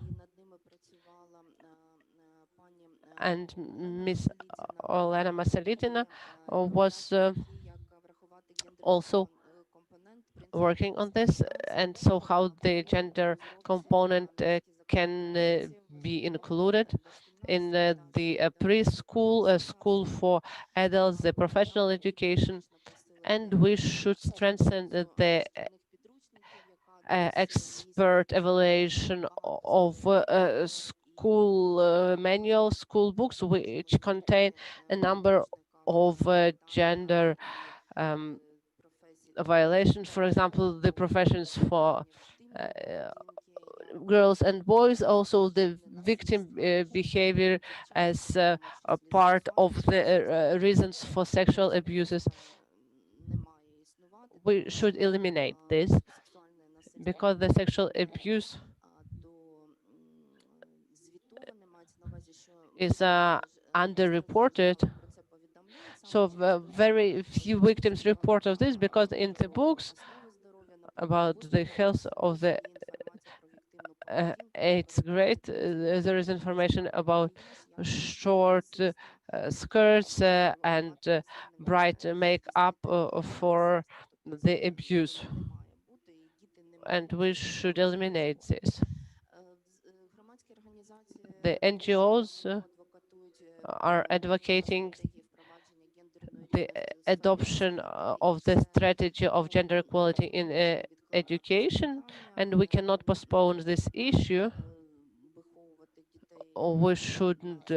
and Ms. Olena Masalitina was also working on this, and so how the gender component can be included in the preschool, school for adults, the professional education, and we should strengthen the expert evaluation of school manuals, school books, which contain a number of gender violations. For example, the professions for girls and boys, also the victim behavior as a part of the reasons for sexual abuses. We should eliminate this because the sexual abuse is underreported. So very few victims report of this, because in the books about the health of the it's great. There is information about short skirts and bright makeup for the abuse, and we should eliminate this. The NGOs are advocating the adoption of the strategy of gender equality in education, and we cannot postpone this issue. We shouldn't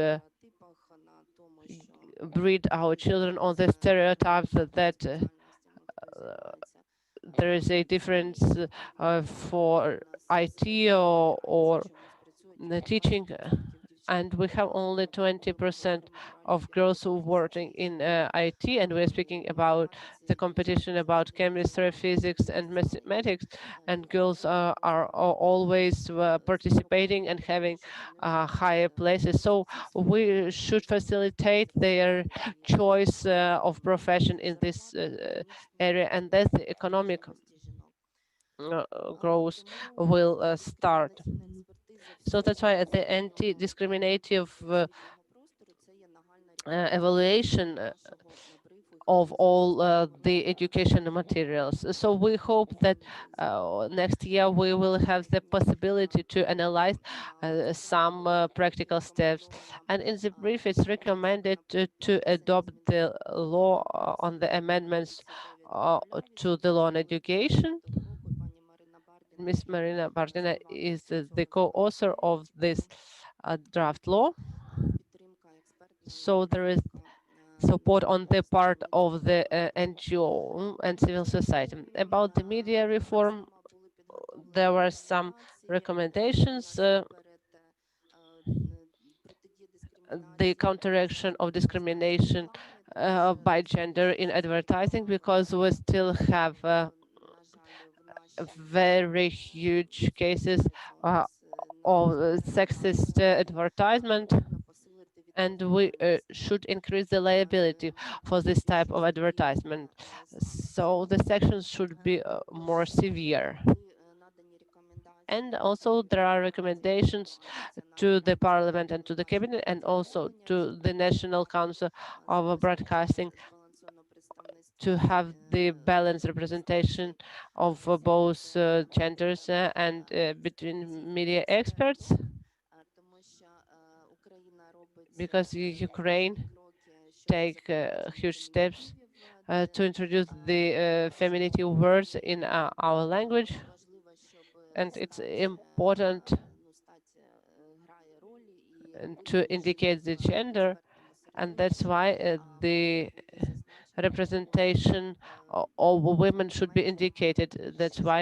breed our children on the stereotypes that there is a difference for IT or the teaching, and we have only 20% of girls who working in IT, and we're speaking about the competition about chemistry, physics, and mathematics, and girls are always participating and having higher places. So we should facilitate their choice of profession in this area, and that's the economic growth will start. So that's why the anti-discriminative evaluation of all the education materials. So we hope that next year we will have the possibility to analyze some practical steps. And in the brief, it's recommended to adopt the law on the amendments to the law on education. Ms. Maryna Bardina is the co-author of this draft law. So there is support on the part of the NGO and civil society. About the media reform, there were some recommendations. The counteraction of discrimination by gender in advertising, because we still have very huge cases of sexist advertisement, and we should increase the liability for this type of advertisement. So the sanctions should be more severe. And also there are recommendations to the Parliament and to the Cabinet, and also to the National Council of Broadcasting, to have the balanced representation of both genders and between media experts, because Ukraine take huge steps to introduce the femininity words in our language, and it's important to indicate the gender, and that's why the representation of women should be indicated. That's why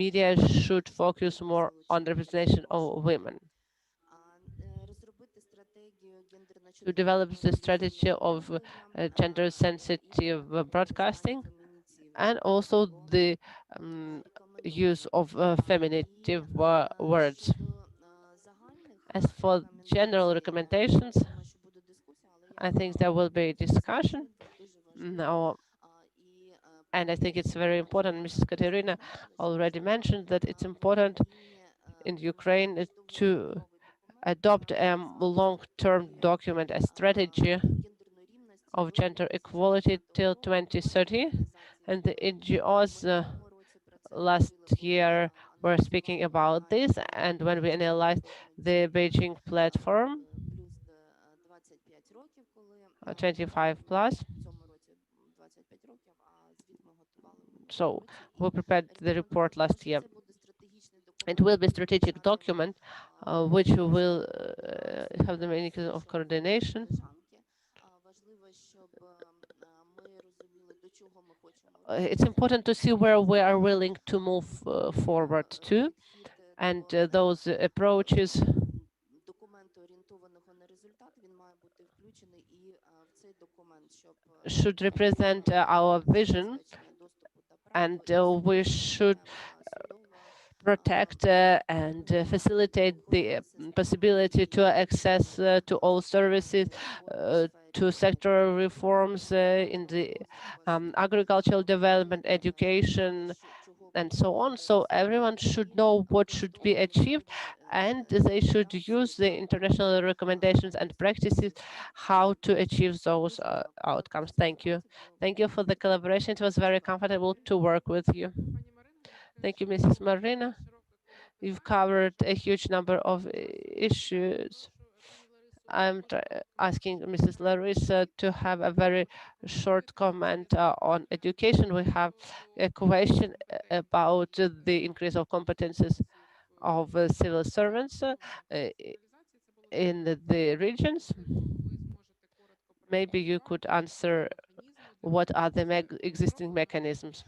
media should focus more on the representation of women. To develop the strategy of gender-sensitive broadcasting, and also the use of feminative words. As for general recommendations, I think there will be discussion now, and I think it's very important. Mrs. Kateryna already mentioned that it's important in Ukraine to adopt a long-term document, a strategy of gender equality till 2030, and the NGOs last year were speaking about this, and when we analyzed the Beijing platform, 25 plus, so we prepared the report last year. It will be a strategic document which will have the mechanism of coordination. It's important to see where we are willing to move forward to, and those approaches should represent our vision, and we should protect and facilitate the possibility to access to all services, to sectoral reforms in the agricultural development, education, and so on. So everyone should know what should be achieved, and they should use the international recommendations and practices how to achieve those outcomes. Thank you. Thank you for the collaboration. It was very comfortable to work with you. Thank you, Mrs. Maryna. You've covered a huge number of issues. I'm asking Mrs. Larissa to have a very short comment on education. We have a question about the increase of competences of civil servants in the regions. Maybe you could answer what are the existing mechanisms.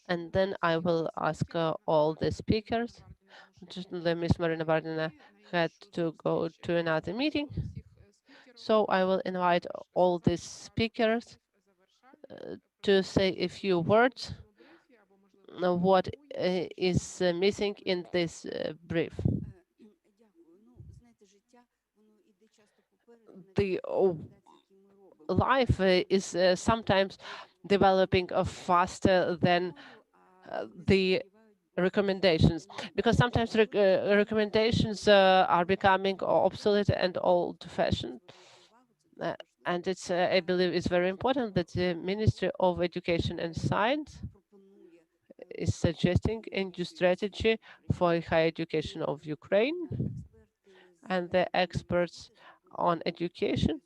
And then I will ask all the speakers. Just Ms. Maryna Bardina had to go to another meeting. So I will invite all the speakers to say a few words what is missing in this brief. The life is sometimes developing faster than the recommendations, because sometimes recommendations are becoming obsolete and old-fashioned. And it's, I believe, it's very important that the Ministry of Education and Science is suggesting a new strategy for higher education of Ukraine, and the experts on education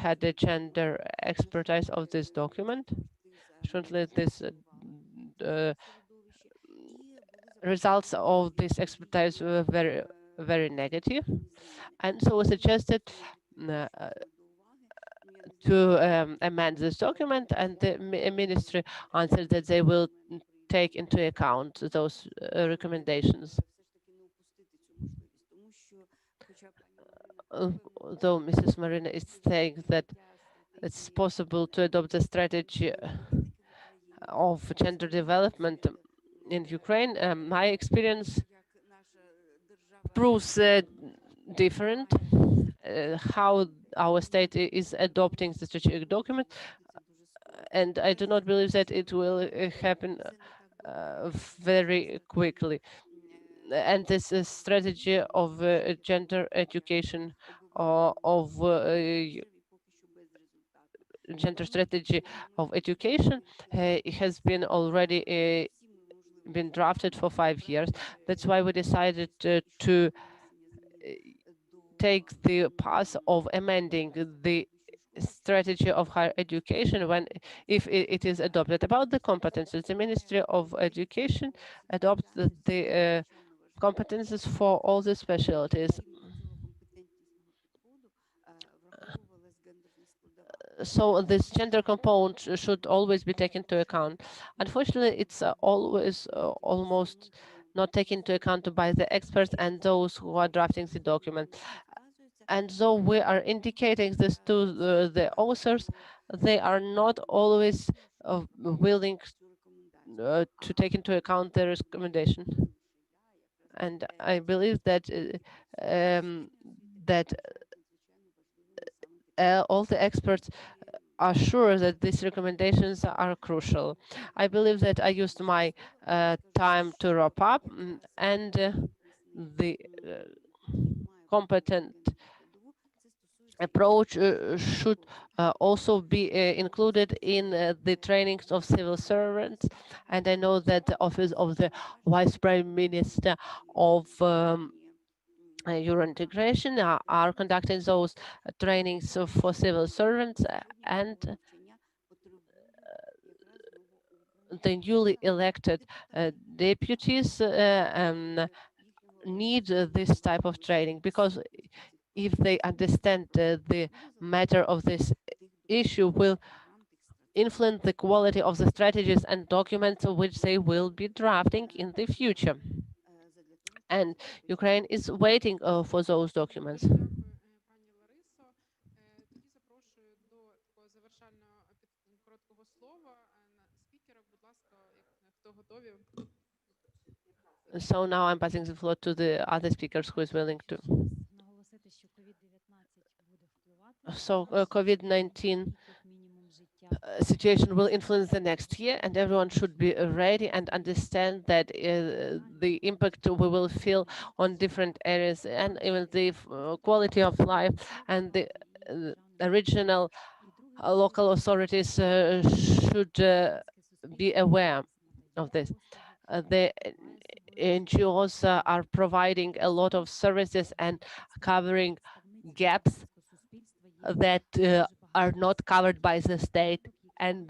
had a gender expertise of this document. Shortly, this results of this expertise were very, very negative, and so we suggested to amend this document, and the ministry answered that they will take into account those recommendations. Though Mrs. Maryna is saying that it's possible to adopt a strategy of gender development in Ukraine, my experience proves different. How our state is adopting the strategic document, and I do not believe that it will happen very quickly. And this strategy of gender education, of gender strategy of education, it has been already been drafted for 5 years. That's why we decided to take the path of amending the strategy of higher education when if it is adopted. About the competences, the Ministry of Education adopts the competences for all the specialties. So this gender component should always be taken into account. Unfortunately, it's always almost not taken into account by the experts and those who are drafting the document. And though we are indicating this to the authors, they are not always willing to take into account the recommendation. And I believe that all the experts are sure that these recommendations are crucial. I believe that I used my time to wrap up, and the competent approach should also be included in the trainings of civil servants. And I know that the Office of the Vice Prime Minister of Euro integration are conducting those trainings for civil servants, and the newly elected deputies need this type of training, because if they understand the matter of this issue, will influence the quality of the strategies and documents which they will be drafting in the future. And Ukraine is waiting for those documents. Дякую, пані Ларисо. Тоді запрошую до такого завершального короткого слова спікера. Будь ласка, хто готові? So now I'm passing the floor to the other speakers who is willing to. So COVID-19 situation will influence the next year, and everyone should be ready and understand that the impact we will feel on different areas, and even the quality of life, and the regional local authorities should be aware of this. The NGOs are providing a lot of services and covering gaps that are not covered by the state, and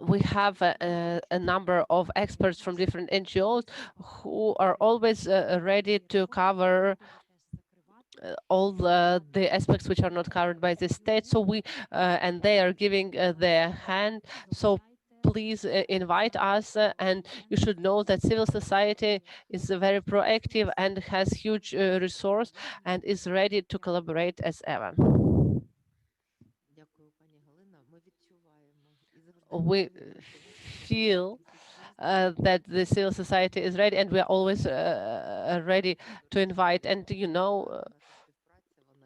we have a number of experts from different NGOs who are always ready to cover all the aspects which are not covered by the state. So we and they are giving their hand. So please invite us, and you should know that civil society is very proactive and has huge resource and is ready to collaborate as ever. We feel that the civil society is ready, and we are always ready to invite. And you know,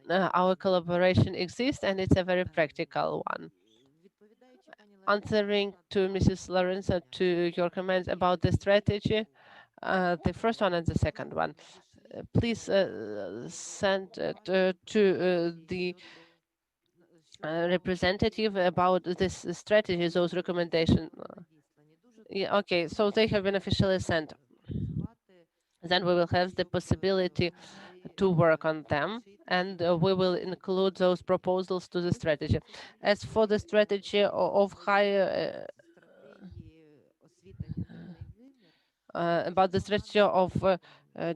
our collaboration exists, and it's a very practical one. Answering to Mrs. Lorenzo, to your comments about the strategy, the first one and the second one, please send to the representative about this strategy, those recommendations. Yeah, okay, so they have been officially sent. Then we will have the possibility to work on them, and we will include those proposals to the strategy. As for the strategy of higher about the strategy of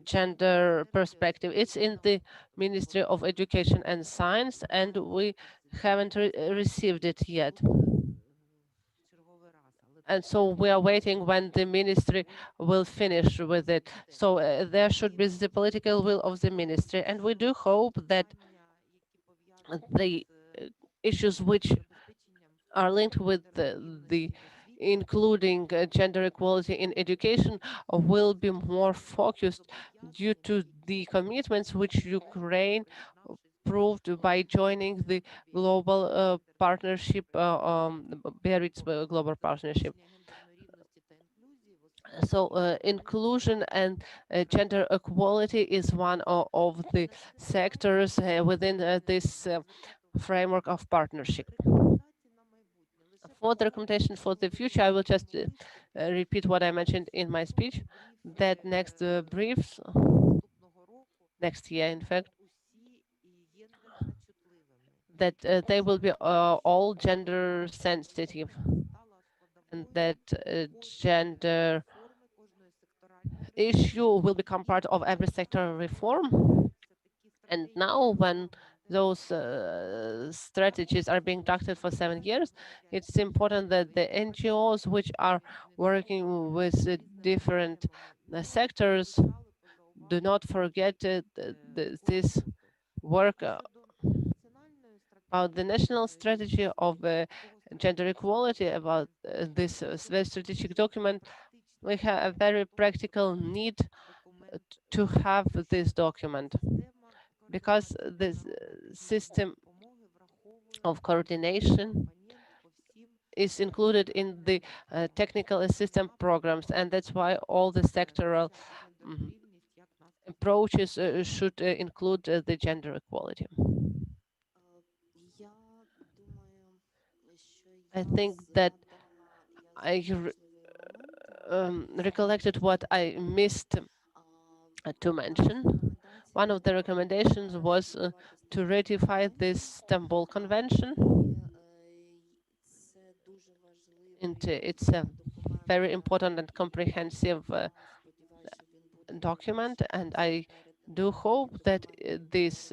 gender perspective, it's in the Ministry of Education and Science, and we haven't received it yet. And so we are waiting when the ministry will finish with it. So there should be the political will of the ministry, and we do hope that the issues which are linked with the including gender equality in education will be more focused due to the commitments which Ukraine proved by joining the global partnership, Biarritz global partnership. So inclusion and gender equality is one of the sectors within this framework of partnership. For the recommendation for the future, I will just repeat what I mentioned in my speech, that next briefs next year, in fact, that they will be all gender sensitive, and that gender issue will become part of every sector reform. And now, when those strategies are being drafted for 7 years, it's important that the NGOs which are working with different sectors do not forget this work about the national strategy of gender equality, about this very strategic document. We have a very practical need to have this document, because this system of coordination is included in the technical assistance programs, and that's why all the sectoral approaches should include the gender equality. I think that I recollected what I missed to mention. One of the recommendations was to ratify this Istanbul Convention. And it's a very important and comprehensive document, and I do hope that this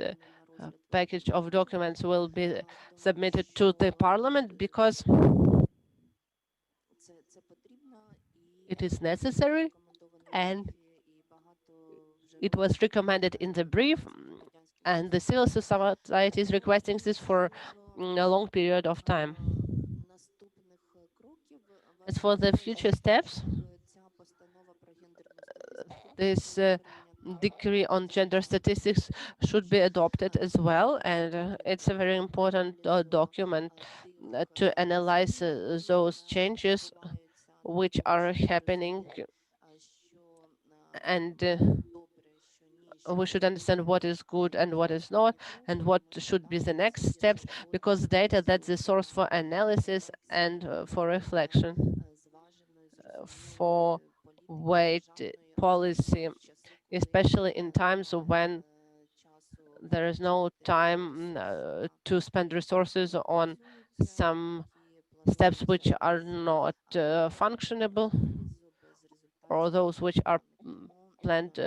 package of documents will be submitted to the parliament, because it is necessary, and it was recommended in the brief, and the civil society is requesting this for a long period of time. As for the future steps, this decree on gender statistics should be adopted as well, and it's a very important document to analyze those changes which are happening, and we should understand what is good and what is not, and what should be the next steps, because data, that's the source for analysis and for reflection, for weight policy, especially in times when there is no time to spend resources on some steps which are not functionable, or those which are planned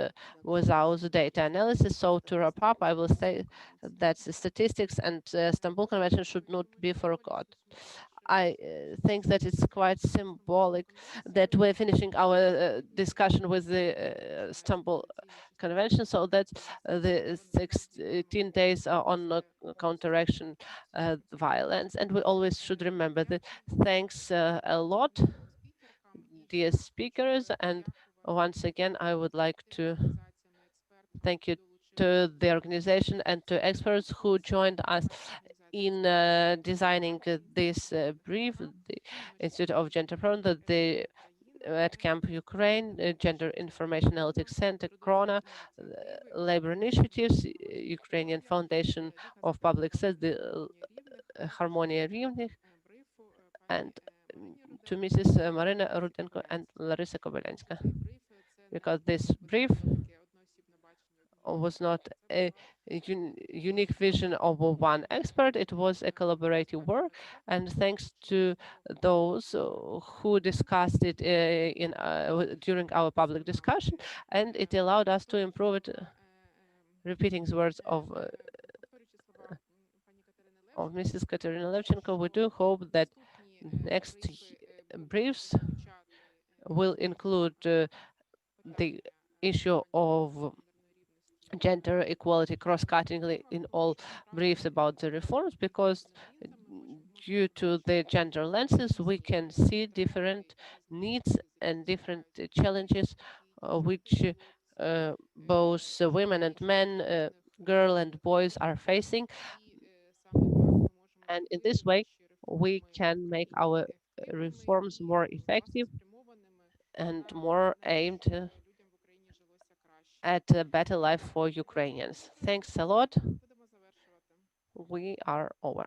without data analysis. So to wrap up, I will say that the statistics and Istanbul Convention should not be forgotten. I think that it's quite symbolic that we're finishing our discussion with the Istanbul Convention, so that the 16 days are on counteraction violence, and we always should remember that. Thanks a lot, dear speakers, and once again, I would like to thank you to the organization and to experts who joined us in designing this brief, the Institute of Gender Program, the AdCamp Ukraine, Gender Information Analytics Center, KRONA, Labor Initiatives, Ukrainian Foundation of Public Service, the Harmonia Rivnik, and to Mrs. Maryna Rudenko and Larisa Kobylanska, because this brief was not a unique vision of one expert, it was a collaborative work, and thanks to those who discussed it during our public discussion, and it allowed us to improve it. Repeating the words of Mrs. Kateryna Levchenko, we do hope that next briefs will include the issue of gender equality cross-cuttingly in all briefs about the reforms, because due to the gender lenses, we can see different needs and different challenges which both women and men, girls and boys are facing. And in this way, we can make our reforms more effective and more aimed at a better life for Ukrainians. Thanks a lot. We are over.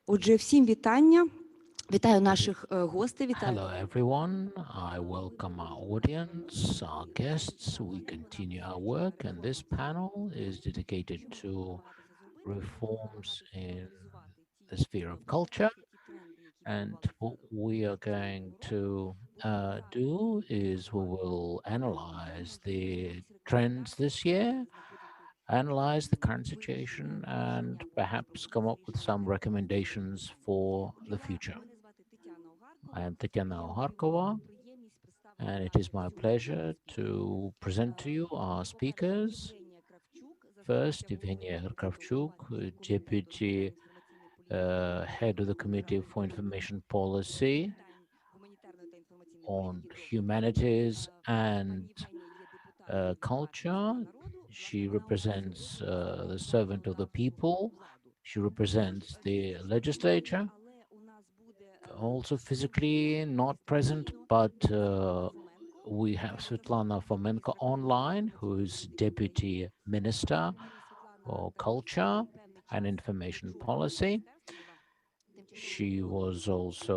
Отже, всім вітання. Вітаю наших гостей. Вітаю. Hello, everyone. I welcome our audience, our guests. We continue our work, and this panel is dedicated to reforms in the sphere of culture. And what we are going to do is we will analyze the trends this year, analyze the current situation, and perhaps come up with some recommendations for the future. I am Tatyana Oharkova, and it is my pleasure to present to you our speakers. First, Evgenia Kravchuk, Deputy Head of the Committee for Information Policy on Humanities and Culture. She represents the servant of the people. She represents the legislature. Also physically not present, but we have Svetlana Fomenko online, who is Deputy Minister for Culture and Information Policy. She was also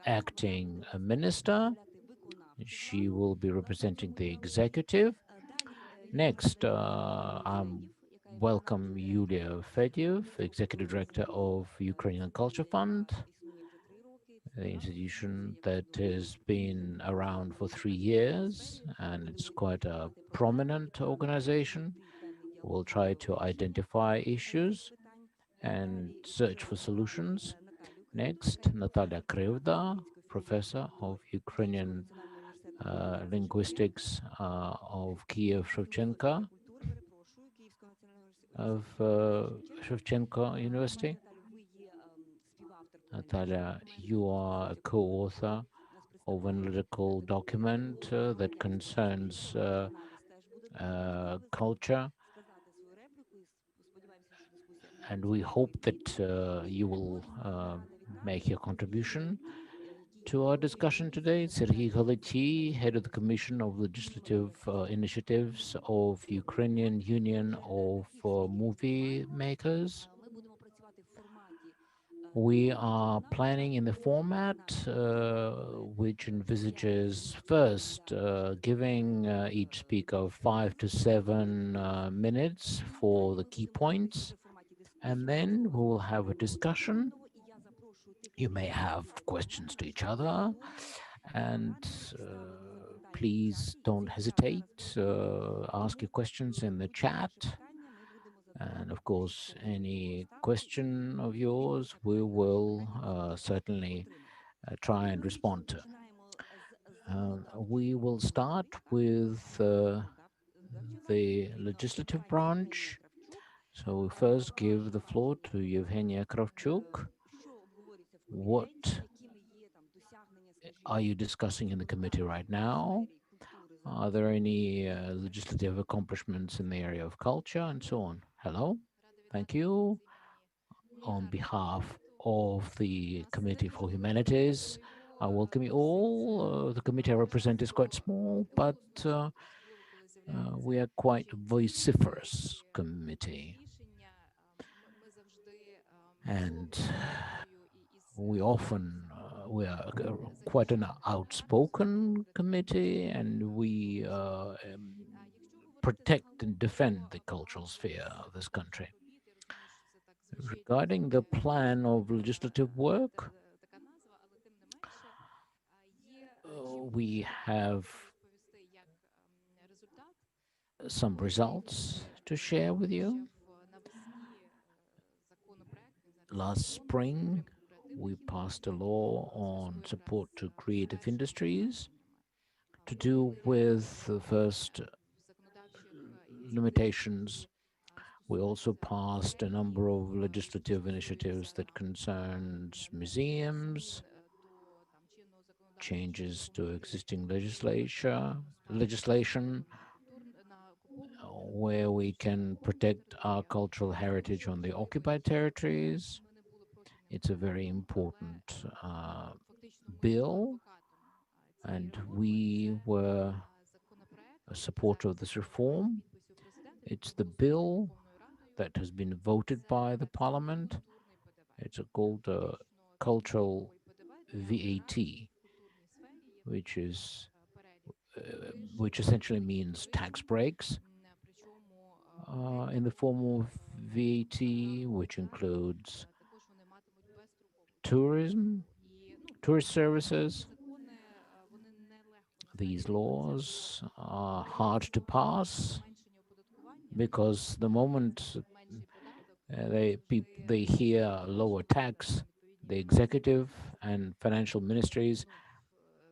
acting minister. She will be representing the executive. Next, welcome Yulia Fedyev, Executive Director of Ukrainian Culture Fund, the institution that has been around for 3 years, and it's quite a prominent organization. We'll try to identify issues and search for solutions. Next, Natalia Krivda, Professor of Ukrainian Linguistics of Kiev Shevchenko of Shevchenko University. Natalia, you are a co-author of an analytical document that concerns culture, and we hope that you will make your contribution to our discussion today. Serhiy Gality, Head of the Commission of Legislative Initiatives of Ukrainian Union of Movie Makers. We are planning in the format which envisages first giving each speaker 5 to 7 minutes for the key points, and then we will have a discussion. You may have questions to each other, and please don't hesitate. Ask your questions in the chat. And of course, any question of yours, we will certainly try and respond to. We will start with the legislative branch. So we first give the floor to Evgenia Kravchuk. What are you discussing in the committee right now? Are there any legislative accomplishments in the area of culture and so on? Hello, thank you. On behalf of the Committee for Humanities, I welcome you all. The committee I represent is quite small, but we are quite vociferous committee. And we often, we are quite an outspoken committee, and we protect and defend the cultural sphere of this country. Regarding the plan of legislative work, we have some results to share with you. Last spring, we passed a law on support to creative industries to do with the first limitations. We also passed a number of legislative initiatives that concerns museums, changes to existing legislation, where we can protect our cultural heritage on the occupied territories. It's a very important bill, and we were a supporter of this reform. It's the bill that has been voted by the parliament, It's called cultural VAT, which is which essentially means tax breaks in the form of VAT, which includes tourism, tourist services. These laws are hard to pass because the moment they hear lower tax, the executive and financial ministries,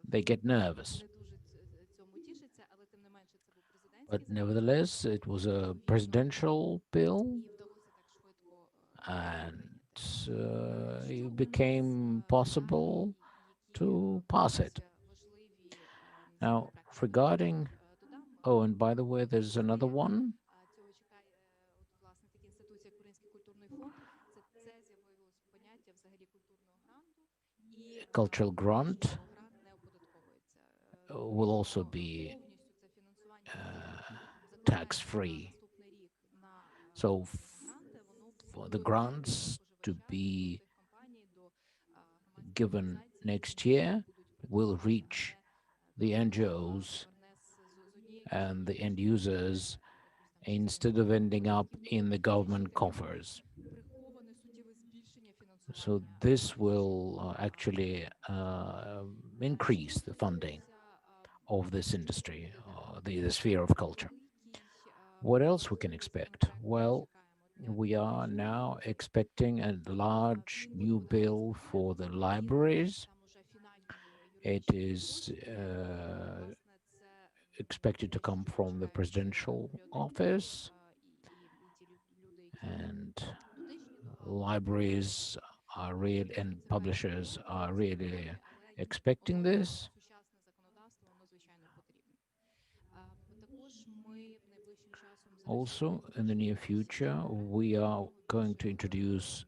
they get nervous. But nevertheless, it was a presidential bill, and it became possible to pass it. Now, regarding, oh, and by the way, there's another one. Cultural grant will also be tax-free. So for the grants to be given next year will reach the NGOs and the end users instead of ending up in the government coffers. So this will actually increase the funding of this industry, the sphere of culture. What else we can expect? Well, we are now expecting a large new bill for the libraries. It is expected to come from the presidential office, and libraries are real and publishers are really expecting this. Also, in the near future, we are going to introduce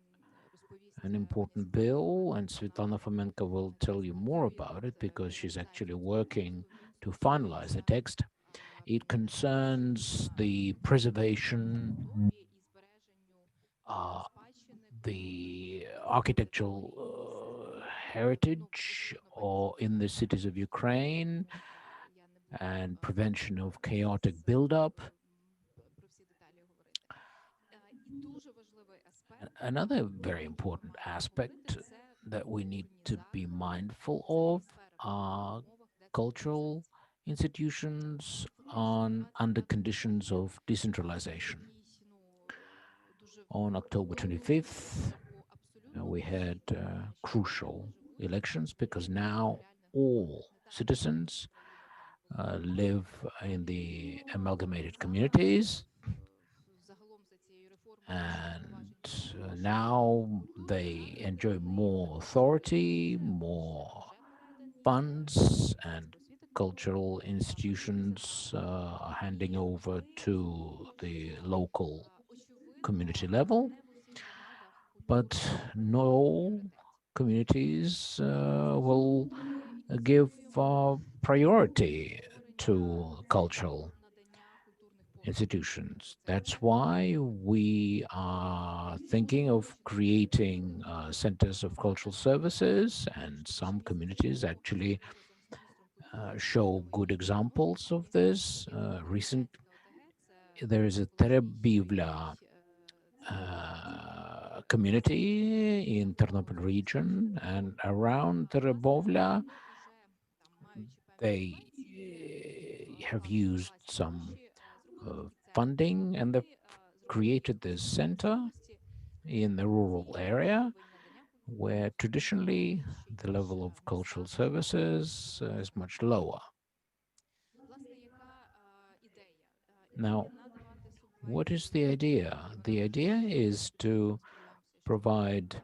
an important bill, and Svetlana Fomenko will tell you more about it because she's actually working to finalize the text. It concerns the preservation, the architectural heritage or in the cities of Ukraine, and prevention of chaotic buildup. Another very important aspect that we need to be mindful of are cultural institutions under conditions of decentralization. On October 25th, we had crucial elections because now all citizens live in the amalgamated communities, and now they enjoy more authority, more funds, and cultural institutions are handing over to the local community level. But no communities will give priority to cultural institutions. That's why we are thinking of creating centers of cultural services, and some communities actually show good examples of this. There is a Terebivla community in Ternopil region, and around Terebovla, they have used some funding, and they've created this center in the rural area where traditionally the level of cultural services is much lower. Now, what is the idea? The idea is to provide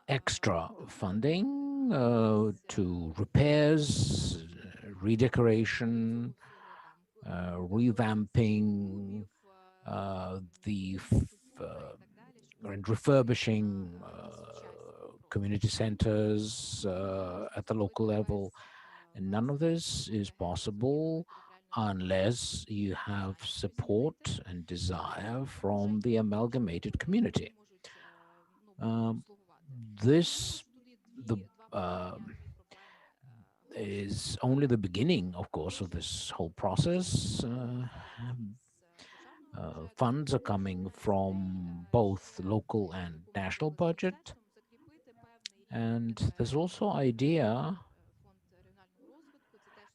extra funding to repairs, redecoration, revamping, and refurbishing community centers at the local level. And none of this is possible unless you have support and desire from the amalgamated community. This is only the beginning, of course, of this whole process. Funds are coming from both local and national budget. And there's also idea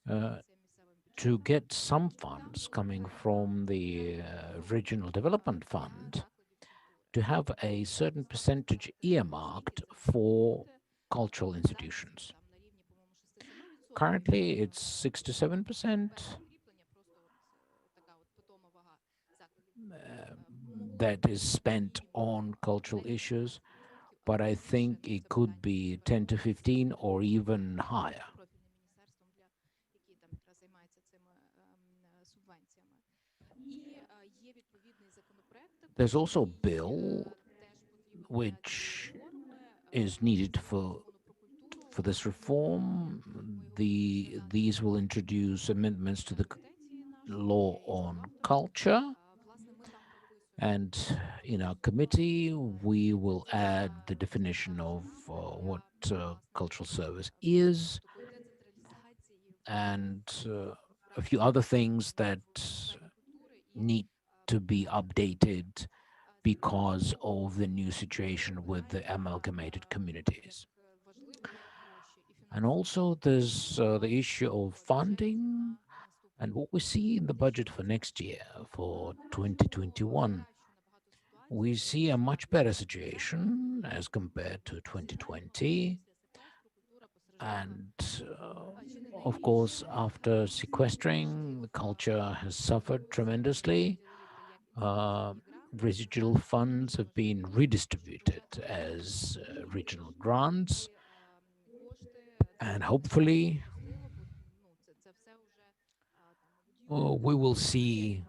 to get some funds coming from the Regional Development Fund to have a certain percentage earmarked for cultural institutions. Currently, it's 6 to 7% that is spent on cultural issues, but I think it could be 10 to 15 or even higher. There's also a bill which is needed for this reform. These will introduce amendments to the law on culture. And in our committee, we will add the definition of what cultural service is, and a few other things that need to be updated because of the new situation with the amalgamated communities. And also there's the issue of funding. And what we see in the budget for next year, for 2021, we see a much better situation as compared to 2020. And of course, after sequestering, the culture has suffered tremendously. Residual funds have been redistributed as regional grants. And hopefully, we will see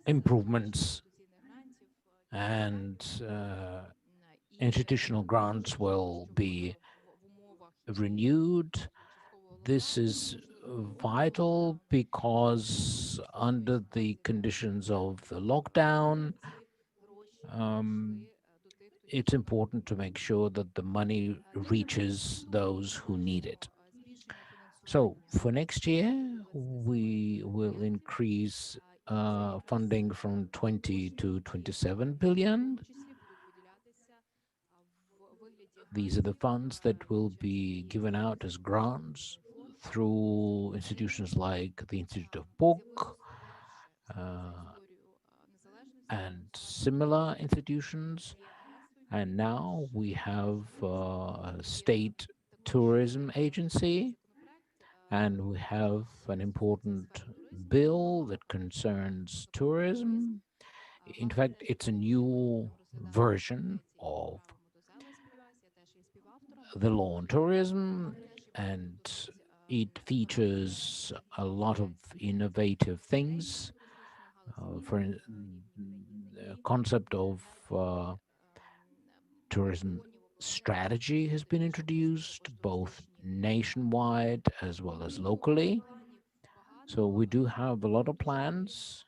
improvements, and institutional grants will be renewed. This is vital because under the conditions of the lockdown, it's important to make sure that the money reaches those who need it. So for next year, we will increase funding from 20 to 27 billion. These are the funds that will be given out as grants through institutions like the Institute of Book and similar institutions. And now we have a state tourism agency, and we have an important bill that concerns tourism. In fact, it's a new version of the law on tourism, and it features a lot of innovative things. For the concept of tourism strategy has been introduced, both nationwide as well as locally. So we do have a lot of plans.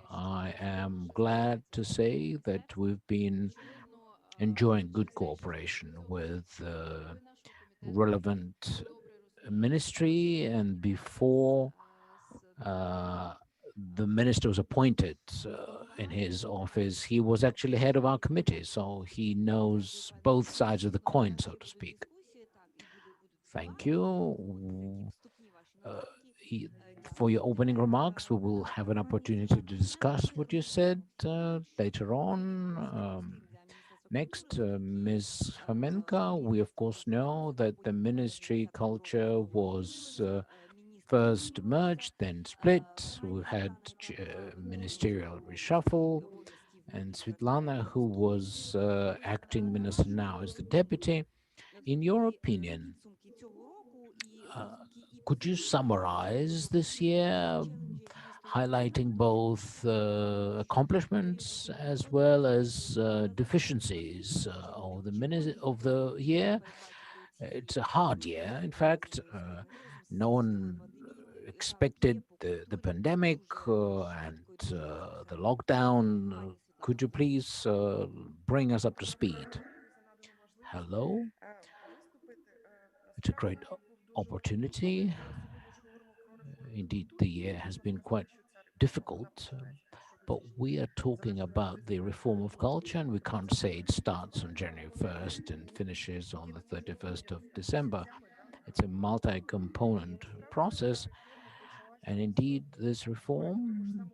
I am glad to say that we've been enjoying good cooperation with relevant ministry, and before the minister was appointed in his office, he was actually head of our committee, so he knows both sides of the coin, so to speak. Thank you. For your opening remarks, we will have an opportunity to discuss what you said later on. Next, Ms. Fomenko. We of course know that the ministry culture was first merged, then split. We had ministerial reshuffle, and Svetlana, who was acting minister now, is the deputy. In your opinion, could you summarize this year, highlighting both accomplishments as well as deficiencies of the year? It's a hard year. In fact, no one expected the pandemic and the lockdown. Could you please bring us up to speed? Hello. It's a great opportunity. Indeed, the year has been quite difficult, but we are talking about the reform of culture, and we can't say it starts on January 1st and finishes on the 31st of December. It's a multi-component process, and indeed, this reform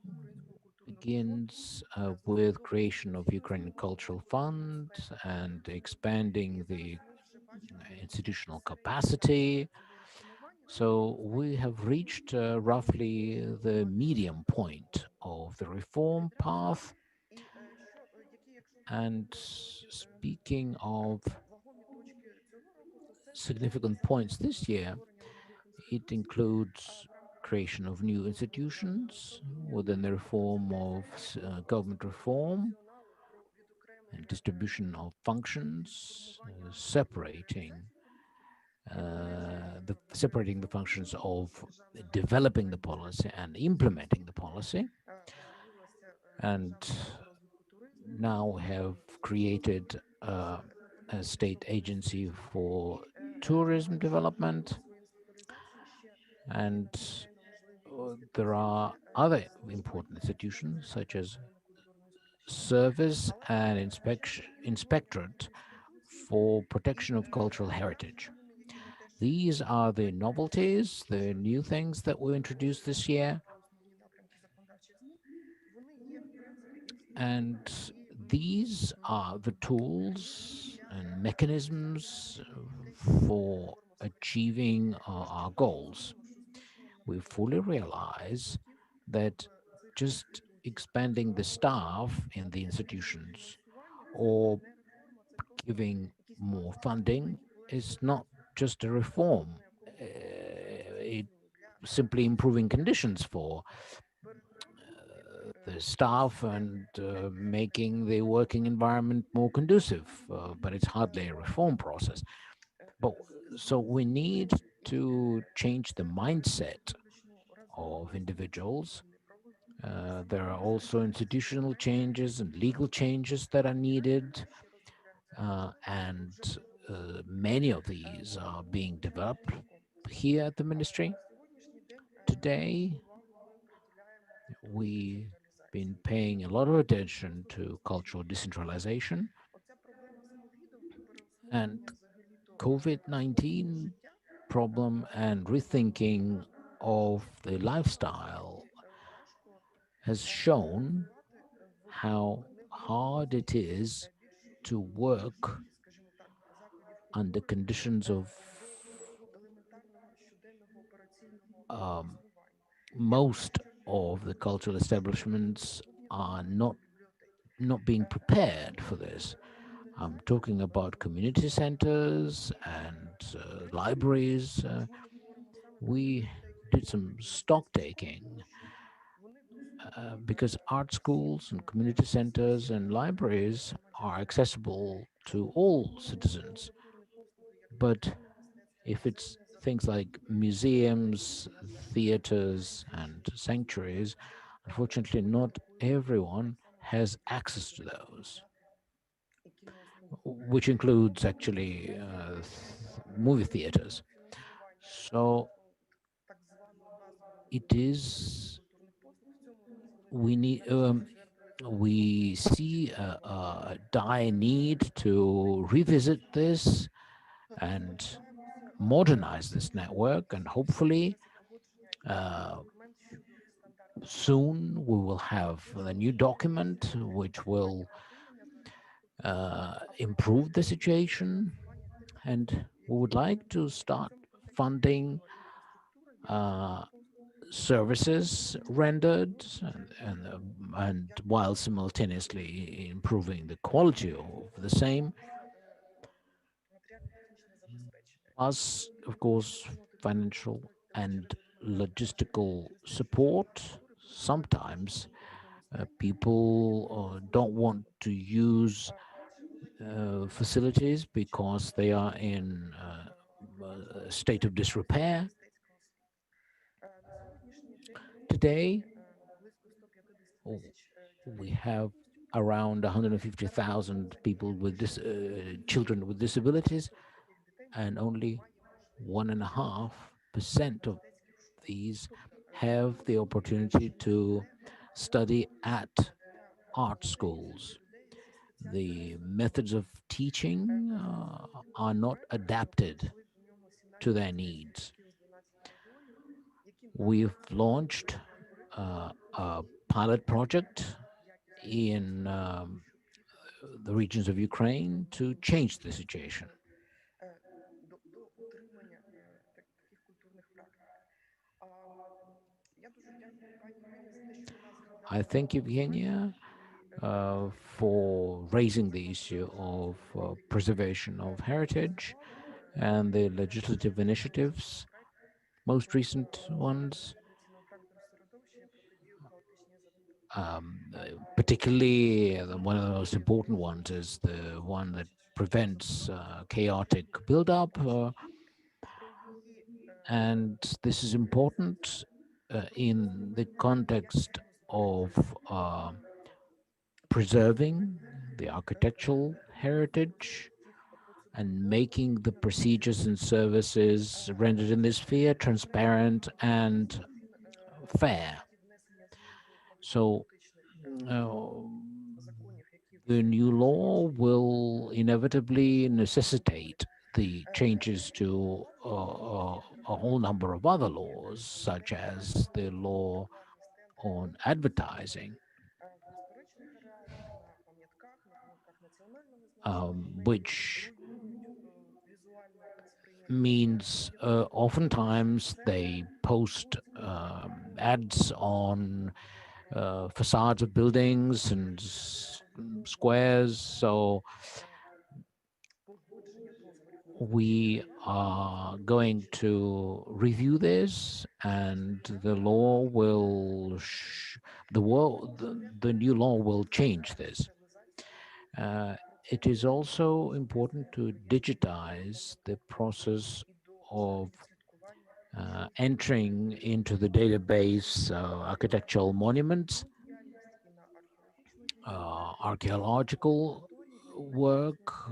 begins with creation of Ukrainian Cultural Fund and expanding the institutional capacity. So we have reached roughly the medium point of the reform path. And speaking of significant points this year, it includes creation of new institutions within the reform of government reform and distribution of functions, separating the functions of developing the policy and implementing the policy, and now have created a state agency for tourism development, and there are other important institutions such as service and inspectorate for protection of cultural heritage. These are the novelties, the new things that were introduced this year. And these are the tools and mechanisms for achieving our goals. We fully realize that just expanding the staff in the institutions or giving more funding is not just a reform. It simply improving conditions for the staff and making the working environment more conducive, but it's hardly a reform process. But so we need to change the mindset of individuals. There are also institutional changes and legal changes that are needed, and many of these are being developed here at the ministry. Today, we've been paying a lot of attention to cultural decentralization, and COVID-19 problem and rethinking of the lifestyle has shown how hard it is to work under conditions of most of the cultural establishments are not being prepared for this. I'm talking about community centers and libraries. We did some stock taking because art schools and community centers and libraries are accessible to all citizens. But if it's things like museums, theaters, and sanctuaries, unfortunately, not everyone has access to those, which includes actually movie theaters. So it is, we see a dire need to revisit this and modernize this network, and hopefully soon we will have a new document which will improve the situation, and we would like to start funding services rendered and while simultaneously improving the quality of the same. Plus, of course, financial and logistical support. Sometimes people don't want to use facilities because they are in a state of disrepair. Today, we have around 150,000 people with children with disabilities, and only 1.5% of these have the opportunity to study at art schools. The methods of teaching are not adapted to their needs. We've launched a pilot project in the regions of Ukraine to change the situation. I thank Evgenia for raising the issue of preservation of heritage and the legislative initiatives, most recent ones, particularly one of the most important ones is the one that prevents chaotic buildup. And this is important in the context of preserving the architectural heritage and making the procedures and services rendered in this sphere transparent and fair. So the new law will inevitably necessitate the changes to a whole number of other laws, such as the law on advertising, which means oftentimes they post ads on facades of buildings and squares. So we are going to review this, and the law will the new law will change this. It is also important to digitize the process of entering into the database architectural monuments, archaeological work,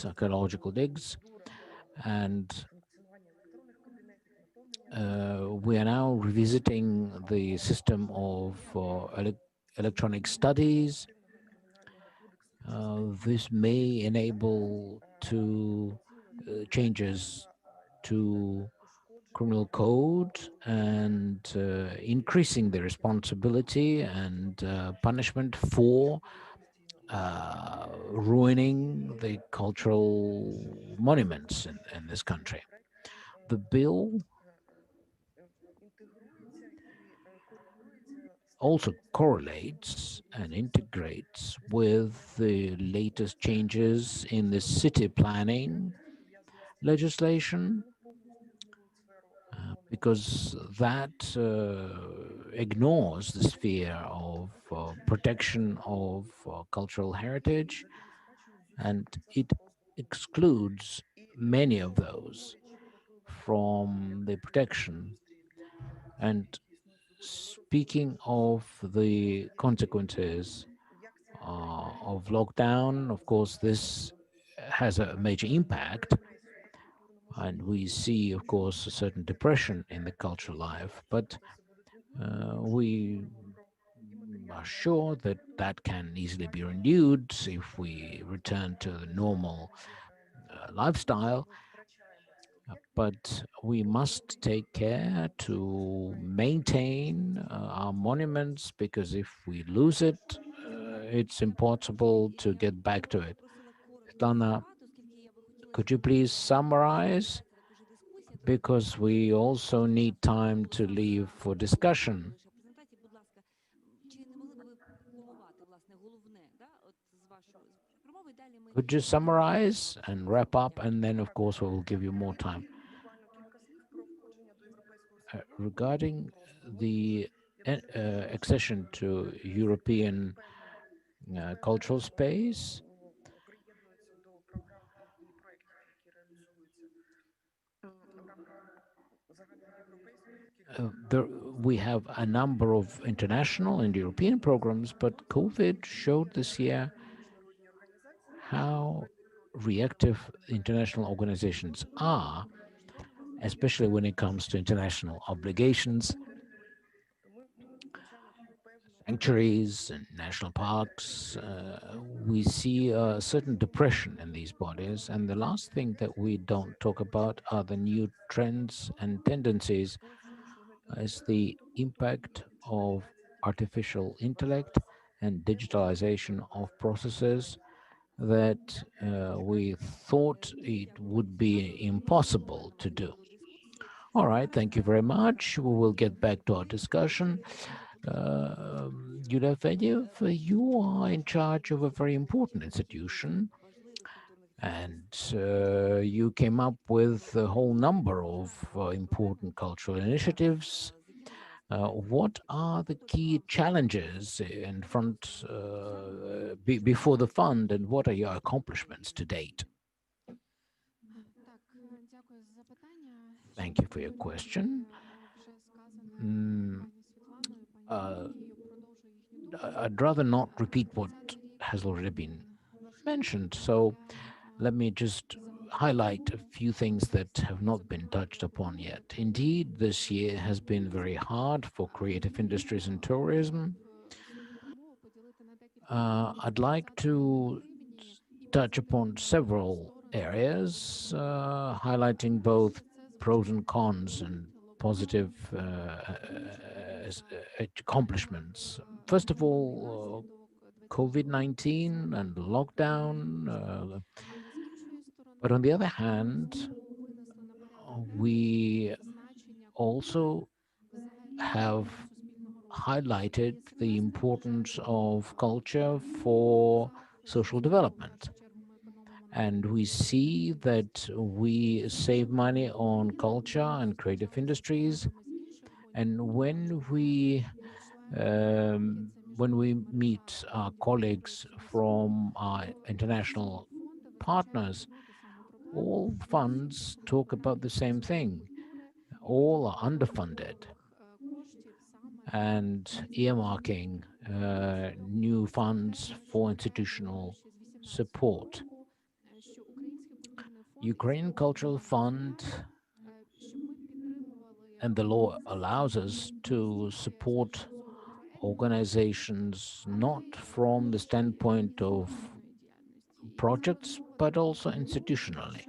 archaeological digs, and we are now revisiting the system of electronic studies. This may enable changes to criminal code and increasing the responsibility and punishment for ruining the cultural monuments in this country. The bill also correlates and integrates with the latest changes in the city planning legislation, because that ignores the sphere of protection of cultural heritage, and it excludes many of those from the protection. And speaking of the consequences of lockdown, of course, this has a major impact. And we see, of course, a certain depression in the cultural life, but we are sure that that can easily be renewed if we return to the normal lifestyle. But we must take care to maintain our monuments, because if we lose it, it's impossible to get back to it. Dana, could you please summarize? Because we also need time to leave for discussion. Could you summarize and wrap up, and then, of course, we will give you more time. Regarding the accession to European cultural space, we have a number of international and European programs, but COVID showed this year how reactive international organizations are, especially when it comes to international obligations, sanctuaries and national parks. We see a certain depression in these bodies. And the last thing that we don't talk about are the new trends and tendencies as the impact of artificial intellect and digitalization of processes that we thought it would be impossible to do. All right, thank you very much. We will get back to our discussion. Yulia Fedyev, you are in charge of a very important institution, and you came up with a whole number of important cultural initiatives. What are the key challenges in front before the fund, and what are your accomplishments to date? Thank you for your question. I'd rather not repeat what has already been mentioned, so let me just highlight a few things that have not been touched upon yet. Indeed, this year has been very hard for creative industries and tourism. I'd like to touch upon several areas, highlighting both pros and cons and positive accomplishments. First of all, COVID-19 and lockdown. But on the other hand, we also have highlighted the importance of culture for social development. And we see that we save money on culture and creative industries. And when we meet our colleagues from our international partners, all funds talk about the same thing. All are underfunded and earmarking new funds for institutional support. Ukraine Cultural Fund and the law allows us to support organizations not from the standpoint of projects, but also institutionally.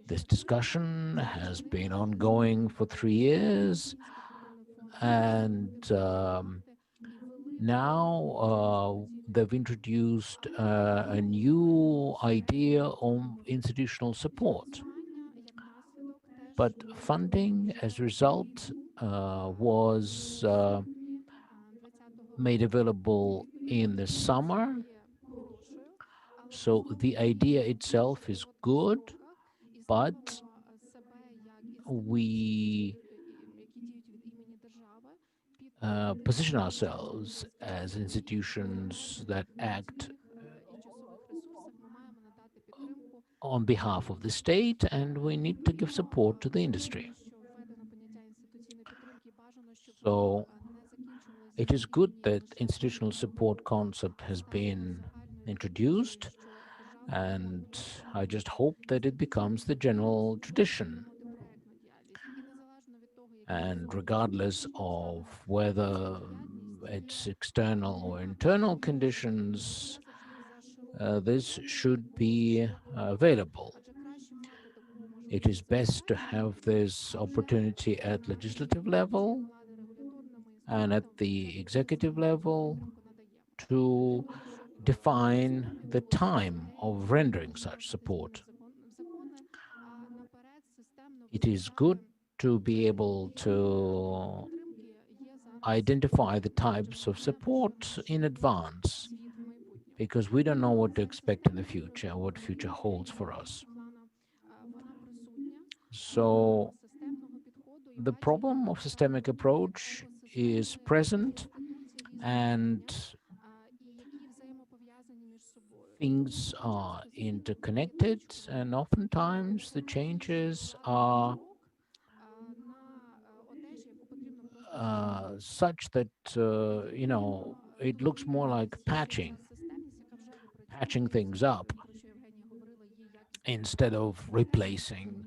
This discussion has been ongoing for 3 years, and now they've introduced a new idea on institutional support. But funding, as a result, was made available in the summer. So the idea itself is good, but we position ourselves as institutions that act on behalf of the state, and we need to give support to the industry. So it is good that institutional support concept has been introduced, and I just hope that it becomes the general tradition. And regardless of whether it's external or internal conditions, this should be available. It is best to have this opportunity at legislative level and at the executive level to define the time of rendering such support. It is good to be able to identify the types of support in advance, because we don't know what to expect in the future, what future holds for us. So the problem of systemic approach is present, and things are interconnected, and oftentimes the changes are such that, you know, it looks more like patching things up instead of replacing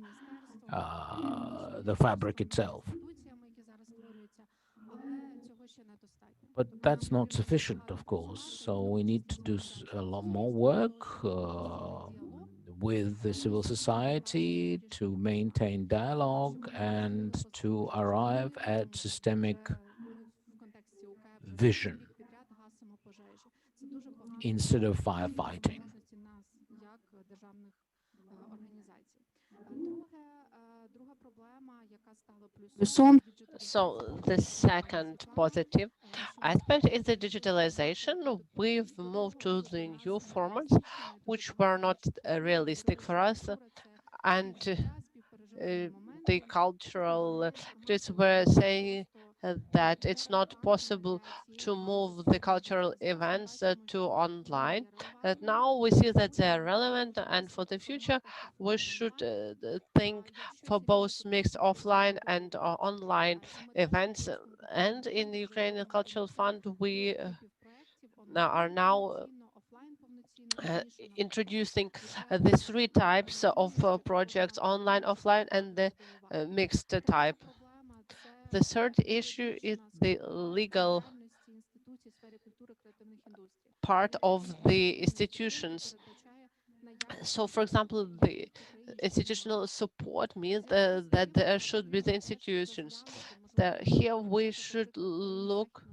the fabric itself. But that's not sufficient, of course. So we need to do a lot more work with the civil society to maintain dialogue and to arrive at systemic vision instead of firefighting. So the second positive aspect is the digitalization. We've moved to the new formats, which were not realistic for us, and the cultural activists were saying that it's not possible to move the cultural events to online. Now we see that they're relevant, and for the future, we should think for both mixed offline and online events. And in the Ukrainian Cultural Fund, we are now introducing the three types of projects: online, offline, and the mixed type. The third issue is the legal part of the institutions. So, for example, the institutional support means that there should be the institutions. Here we should look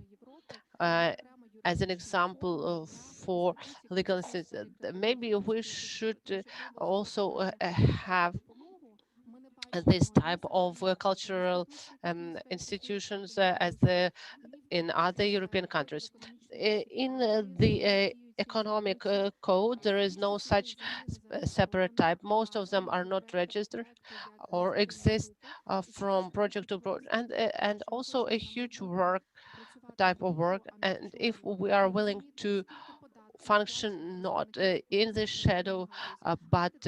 as an example for legal institutions. Maybe we should also have this type of cultural institutions as in other European countries. In the economic code, there is no such separate type. Most of them are not registered or exist from project to project, and also a huge type of work. And if we are willing to function not in the shadow, but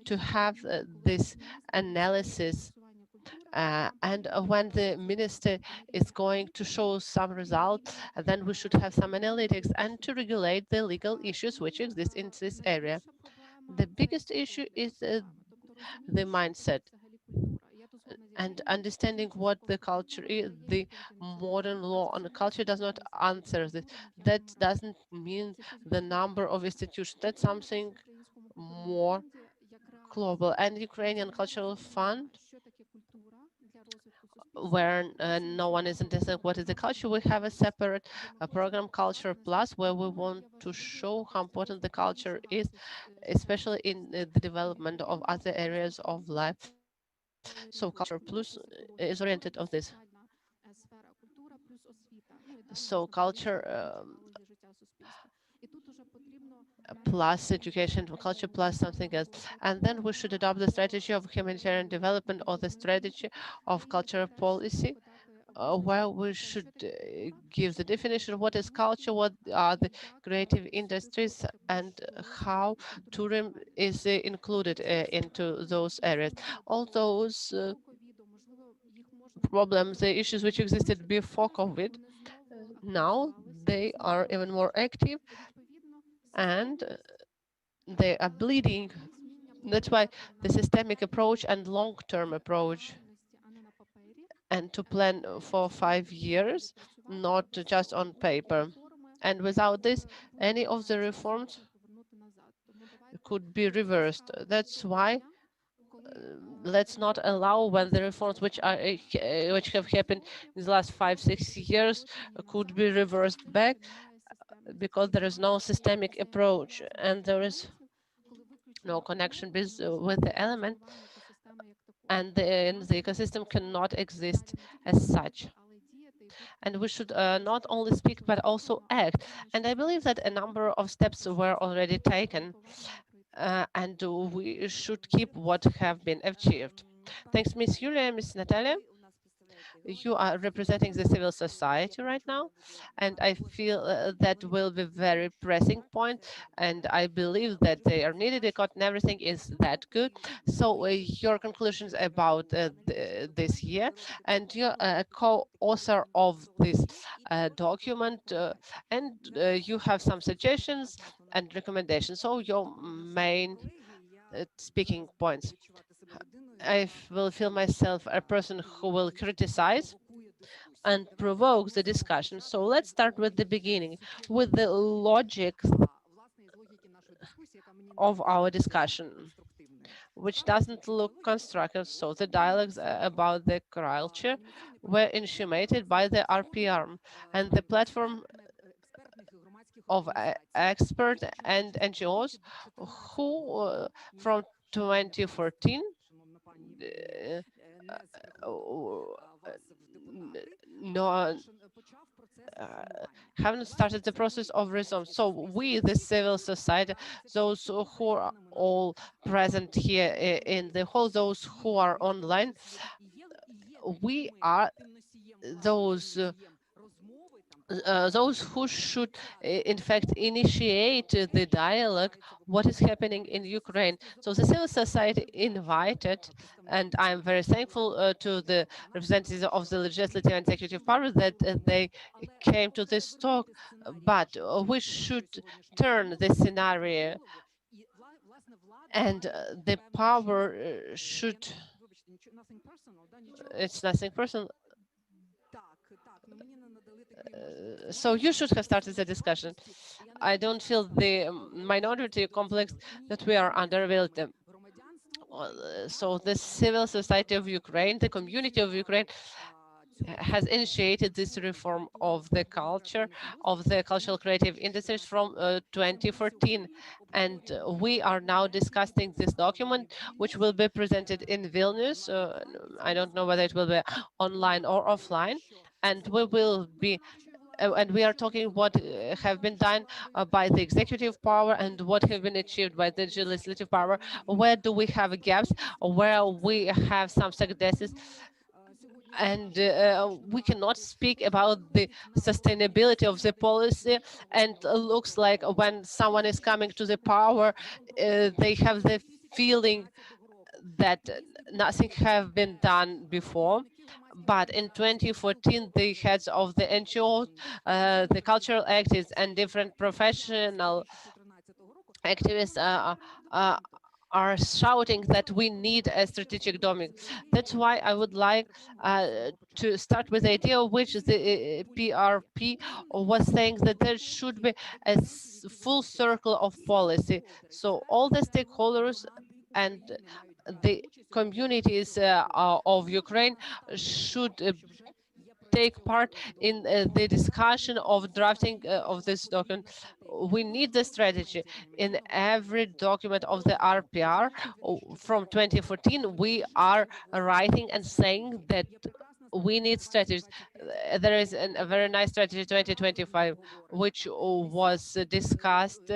to have this analysis, and when the minister is going to show some result, then we should have some analytics and to regulate the legal issues which exist in this area. The biggest issue is the mindset and understanding what the culture is. The modern law on culture does not answer this. That doesn't mean the number of institutions. That's something more global. And Ukrainian Cultural Fund, where no one is interested what is the culture, we have a separate program, Culture Plus, where we want to show how important the culture is, especially in the development of other areas of life. So Culture Plus is oriented on this. So culture plus education, culture plus something else. And then we should adopt the strategy of humanitarian development or the strategy of cultural policy, where we should give the definition of what is culture, what are the creative industries, and how tourism is included into those areas. All those problems, the issues which existed before COVID, now they are even more active and they are bleeding. That's why the systemic approach and long-term approach, and to plan for 5 years, not just on paper. And without this, any of the reforms could be reversed. That's why let's not allow when the reforms which have happened in the last 5-6 years could be reversed back, because there is no systemic approach and there is no connection with the element, and the ecosystem cannot exist as such. And we should not only speak but also act. And I believe that a number of steps were already taken, and we should keep what have been achieved. Thanks, Miss Yulia, Miss Natalia. You are representing the civil society right now, and I feel that will be very pressing point, and I believe that they are needed because everything is that good. So your conclusions about this year, and you're a co-author of this document, and you have some suggestions and recommendations. So your main speaking points. I will feel myself a person who will criticize and provoke the discussion. So let's start with the beginning, with the logic of our discussion, which doesn't look constructive. So the dialogues about the culture were initiated by the RPR and the platform of experts and NGOs who from 2014 no, haven't started the process of reform. So we, the civil society, those who are all present here in the hall, those who are online, we are those who should in fact initiate the dialogue what is happening in Ukraine. So the civil society invited, and I'm very thankful to the representatives of the legislative and executive power that they came to this talk, but we should turn the scenario, and the power should, it's nothing personal. So you should have started the discussion. I don't feel the minority complex that we are underbuilt. So the civil society of Ukraine, the community of Ukraine, has initiated this reform of the culture, of the cultural creative industries from 2014. And we are now discussing this document, which will be presented in Vilnius. I don't know whether it will be online or offline. And we will be and we are talking what have been done by the executive power and what have been achieved by the legislative power. Where do we have gaps? Where we have some successes? And we cannot speak about the sustainability of the policy, and looks like when someone is coming to the power, they have the feeling that nothing have been done before. But in 2014, the heads of the NGOs, the cultural activists, and different professional activists are shouting that we need a strategic domain. That's why I would like to start with the idea which the PRP was saying that there should be a full circle of policy. So all the stakeholders and the communities of Ukraine should take part in the discussion of drafting of this document. We need the strategy. In every document of the RPR from 2014, we are writing and saying that we need strategies. There is a very nice strategy 2025, which was discussed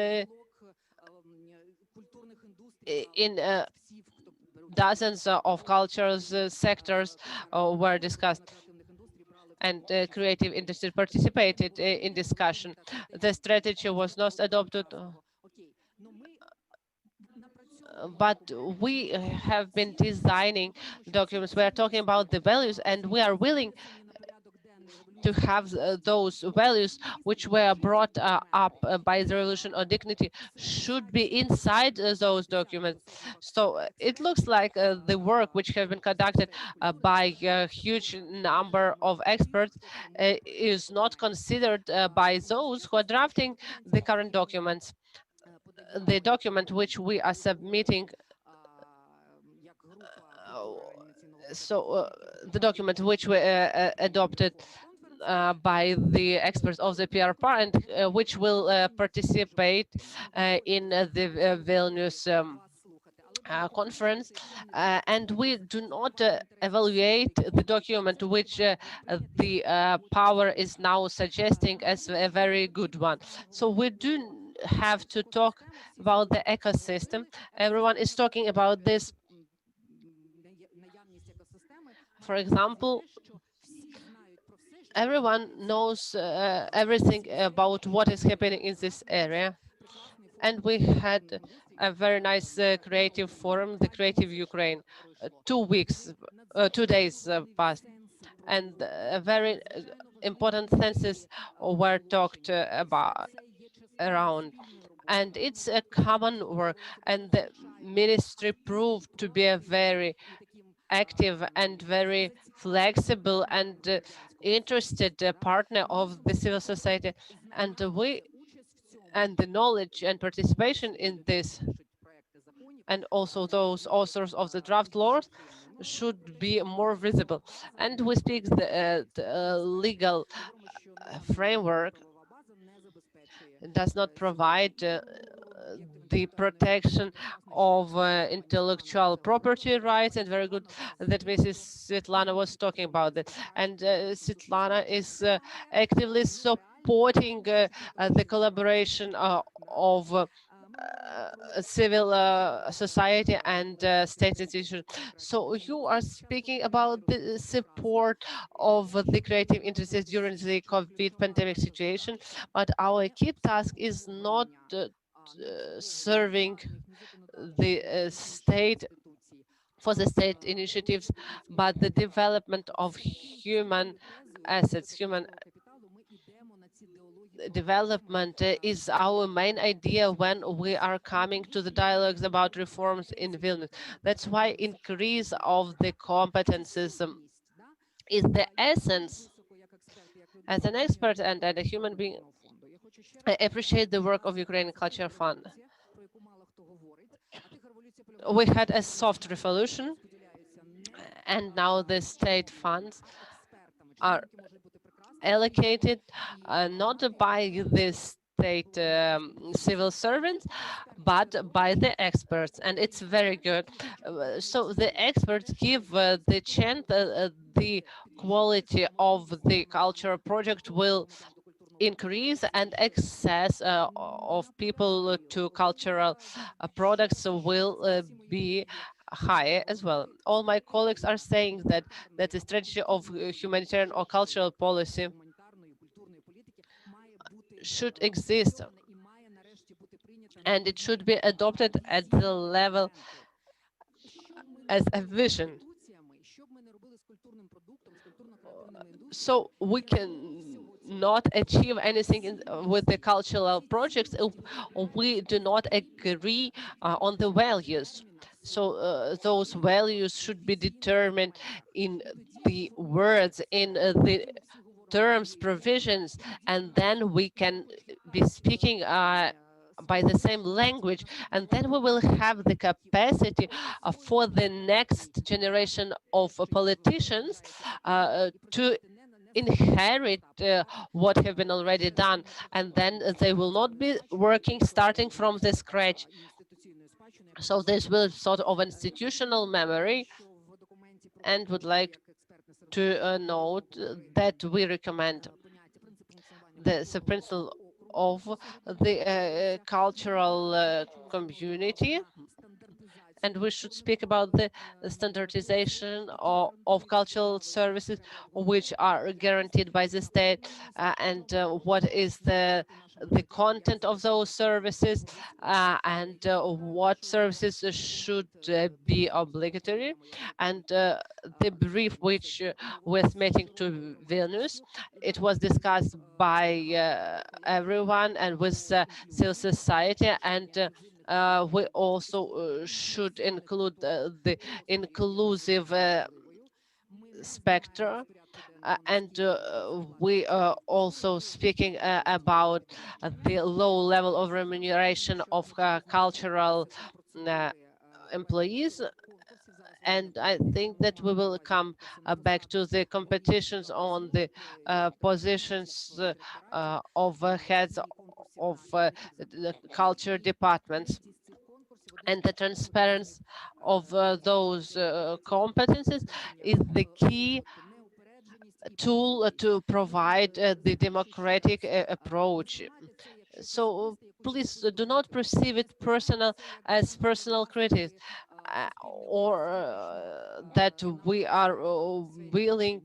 in dozens of cultures, sectors were discussed, and creative industry participated in discussion. The strategy was not adopted, but we have been designing documents. We are talking about the values, and we are willing to have those values which were brought up by the Revolution of Dignity should be inside those documents. So it looks like the work which have been conducted by a huge number of experts is not considered by those who are drafting the current documents. The document which we are submitting, the document which we adopted by the experts of the PRP and which will participate in the Vilnius conference, and we do not evaluate the document which the power is now suggesting as a very good one. So we do have to talk about the ecosystem. Everyone is talking about this. For example, everyone knows everything about what is happening in this area. And we had a very nice creative forum, the Creative Ukraine. 2 weeks, 2 days passed, and very important senses were talked about around. And it's a common work, and the ministry proved to be a very active and very flexible and interested partner of the civil society. And the knowledge and participation in this, and also those authors of the draft laws, should be more visible. And we speak the legal framework does not provide the protection of intellectual property rights, and very good that Mrs. Svetlana was talking about that. And Svetlana is actively supporting the collaboration of civil society and state institutions. So you are speaking about the support of the creative industries during the COVID pandemic situation, but our key task is not serving the state for the state initiatives, but the development of human assets, human development is our main idea when we are coming to the dialogues about reforms in Vilnius. That's why increase of the competences is the essence. As an expert and a human being, I appreciate the work of Ukrainian Culture Fund. We had a soft revolution, and now the state funds are allocated not by the state civil servants, but by the experts, and it's very good. So the experts give the chance, the quality of the cultural project will increase, and access of people to cultural products will be higher as well. All my colleagues are saying that the strategy of humanitarian or cultural policy should exist, and it should be adopted at the level as a vision. So we can not achieve anything with the cultural projects if we do not agree on the values. So those values should be determined in the words, in the terms, provisions, and then we can be speaking by the same language, and then we will have the capacity for the next generation of politicians to inherit what have been already done, and then they will not be working starting from the scratch. So this will sort of institutional memory, and would like to note that we recommend the principle of the cultural community, and we should speak about the standardization of cultural services which are guaranteed by the state, and what is the content of those services, and what services should be obligatory. And the brief which was making to Vilnius, it was discussed by everyone and with civil society, and we also should include the inclusive spectrum, and we are also speaking about the low level of remuneration of cultural employees. And I think that we will come back to the competitions on the positions of heads of the culture departments, and the transparency of those competencies is the key tool to provide the democratic approach. So please do not perceive it personal as personal criticism. or that we are willing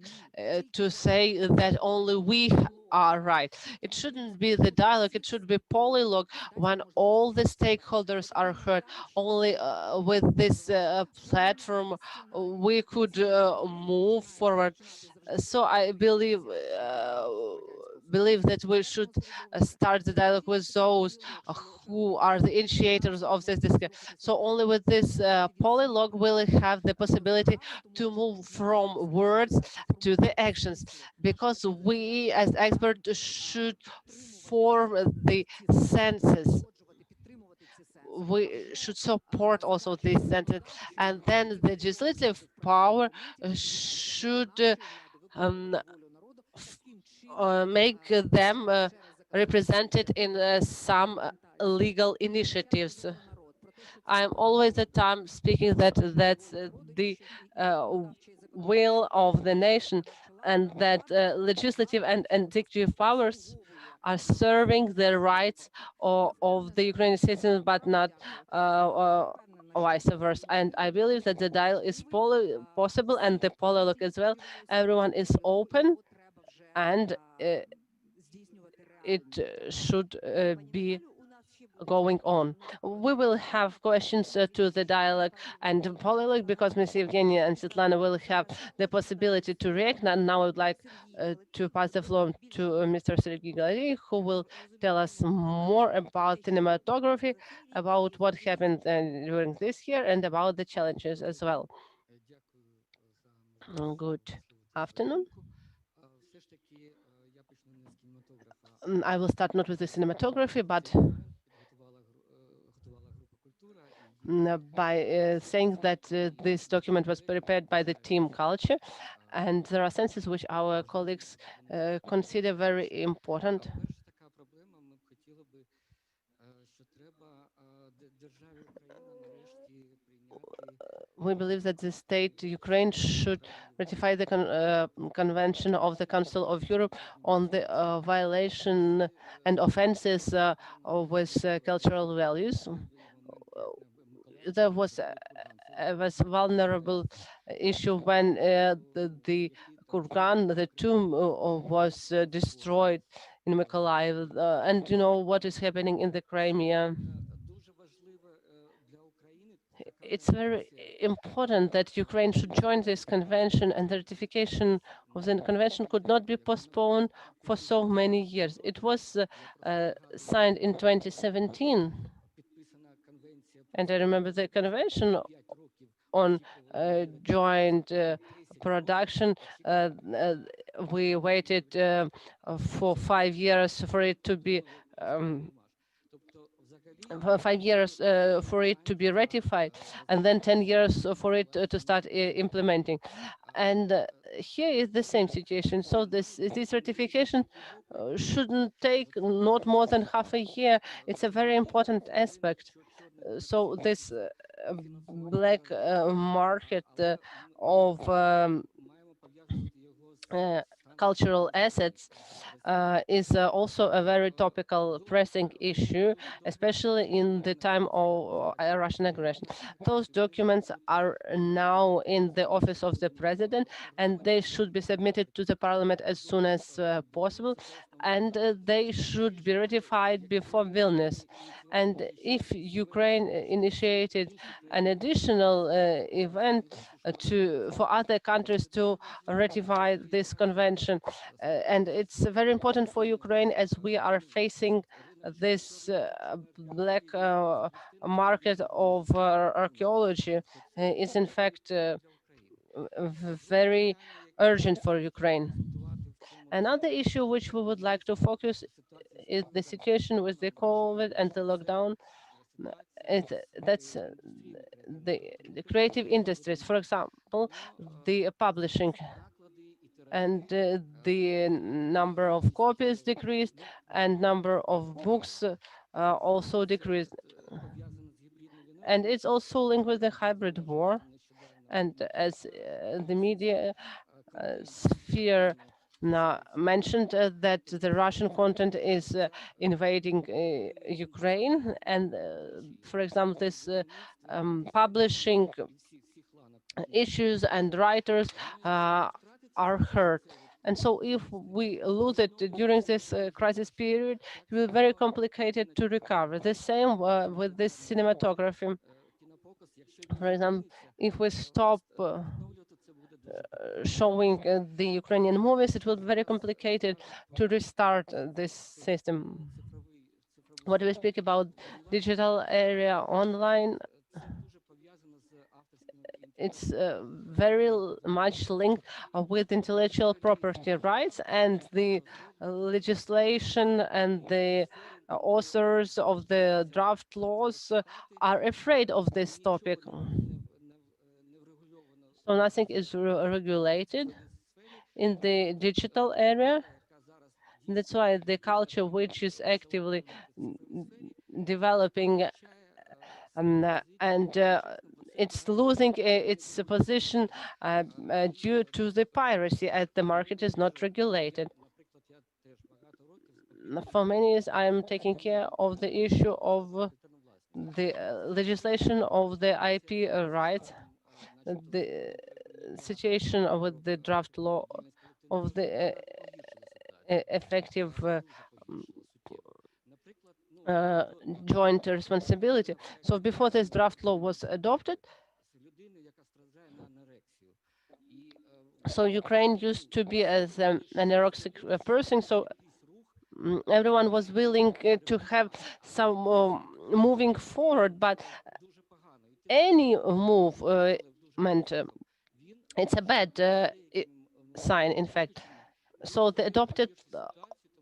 to say that only we are right. It shouldn't be the dialogue, it should be polylogue when all the stakeholders are heard. Only with this platform we could move forward. So I believe that we should start the dialogue with those who are the initiators of this discussion. So only with this polylogue will we have the possibility to move from words to the actions, because we as experts should form the senses. We should support also this sentence, and then the legislative power should make them represented in some legal initiatives. I'm always at time speaking that that's the will of the nation, and that legislative and executive powers are serving the rights of the Ukrainian citizens, but not vice versa. And I believe that the dialogue is possible, and the polylogue as well. Everyone is open, and it should be going on. We will have questions to the dialogue and polylogue, because Ms. Evgenia and Svetlana will have the possibility to react. And now I would like to pass the floor to Mr. Sergei Galeriy, who will tell us more about cinematography, about what happened during this year, and about the challenges as well. Good afternoon. I will start not with the cinematography, but by saying that this document was prepared by the team culture, and there are senses which our colleagues consider very important. We believe that the state Ukraine should ratify the Convention of the Council of Europe on the violation and offenses with cultural values. There was a vulnerable issue when the Kurgan, the tomb, was destroyed in Mykolaiv, and you know what is happening in the Crimea. It's very important that Ukraine should join this convention, and the ratification of the convention could not be postponed for so many years. It was signed in 2017, and I remember the convention on joint production. We waited for 5 years for it to be 5 years for it to be ratified, and then 10 years for it to start implementing. And here is the same situation. So this ratification shouldn't take not more than half a year. It's a very important aspect. So this black market of cultural assets is also a very topical, pressing issue, especially in the time of Russian aggression. Those documents are now in the office of the president, and they should be submitted to the parliament as soon as possible, and they should be ratified before Vilnius. And if Ukraine initiated an additional event for other countries to ratify this convention, and it's very important for Ukraine as we are facing this black market of archaeology. Is in fact very urgent for Ukraine. Another issue which we would like to focus is the situation with the COVID and the lockdown. That's the creative industries, for example, the publishing, and the number of copies decreased, and number of books also decreased. And it's also linked with the hybrid war. And as the media sphere now mentioned that the Russian content is invading Ukraine, and for example, this publishing issues and writers are hurt. And so if we lose it during this crisis period, it will be very complicated to recover. The same with this cinematography. For example, if we stop showing the Ukrainian movies, it will be very complicated to restart this system. What we speak about digital area online, it's very much linked with intellectual property rights, and the legislation and the authors of the draft laws are afraid of this topic. So nothing is regulated in the digital area. That's why the culture which is actively developing and it's losing its position due to the piracy, as the market is not regulated. For many years, I am taking care of the issue of the legislation of the IP rights, the situation with the draft law of the effective joint responsibility. So before this draft law was adopted, so Ukraine used to be as an anorexic person, so everyone was willing to have some moving forward, but any movement, it's a bad sign, in fact. So the adopted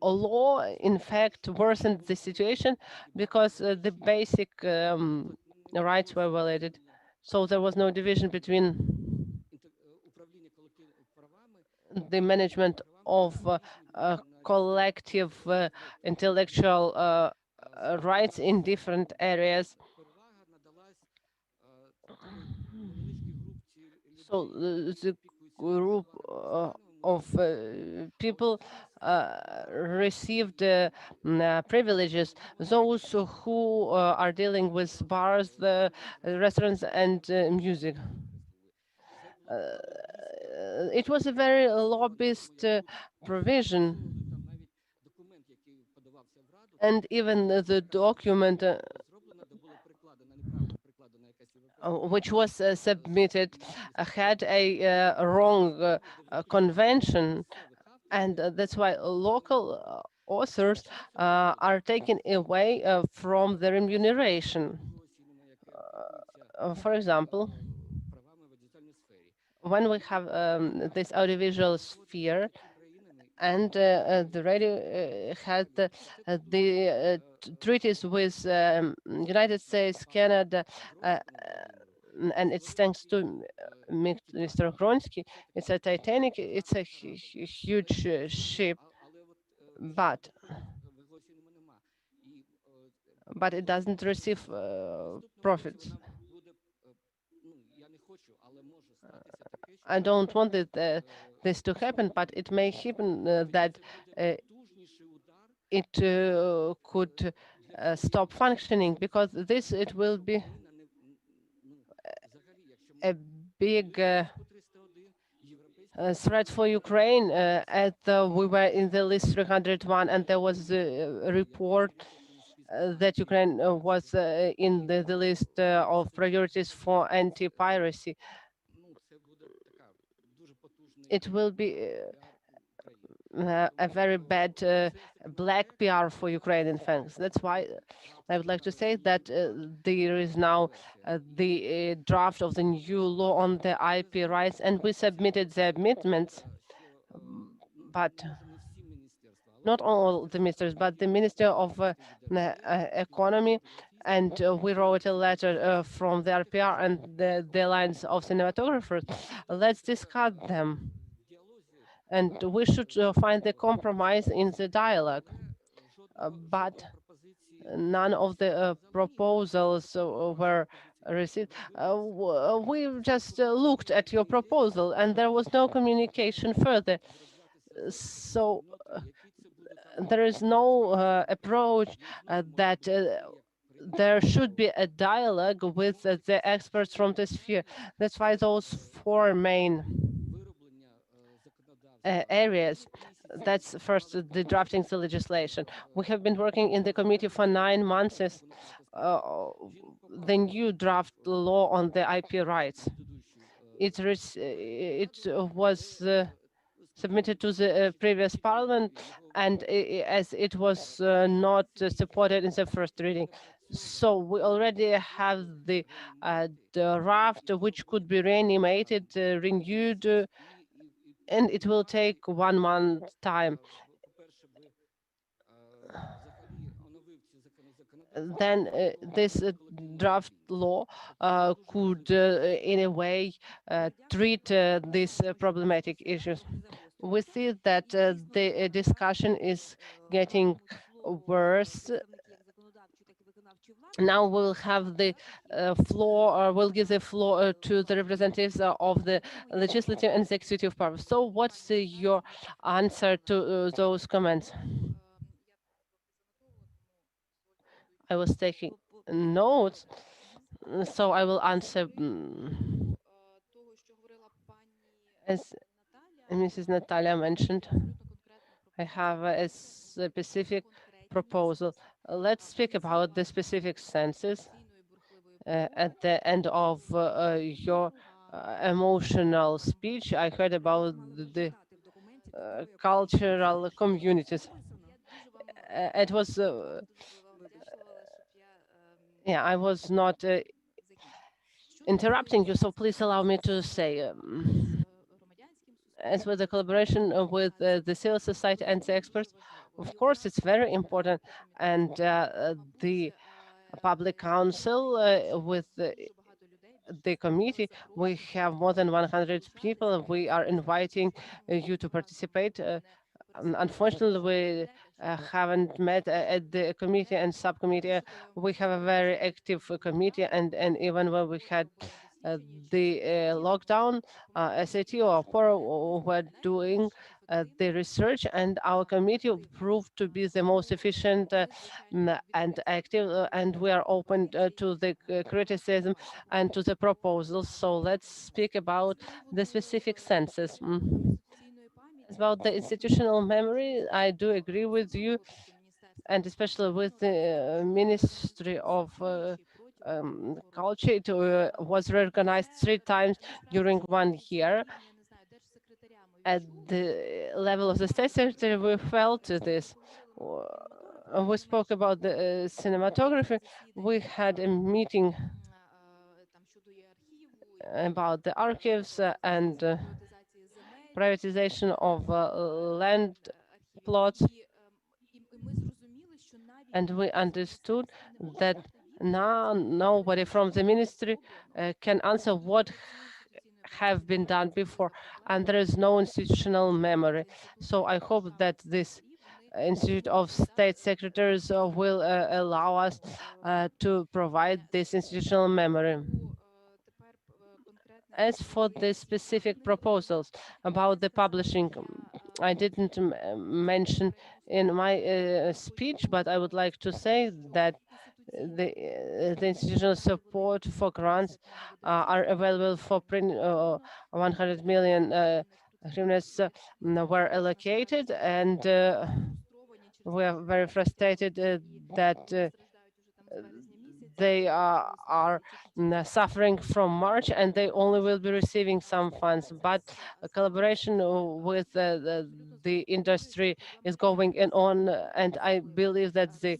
law, in fact, worsened the situation because the basic rights were violated. So there was no division between the management of collective intellectual rights in different areas. So the group of people received privileges. Those who are dealing with bars, the restaurants, and music. It was a very lobbyist provision, and even the document which was submitted had a wrong convention, and that's why local authors are taken away from the remuneration. For example, when we have this audiovisual sphere, and the radio had the treaties with United States, Canada, and it's thanks to Mr. Gronsky. It's a Titanic. It's a huge ship, but it doesn't receive profits. I don't want this to happen, but it may happen that it could stop functioning, because this it will be a big threat for Ukraine. We were in the list 301, and there was a report that Ukraine was in the list of priorities for anti-piracy. It will be a very bad black PR for Ukrainian fans. That's why I would like to say that there is now the draft of the new law on the IP rights, and we submitted the amendments, but not all the ministers, but the Minister of Economy, and we wrote a letter from the RPR and the Alliance of Cinematographers. Let's discuss them, and we should find the compromise in the dialogue. But none of the proposals were received. We just looked at your proposal, and there was no communication further. So there is no approach that there should be a dialogue with the experts from the sphere. That's why those four main areas. That's first, the drafting the legislation. We have been working in the committee for 9 months. The new draft law on the IP rights. It was submitted to the previous parliament, and as it was not supported in the first reading. So we already have the draft, which could be reanimated, renewed, and it will take 1 month time. Then this draft law could in a way treat these problematic issues. We see that the discussion is getting worse. Now we'll have the floor, or we'll give the floor to the representatives of the legislative and executive power. So what's your answer to those comments? I was taking notes, so I will answer as Mrs. Natalia mentioned. I have a specific proposal. Let's speak about the specific senses at the end of your emotional speech. I heard about the cultural communities. It was yeah, I was not interrupting you, so please allow me to say, as with the collaboration with the civil society and the experts, of course, it's very important. And the public council with the committee, we have more than 100 people. We are inviting you to participate. Unfortunately, we haven't met at the committee and subcommittee. We have a very active committee, and even when we had the lockdown, SAT or POR were doing the research, and our committee proved to be the most efficient and active, and we are open to the criticism and to the proposals. So let's speak about the specific senses. About the institutional memory, I do agree with you, and especially with the Ministry of Culture. It was recognized 3 times during 1 year. At the level of the state secretary, we felt this. We spoke about the cinematography. We had a meeting about the archives and privatization of land plots, and we understood that now nobody from the ministry can answer what have been done before, and there is no institutional memory. So I hope that this Institute of State Secretaries will allow us to provide this institutional memory. As for the specific proposals about the publishing, I didn't mention in my speech, but I would like to say that the institutional support for grants are available for print. 100 million hryvnias were allocated, and we are very frustrated that they are suffering from March, and they only will be receiving some funds. But a collaboration with the industry is going on, and I believe that the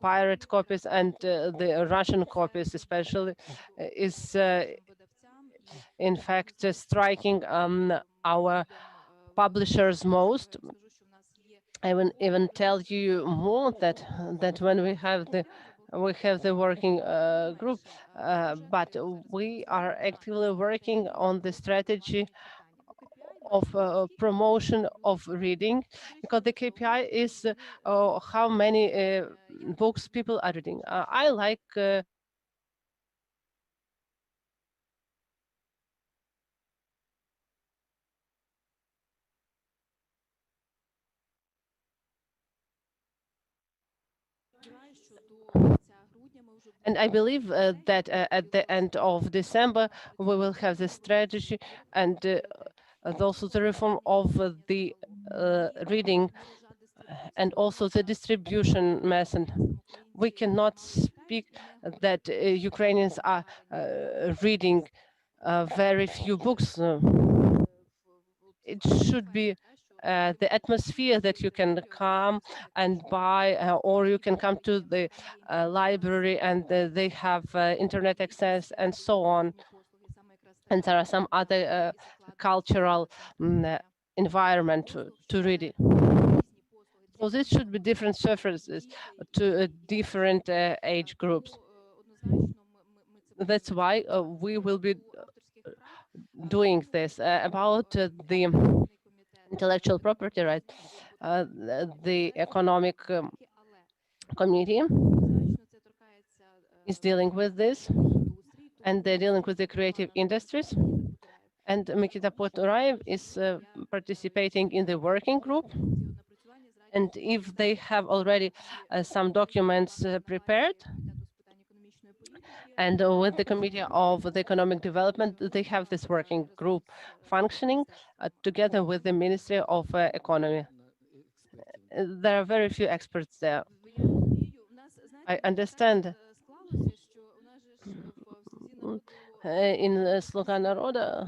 pirate copies and the Russian copies especially is in fact striking our publishers most. I will even tell you more that when we have the working group, but we are actively working on the strategy of promotion of reading, because the KPI is how many books people are reading. I like And I believe that at the end of December, we will have the strategy and also the reform of the reading and also the distribution method. We cannot speak that Ukrainians are reading very few books. It should be the atmosphere that you can come and buy, or you can come to the library and they have internet access and so on. And there are some other cultural environment to read it. So this should be different surfaces to different age groups. That's why we will be doing this about the intellectual property rights. The economic committee is dealing with this, and they're dealing with the creative industries. And Mikita Poturaev is participating in the working group. And if they have already some documents prepared, and with the Committee of the Economic Development, they have this working group functioning together with the Ministry of Economy. There are very few experts there. I understand. In Sluga Naroda,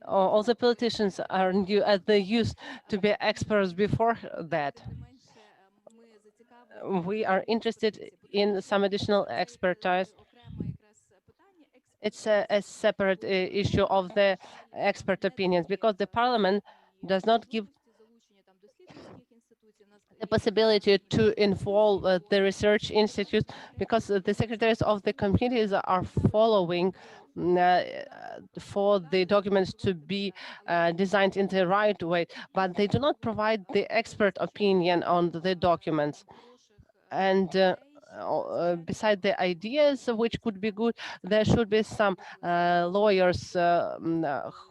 all the politicians are new as they used to be experts before that. We are interested in some additional expertise. It's a separate issue of the expert opinions because the parliament does not give the possibility to involve the research institutes because the secretaries of the committees are following for the documents to be designed in the right way, but they do not provide the expert opinion on the documents. And beside the ideas which could be good, there should be some lawyers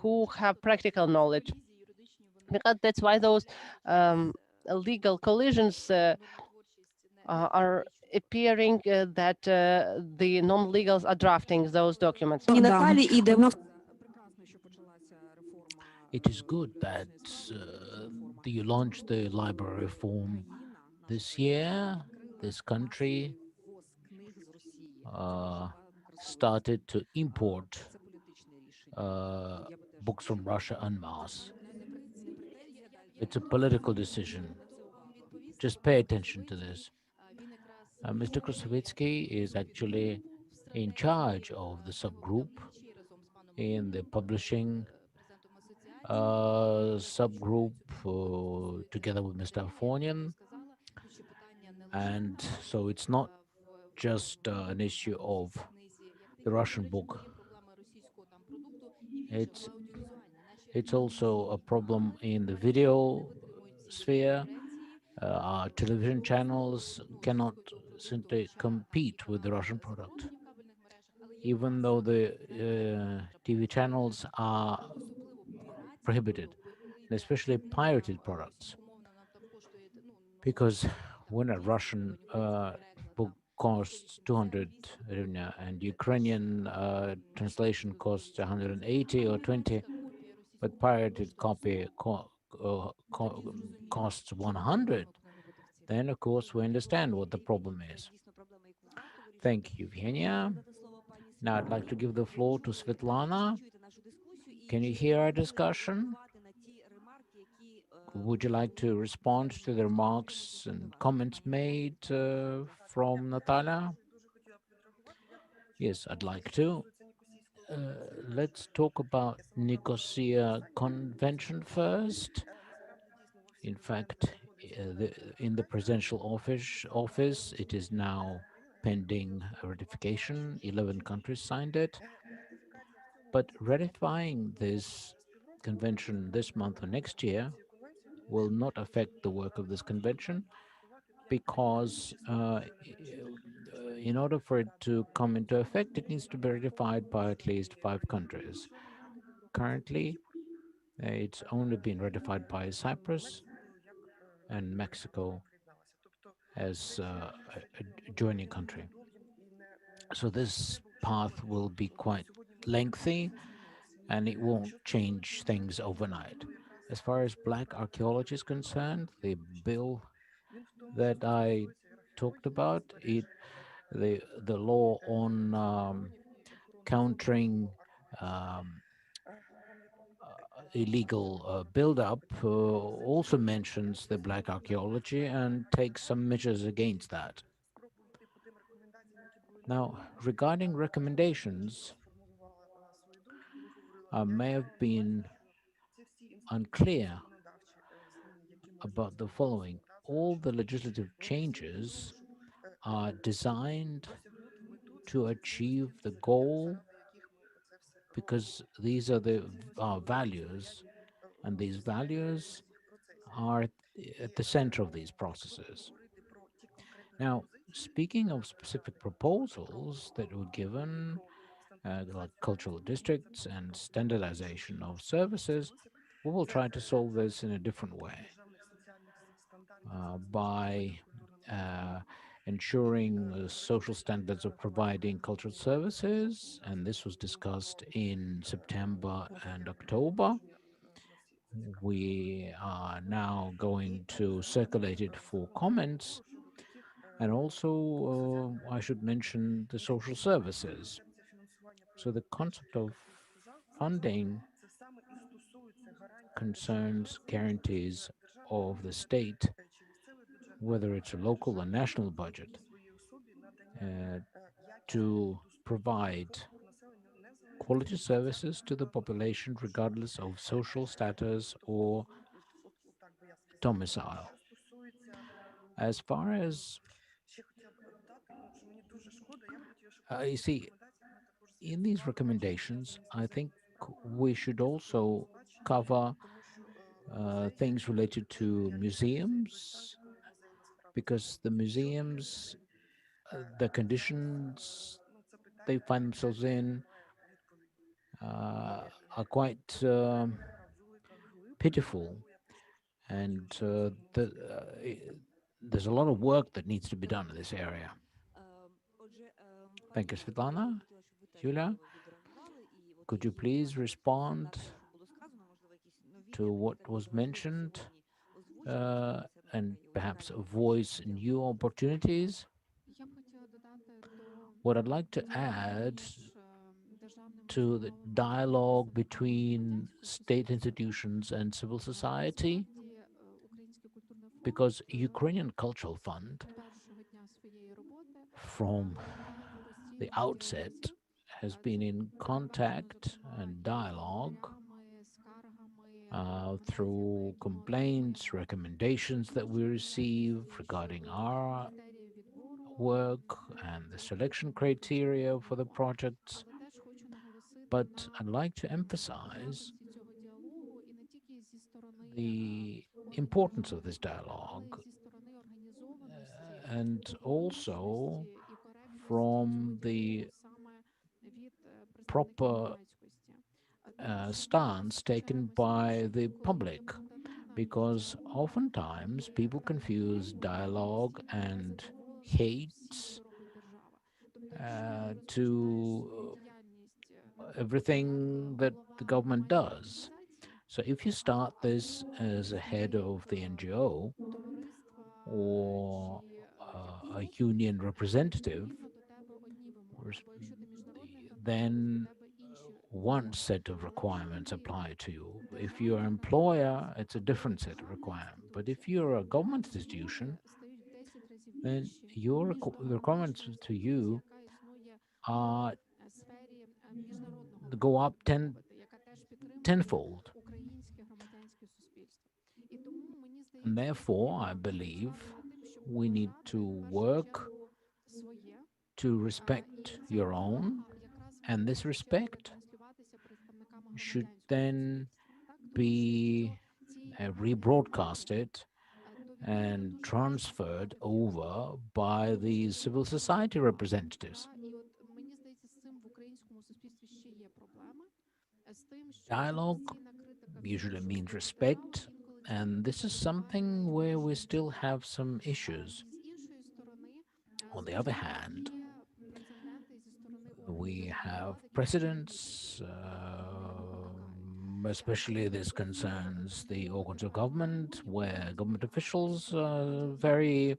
who have practical knowledge, because that's why those legal collisions are appearing that the non-legals are drafting those documents. Наталі іде. It is good that you launched the library reform this year. This country started to import books from Russia en masse. It's a political decision. Just pay attention to this. Mr. Krasovitsky is actually in charge of the subgroup in the publishing subgroup together with Mr. Afonian. And so it's not just an issue of the Russian book. It's also a problem in the video sphere. Our television channels cannot simply compete with the Russian product. Even though the TV channels are prohibited, especially pirated products. Because when a Russian book costs 200 hryvnia and Ukrainian translation costs 180 or 20, but pirated copy costs 100, then of course we understand what the problem is. Thank you, Evgenia. Now I'd like to give the floor to Svetlana. Can you hear our discussion? Would you like to respond to the remarks and comments made from Natalia? Yes, I'd like to. Let's talk about Nicosia Convention first. In fact, in the presidential office, it is now pending ratification. 11 countries signed it. But ratifying this convention this month or next year will not affect the work of this convention, because in order for it to come into effect, it needs to be ratified by at least 5 countries. Currently, it's only been ratified by Cyprus and Mexico. as a joining country. So this path will be quite lengthy and it won't change things overnight. As far as black archaeology is concerned, the bill that I talked about, the law on countering um, illegal buildup also mentions the black archaeology and takes some measures against that. Now, regarding recommendations, I may have been unclear about the following. All the legislative changes are designed to achieve the goal because these are our values, and these values are at the center of these processes. Now, speaking of specific proposals that were given, like cultural districts and standardization of services, we will try to solve this in a different way by ensuring social standards of providing cultural services, and this was discussed in September and October. We are now going to circulate it for comments, and also I should mention the social services. So the concept of funding concerns guarantees of the state, whether it's a local or national budget, uh, to provide quality services to the population regardless of social status or domicile. As far as you see, in these recommendations, I think we should also cover things related to museums, because the museums, the conditions they find themselves in are quite pitiful, and there's a lot of work that needs to be done in this area. Thank you, Svetlana. Yulia, could you please respond to what was mentioned and perhaps voice new opportunities? Я б хотіла додати до What I'd like to взаємодії add між державними to the установами dialogue і between громадянською state суспільством. institutions and civil society, Насправді Український культурний фонд because Ukrainian Cultural Fund з першого дня своєї роботи from перебуває в the постійному outset діалозі. has Це been in передбачено, contact зокрема, and і dialogue дзвінками, скаргами, through пропозиціями, complaints, якими recommendations that we receive regarding щодо our критеріїв відбору work and the selection criteria for the projects. Але теж хочу наголосити But на I'd like to emphasize якості цього діалогу і не тільки зі сторони the органів importance of державної this влади, але й dialogue зі сторони організованості, and also публічності і коректності цього from діалогу the саме від представників proper громадськості. Тому що ми stance taken зустрічаємося не by лише the коли public, депутативна because ініціатива oftentimes є people confuse пріоритетною, але dialogue постійно and незадоволення всім, hate що робить держава. Тобто, якщо розпочинаєш свою to діяльність не дуже як everything that the голова government громадської does. організації, So if you start this as a head of the NGO товариства or чи a клубу, union representative, відповідно до тебе одні вимоги. Або якщо ти міжнародний гранторист, до then тебе інші one вимоги. set of Але якщо requirements ти apply to you. If you're державний an гранторист employer, it's a або different set of державна requirements. But if інституція, you're a government твої вимоги institution, стають в 10 разів then вищі, your ніж до the requirements аналогічної to інституції, you яка існує are в сфері міжнародного go права, up так би мовити, яка теж підтримує tenfold. українське громадянське суспільство. І тому мені And здається, therefore, I важливо believe працювати над тим, щоб we need to поважати в першу work чергу своє, to і respect ця your own, повага якраз and this відбудеться чи буде respect транслюватися представниками should громадянського then суспільства. Так, тому що be якщо ці поваги немає, rebroadcasted то відповідно and дуже важко transferred вступати в діалог. over by Тому що these є civil оця society повага. representatives. І от мені здається, з цим в українському суспільстві ще є проблеми. З тим, що Dialogue професійна критика всього, usually що means робить держава, respect, інколи and this is перебуває на something тому where we рівні, still have some issues. з іншої On the other hand, we have precedents, especially this concerns the organs of government, where government officials are very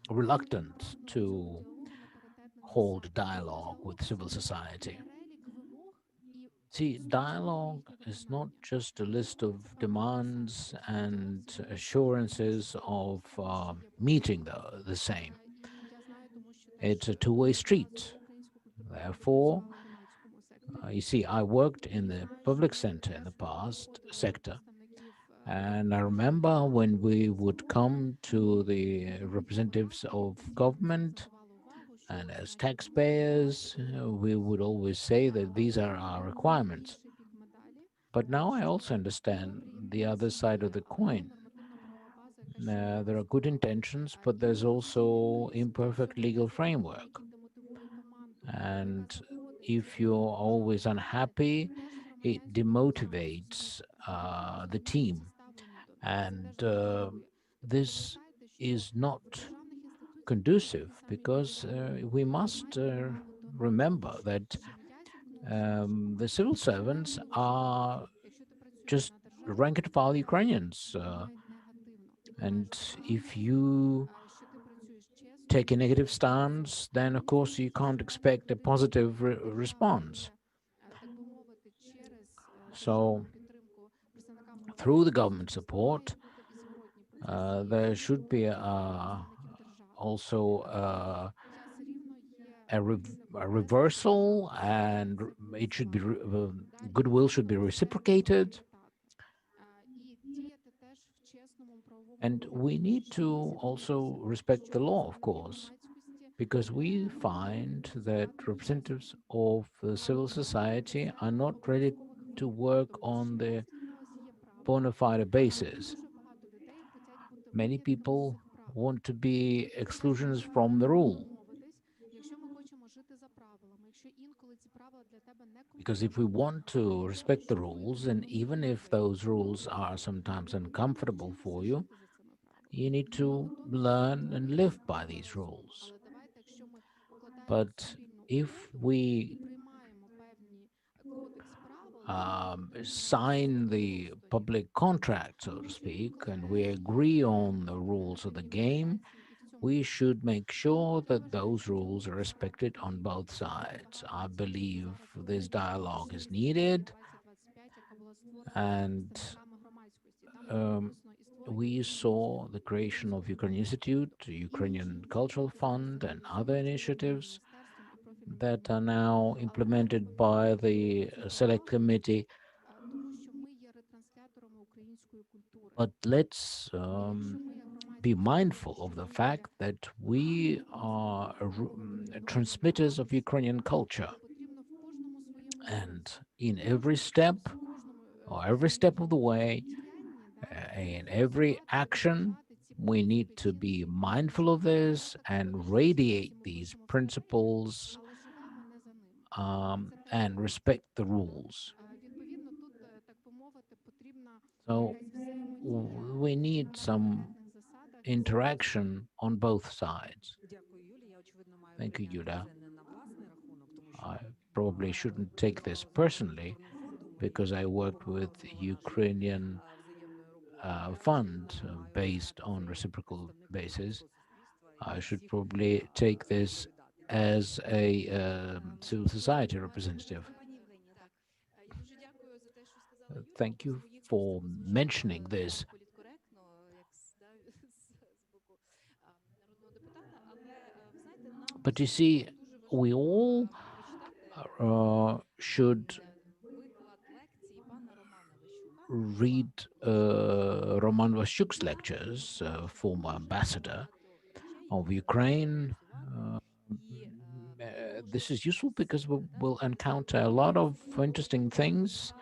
reluctant to hold dialogue with civil society. See, dialogue is not just a list of demands and assurances of meeting the same. It's a two-way street. Therefore, you see, I worked in the public sector in the past sector, and I remember when we would come to the representatives of government, and as taxpayers, we would always say that these are our requirements. But now I also understand the other side of the coin. There are good intentions, but there's also imperfect legal framework. And if you're always unhappy, it demotivates the team. And this is not conducive, because we must remember that the civil servants are just rank and file Ukrainians. And if you take a negative stance, then of course you can't expect a positive response. So through the government support, there should be also a reversal, and it should be goodwill should be reciprocated. And we need to also respect the law, of course, because we find that representatives of civil society are not ready to work on the bona fide basis. Many people want to be exclusions from the rule. Because if we want to respect the rules, and even if those rules are sometimes uncomfortable for you, you need to learn and live by these rules. But if we sign the public contract, so to speak, and we agree on the rules of the game, we should make sure that those rules are respected on both sides. I believe this dialogue is needed, and we saw the creation of Ukrainian Institute, Ukrainian Cultural Fund, and other initiatives that are now implemented by the Select Committee. But let's be mindful of the fact that we are transmitters of Ukrainian culture. And in every step, or every step of the way, in every action, we need to be mindful of this and radiate these principles and respect the rules. So we need some interaction on both sides. Thank you, Yulia. I probably shouldn't take this personally, because I worked with Ukrainian fund based on reciprocal basis. I should probably take this as a civil society representative. Thank you for mentioning this. But you see, we all should read Roman Vashchuk's lectures, former ambassador of Ukraine. This is useful because we'll encounter a lot of interesting things,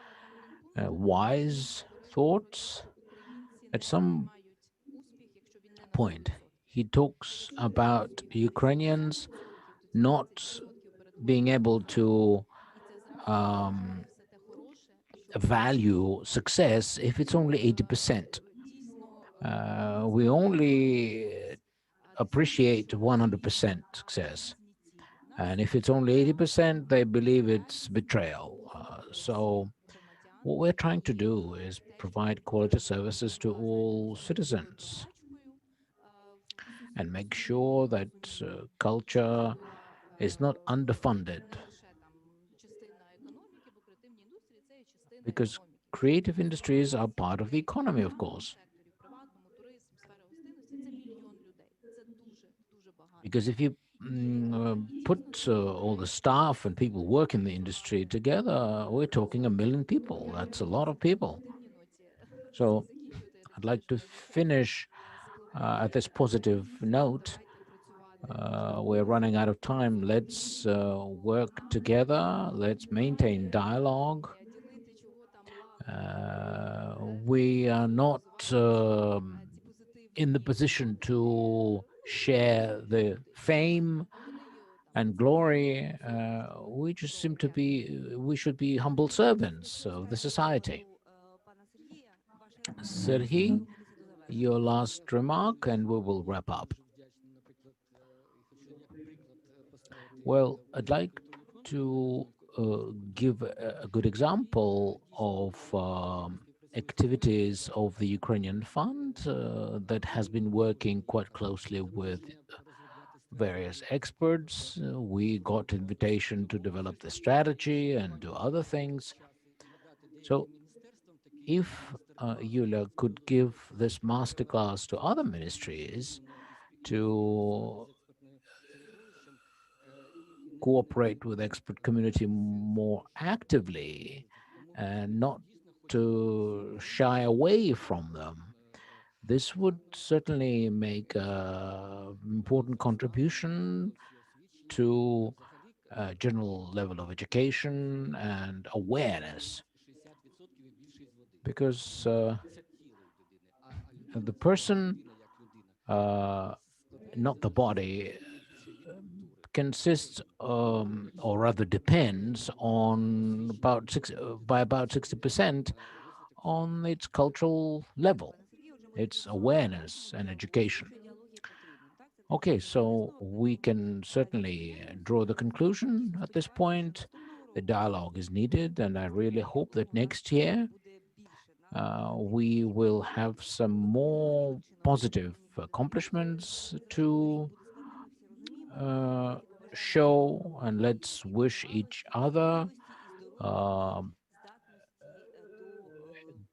wise thoughts. At some point, he talks about Ukrainians not being able to value success if it's only 80%. We only appreciate 100% success. And if it's only 80%, they believe it's betrayal. So what we're trying to do is provide quality services to all citizens and make sure that culture is not underfunded, because creative industries are part of the economy, of course. Because if you put all the staff and people work in the industry together, we're talking 1 million people. That's a lot of people. So I'd like to finish at this positive note. We're running out of time. Let's work together. Let's maintain dialogue. We are not in the position to share the fame and glory. We just seem to be, we should be humble servants of the society. Serhiy, your last remark, and we will wrap up. Well, I'd like to give a good example of activities of the Ukrainian Fund that has been working quite closely with various experts. We got invitation to develop the strategy and do other things. So if Yulia could give this masterclass to other ministries to cooperate with expert community more actively and not to shy away from them, this would certainly make an important contribution to a general level of education and awareness. Because the person, not the body, consists or rather depends on by about 60% on its cultural level, its awareness and education. Okay, so we can certainly draw the conclusion at this point. The dialogue is needed, and I really hope that next year we will have some more positive accomplishments to show, and let's wish each other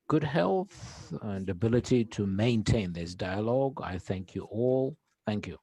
good health and ability to maintain this dialogue. I thank you all. Thank you.